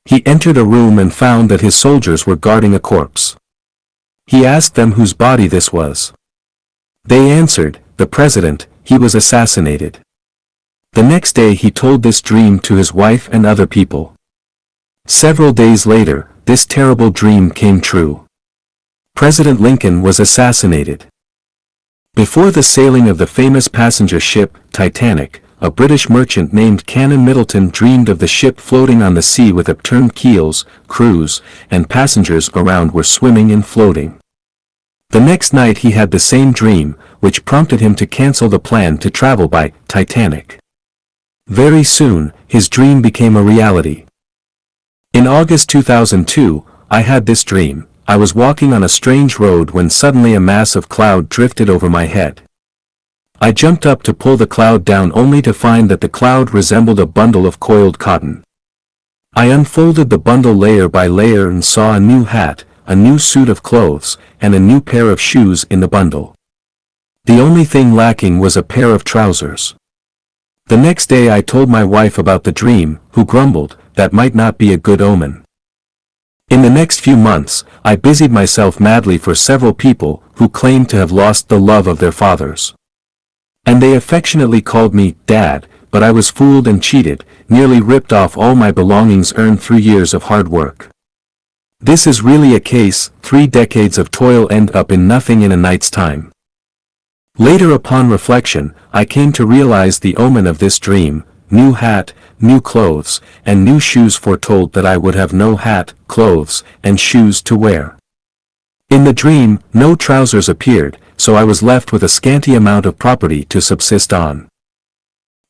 He entered a room and found that his soldiers were guarding a corpse. He asked them whose body this was. They answered, the president, he was assassinated. The next day he told this dream to his wife and other people. Several days later, this terrible dream came true. President Lincoln was assassinated. Before the sailing of the famous passenger ship, Titanic, a British merchant named Canon Middleton dreamed of the ship floating on the sea with upturned keels, crews, and passengers around were swimming and floating. The next night he had the same dream, which prompted him to cancel the plan to travel by Titanic. Very soon, his dream became a reality. In August 2002, I had this dream. I was walking on a strange road when suddenly a mass of cloud drifted over my head. I jumped up to pull the cloud down only to find that the cloud resembled a bundle of coiled cotton. I unfolded the bundle layer by layer and saw a new hat, a new suit of clothes, and a new pair of shoes in the bundle. The only thing lacking was a pair of trousers. The next day I told my wife about the dream, who grumbled, "That might not be a good omen." In the next few months, I busied myself madly for several people who claimed to have lost the love of their fathers. And they affectionately called me Dad, but I was fooled and cheated, nearly ripped off all my belongings earned through years of hard work. This is really a case, 3 decades of toil end up in nothing in a night's time. Later upon reflection, I came to realize the omen of this dream: new hat, new clothes, and new shoes foretold that I would have no hat, clothes, and shoes to wear. In the dream, no trousers appeared, so I was left with a scanty amount of property to subsist on.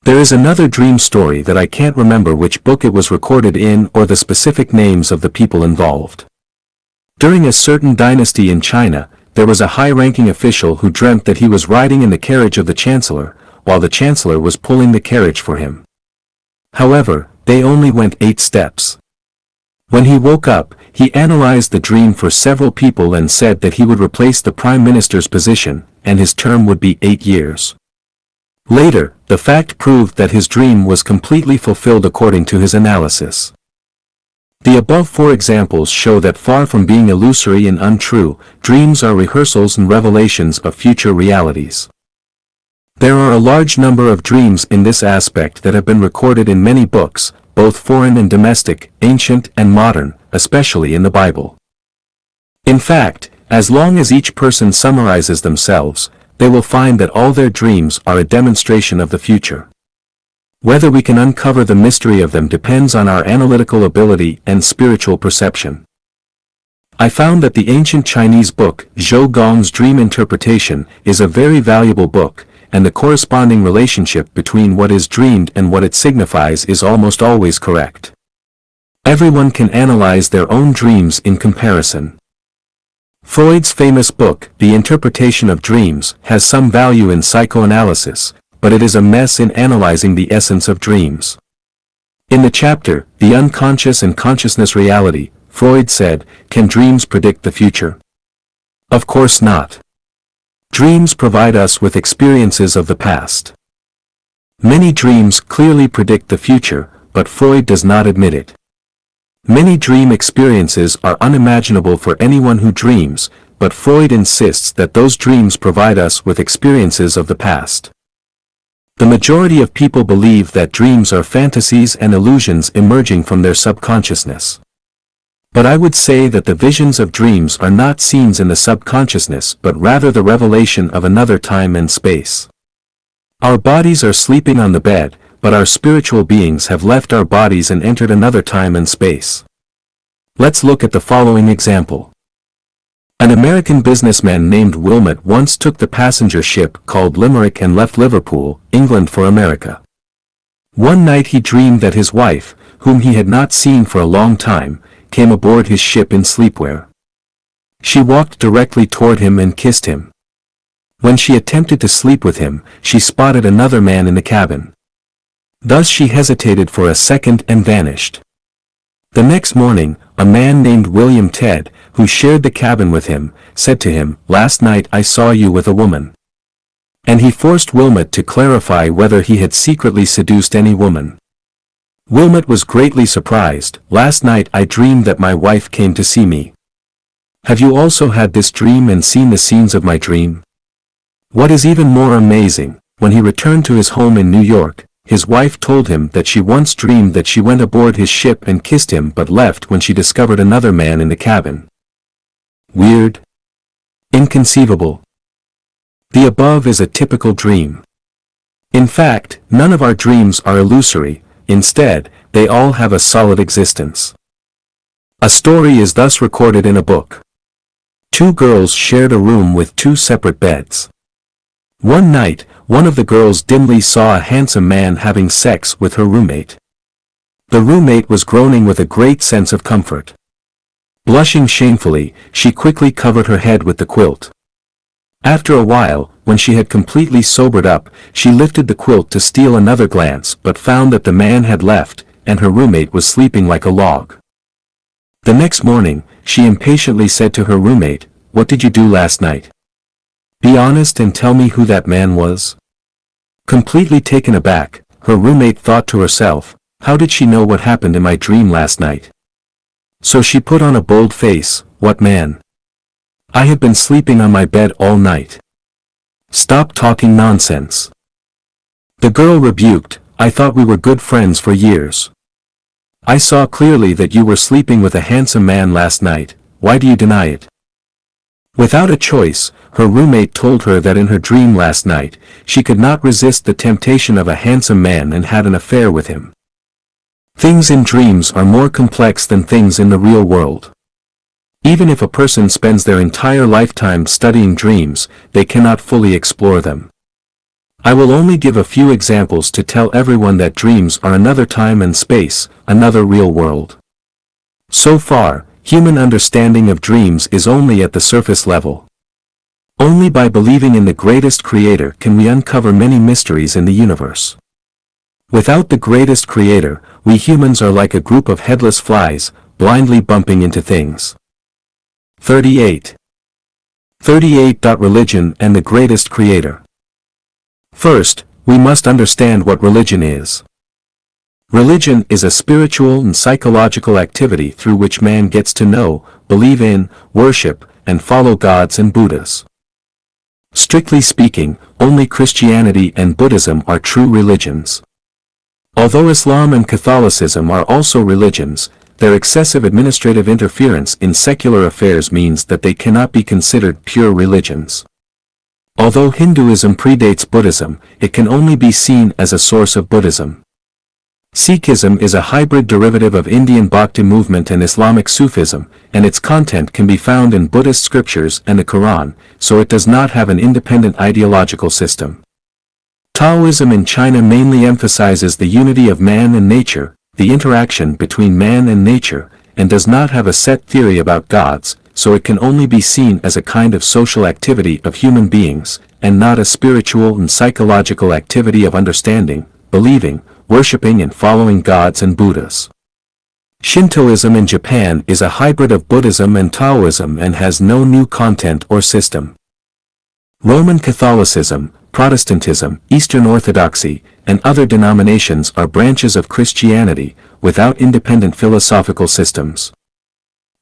There is another dream story that I can't remember which book it was recorded in or the specific names of the people involved. During a certain dynasty in China, there was a high-ranking official who dreamt that he was riding in the carriage of the chancellor, while the chancellor was pulling the carriage for him. However, they only went 8 steps. When he woke up, he analyzed the dream for several people and said that he would replace the prime minister's position, and his term would be 8 years. Later, the fact proved that his dream was completely fulfilled according to his analysis. The above 4 examples show that far from being illusory and untrue, dreams are rehearsals and revelations of future realities. There are a large number of dreams in this aspect that have been recorded in many books, both foreign and domestic, ancient and modern, especially in the Bible. In fact, as long as each person summarizes themselves, they will find that all their dreams are a demonstration of the future. Whether we can uncover the mystery of them depends on our analytical ability and spiritual perception. I found that the ancient Chinese book, Zhou Gong's Dream Interpretation, is a very valuable book, and the corresponding relationship between what is dreamed and what it signifies is almost always correct. Everyone can analyze their own dreams in comparison. Freud's famous book, The Interpretation of Dreams, has some value in psychoanalysis, but it is a mess in analyzing the essence of dreams. In the chapter, The Unconscious and Consciousness Reality, Freud said, "Can dreams predict the future? Of course not. Dreams provide us with experiences of the past. Many dreams clearly predict the future, but Freud does not admit it. Many dream experiences are unimaginable for anyone who dreams, but Freud insists that those dreams provide us with experiences of the past. The majority of people believe that dreams are fantasies and illusions emerging from their subconsciousness. But I would say that the visions of dreams are not scenes in the subconsciousness but rather the revelation of another time and space. Our bodies are sleeping on the bed, but our spiritual beings have left our bodies and entered another time and space. Let's look at the following example. An American businessman named Wilmot once took the passenger ship called Limerick and left Liverpool, England for America. One night he dreamed that his wife, whom he had not seen for a long time, came aboard his ship in sleepwear. She walked directly toward him and kissed him. When she attempted to sleep with him, she spotted another man in the cabin. Thus she hesitated for a second and vanished. The next morning, a man named William Ted, who shared the cabin with him, said to him, "Last night I saw you with a woman." And he forced Wilmot to clarify whether he had secretly seduced any woman. Wilmot was greatly surprised. "Last night I dreamed that my wife came to see me." "Have you also had this dream and seen the scenes of my dream?" What is even more amazing, when he returned to his home in New York, his wife told him that she once dreamed that she went aboard his ship and kissed him but left when she discovered another man in the cabin. Weird? Inconceivable. The above is a typical dream. In fact, none of our dreams are illusory, instead, they all have a solid existence. A story is thus recorded in a book. Two girls shared a room with two separate beds. One night, one of the girls dimly saw a handsome man having sex with her roommate. The roommate was groaning with a great sense of comfort. Blushing shamefully, she quickly covered her head with the quilt. After a while, when she had completely sobered up, she lifted the quilt to steal another glance but found that the man had left, and her roommate was sleeping like a log. The next morning, she impatiently said to her roommate, "What did you do last night? Be honest and tell me who that man was." Completely taken aback, her roommate thought to herself, "How did she know what happened in my dream last night?" So she put on a bold face, "What man? I have been sleeping on my bed all night. Stop talking nonsense." The girl rebuked, "I thought we were good friends for years. I saw clearly that you were sleeping with a handsome man last night, why do you deny it?" Without a choice, her roommate told her that in her dream last night, she could not resist the temptation of a handsome man and had an affair with him. Things in dreams are more complex than things in the real world. Even if a person spends their entire lifetime studying dreams, they cannot fully explore them. I will only give a few examples to tell everyone that dreams are another time and space, another real world. So far, human understanding of dreams is only at the surface level. Only by believing in the greatest creator can we uncover many mysteries in the universe. Without the greatest creator, we humans are like a group of headless flies, blindly bumping into things. 38. 38. Religion and the greatest creator. First, we must understand what religion is. Religion is a spiritual and psychological activity through which man gets to know, believe in, worship, and follow gods and Buddhas. Strictly speaking, only Christianity and Buddhism are true religions. Although Islam and Catholicism are also religions, their excessive administrative interference in secular affairs means that they cannot be considered pure religions. Although Hinduism predates Buddhism, it can only be seen as a source of Buddhism. Sikhism is a hybrid derivative of Indian Bhakti movement and Islamic Sufism, and its content can be found in Buddhist scriptures and the Quran, so it does not have an independent ideological system. Taoism in China mainly emphasizes the unity of man and nature, the interaction between man and nature, and does not have a set theory about gods, so it can only be seen as a kind of social activity of human beings, and not a spiritual and psychological activity of understanding, believing, worshipping and following gods and Buddhas. Shintoism in Japan is a hybrid of Buddhism and Taoism and has no new content or system. Roman Catholicism, Protestantism, Eastern Orthodoxy, and other denominations are branches of Christianity, without independent philosophical systems.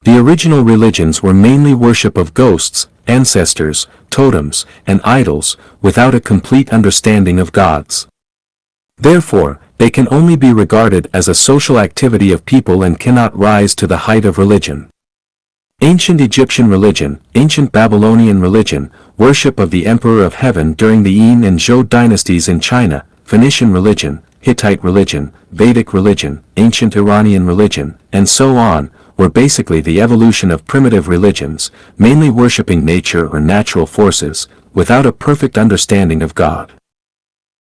The original religions were mainly worship of ghosts, ancestors, totems, and idols, without a complete understanding of gods. Therefore, they can only be regarded as a social activity of people and cannot rise to the height of religion. Ancient Egyptian religion, ancient Babylonian religion, worship of the Emperor of Heaven during the Yin and Zhou dynasties in China, Phoenician religion, Hittite religion, Vedic religion, ancient Iranian religion, and so on, were basically the evolution of primitive religions, mainly worshipping nature or natural forces, without a perfect understanding of God.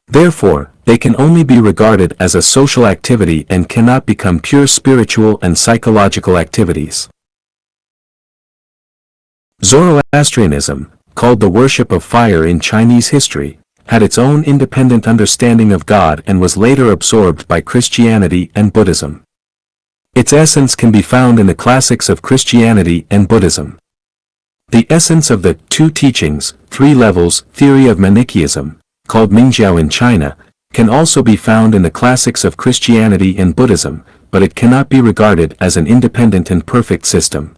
Therefore, they can only be regarded as a social activity and cannot become pure spiritual and psychological activities. Zoroastrianism, called the worship of fire in Chinese history, had its own independent understanding of God and was later absorbed by Christianity and Buddhism. Its essence can be found in the classics of Christianity and Buddhism. The essence of the two teachings, three levels, theory of Manichaeism, called Mingjiao in China, can also be found in the classics of Christianity and Buddhism, but it cannot be regarded as an independent and perfect system.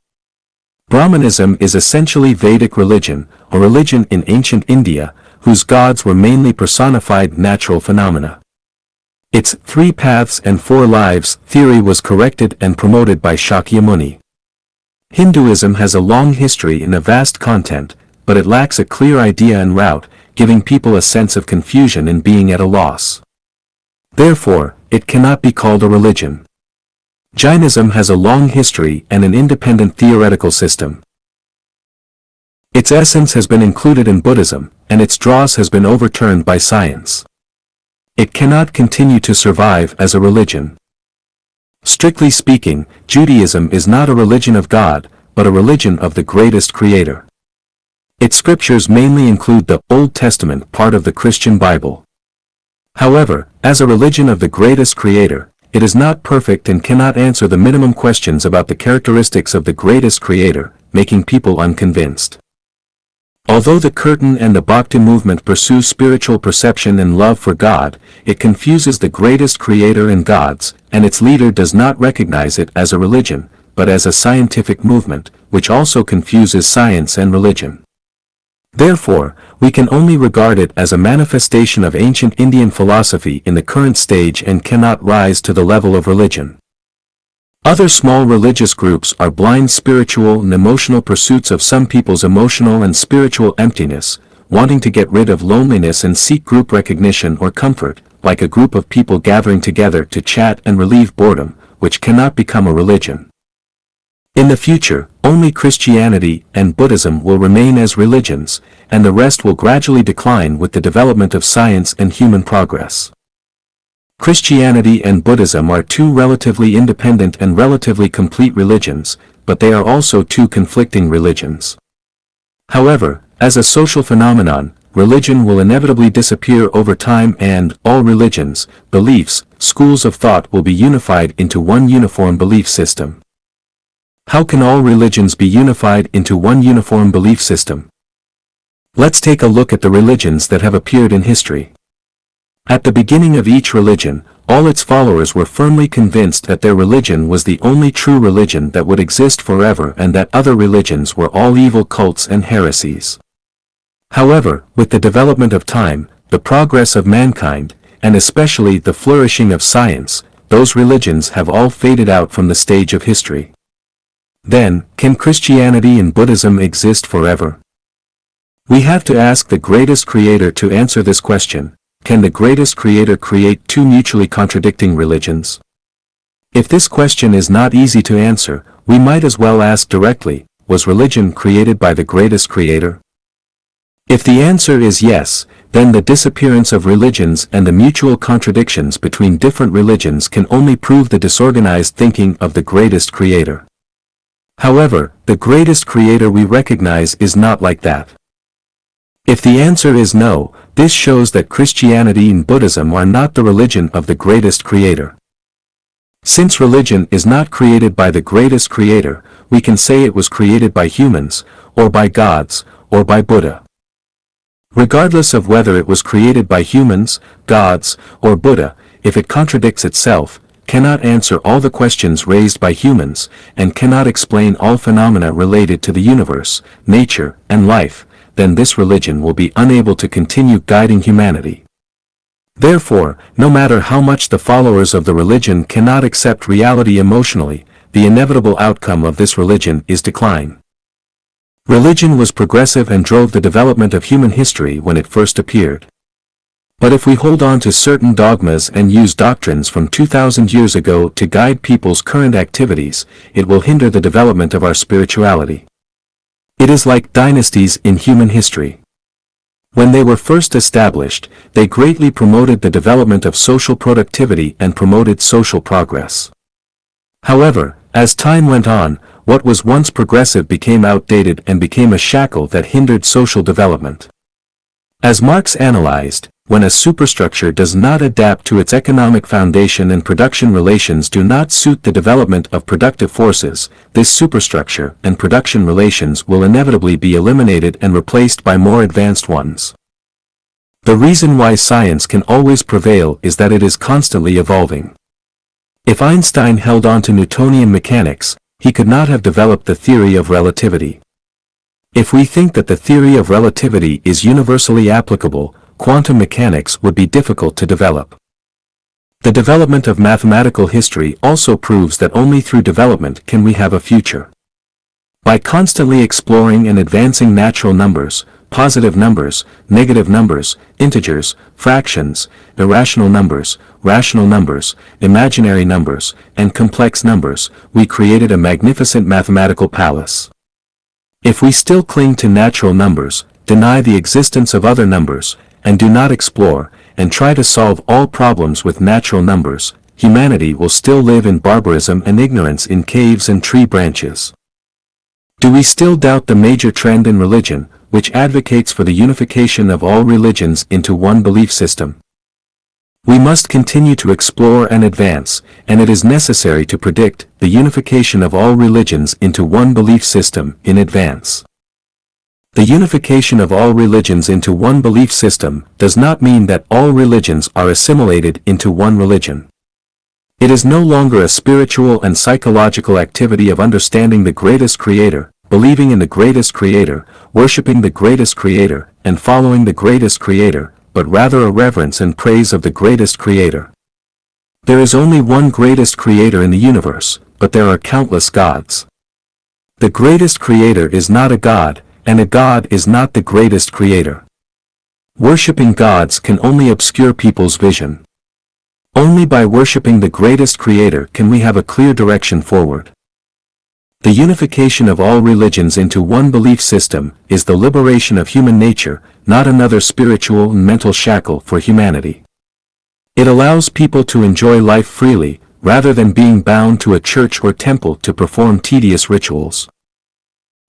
Brahmanism is essentially Vedic religion, a religion in ancient India, whose gods were mainly personified natural phenomena. Its 3 paths and 4 lives theory was corrected and promoted by Shakyamuni. Hinduism has a long history and a vast content, but it lacks a clear idea and route, giving people a sense of confusion and being at a loss. Therefore, it cannot be called a religion. Jainism has a long history and an independent theoretical system. Its essence has been included in Buddhism, and its dross has been overturned by science. It cannot continue to survive as a religion. Strictly speaking, Judaism is not a religion of God, but a religion of the greatest Creator. Its scriptures mainly include the Old Testament part of the Christian Bible. However, as a religion of the greatest Creator, it is not perfect and cannot answer the minimum questions about the characteristics of the greatest Creator, making people unconvinced. Although the Kirtan and the Bhakti movement pursue spiritual perception and love for God, it confuses the greatest Creator and gods, and its leader does not recognize it as a religion, but as a scientific movement, which also confuses science and religion. Therefore, we can only regard it as a manifestation of ancient Indian philosophy in the current stage and cannot rise to the level of religion. Other small religious groups are blind spiritual and emotional pursuits of some people's emotional and spiritual emptiness, wanting to get rid of loneliness and seek group recognition or comfort, like a group of people gathering together to chat and relieve boredom, which cannot become a religion. In the future, only Christianity and Buddhism will remain as religions, and the rest will gradually decline with the development of science and human progress. Christianity and Buddhism are two relatively independent and relatively complete religions, but they are also two conflicting religions. However, as a social phenomenon, religion will inevitably disappear over time and all religions, beliefs, schools of thought will be unified into one uniform belief system. How can all religions be unified into one uniform belief system? Let's take a look at the religions that have appeared in history. At the beginning of each religion, all its followers were firmly convinced that their religion was the only true religion that would exist forever and that other religions were all evil cults and heresies. However, with the development of time, the progress of mankind, and especially the flourishing of science, those religions have all faded out from the stage of history. Then, can Christianity and Buddhism exist forever? We have to ask the greatest Creator to answer this question. Can the greatest Creator create two mutually contradicting religions? If this question is not easy to answer, we might as well ask directly, was religion created by the greatest Creator? If the answer is yes, then the disappearance of religions and the mutual contradictions between different religions can only prove the disorganized thinking of the greatest Creator. However, the greatest Creator we recognize is not like that. If the answer is no, this shows that Christianity and Buddhism are not the religion of the greatest Creator. Since religion is not created by the greatest Creator, we can say it was created by humans, or by gods, or by Buddha. Regardless of whether it was created by humans, gods, or Buddha, if it contradicts itself, cannot answer all the questions raised by humans, and cannot explain all phenomena related to the universe, nature, and life, then this religion will be unable to continue guiding humanity. Therefore, no matter how much the followers of the religion cannot accept reality emotionally, the inevitable outcome of this religion is decline. Religion was progressive and drove the development of human history when it first appeared. But if we hold on to certain dogmas and use doctrines from 2,000 years ago to guide people's current activities, it will hinder the development of our spirituality. It is like dynasties in human history. When they were first established, they greatly promoted the development of social productivity and promoted social progress. However, as time went on, what was once progressive became outdated and became a shackle that hindered social development. As Marx analyzed, when a superstructure does not adapt to its economic foundation and production relations do not suit the development of productive forces, this superstructure and production relations will inevitably be eliminated and replaced by more advanced ones. The reason why science can always prevail is that it is constantly evolving. If Einstein held on to Newtonian mechanics, he could not have developed the theory of relativity. If we think that the theory of relativity is universally applicable, quantum mechanics would be difficult to develop. The development of mathematical history also proves that only through development can we have a future. By constantly exploring and advancing natural numbers, positive numbers, negative numbers, integers, fractions, irrational numbers, rational numbers, imaginary numbers, and complex numbers, we created a magnificent mathematical palace. If we still cling to natural numbers, deny the existence of other numbers, and do not explore, and try to solve all problems with natural numbers, humanity will still live in barbarism and ignorance in caves and tree branches. Do we still doubt the major trend in religion, which advocates for the unification of all religions into one belief system? We must continue to explore and advance, and it is necessary to predict the unification of all religions into one belief system in advance. The unification of all religions into one belief system does not mean that all religions are assimilated into one religion. It is no longer a spiritual and psychological activity of understanding the greatest creator, believing in the greatest creator, worshipping the greatest creator, and following the greatest creator, but rather a reverence and praise of the greatest creator. There is only one greatest creator in the universe, but there are countless gods. The greatest creator is not a god, and a god is not the greatest creator. Worshipping gods can only obscure people's vision. Only by worshipping the greatest creator can we have a clear direction forward. The unification of all religions into one belief system is the liberation of human nature, not another spiritual and mental shackle for humanity. It allows people to enjoy life freely, rather than being bound to a church or temple to perform tedious rituals.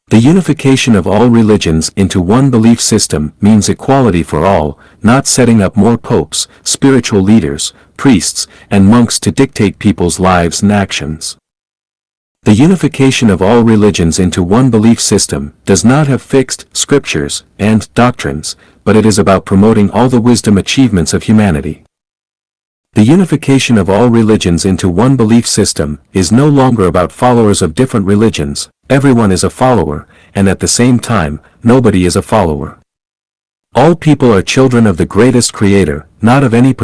The unification of all religions into one belief system means equality for all, not setting up more popes, spiritual leaders, priests, and monks to dictate people's lives and actions. The unification of all religions into one belief system does not have fixed scriptures and doctrines, but it is about promoting all the wisdom achievements of humanity. The unification of all religions into one belief system is no longer about followers of different religions. Everyone is a follower, and at the same time, nobody is a follower. All people are children of the greatest creator, not of any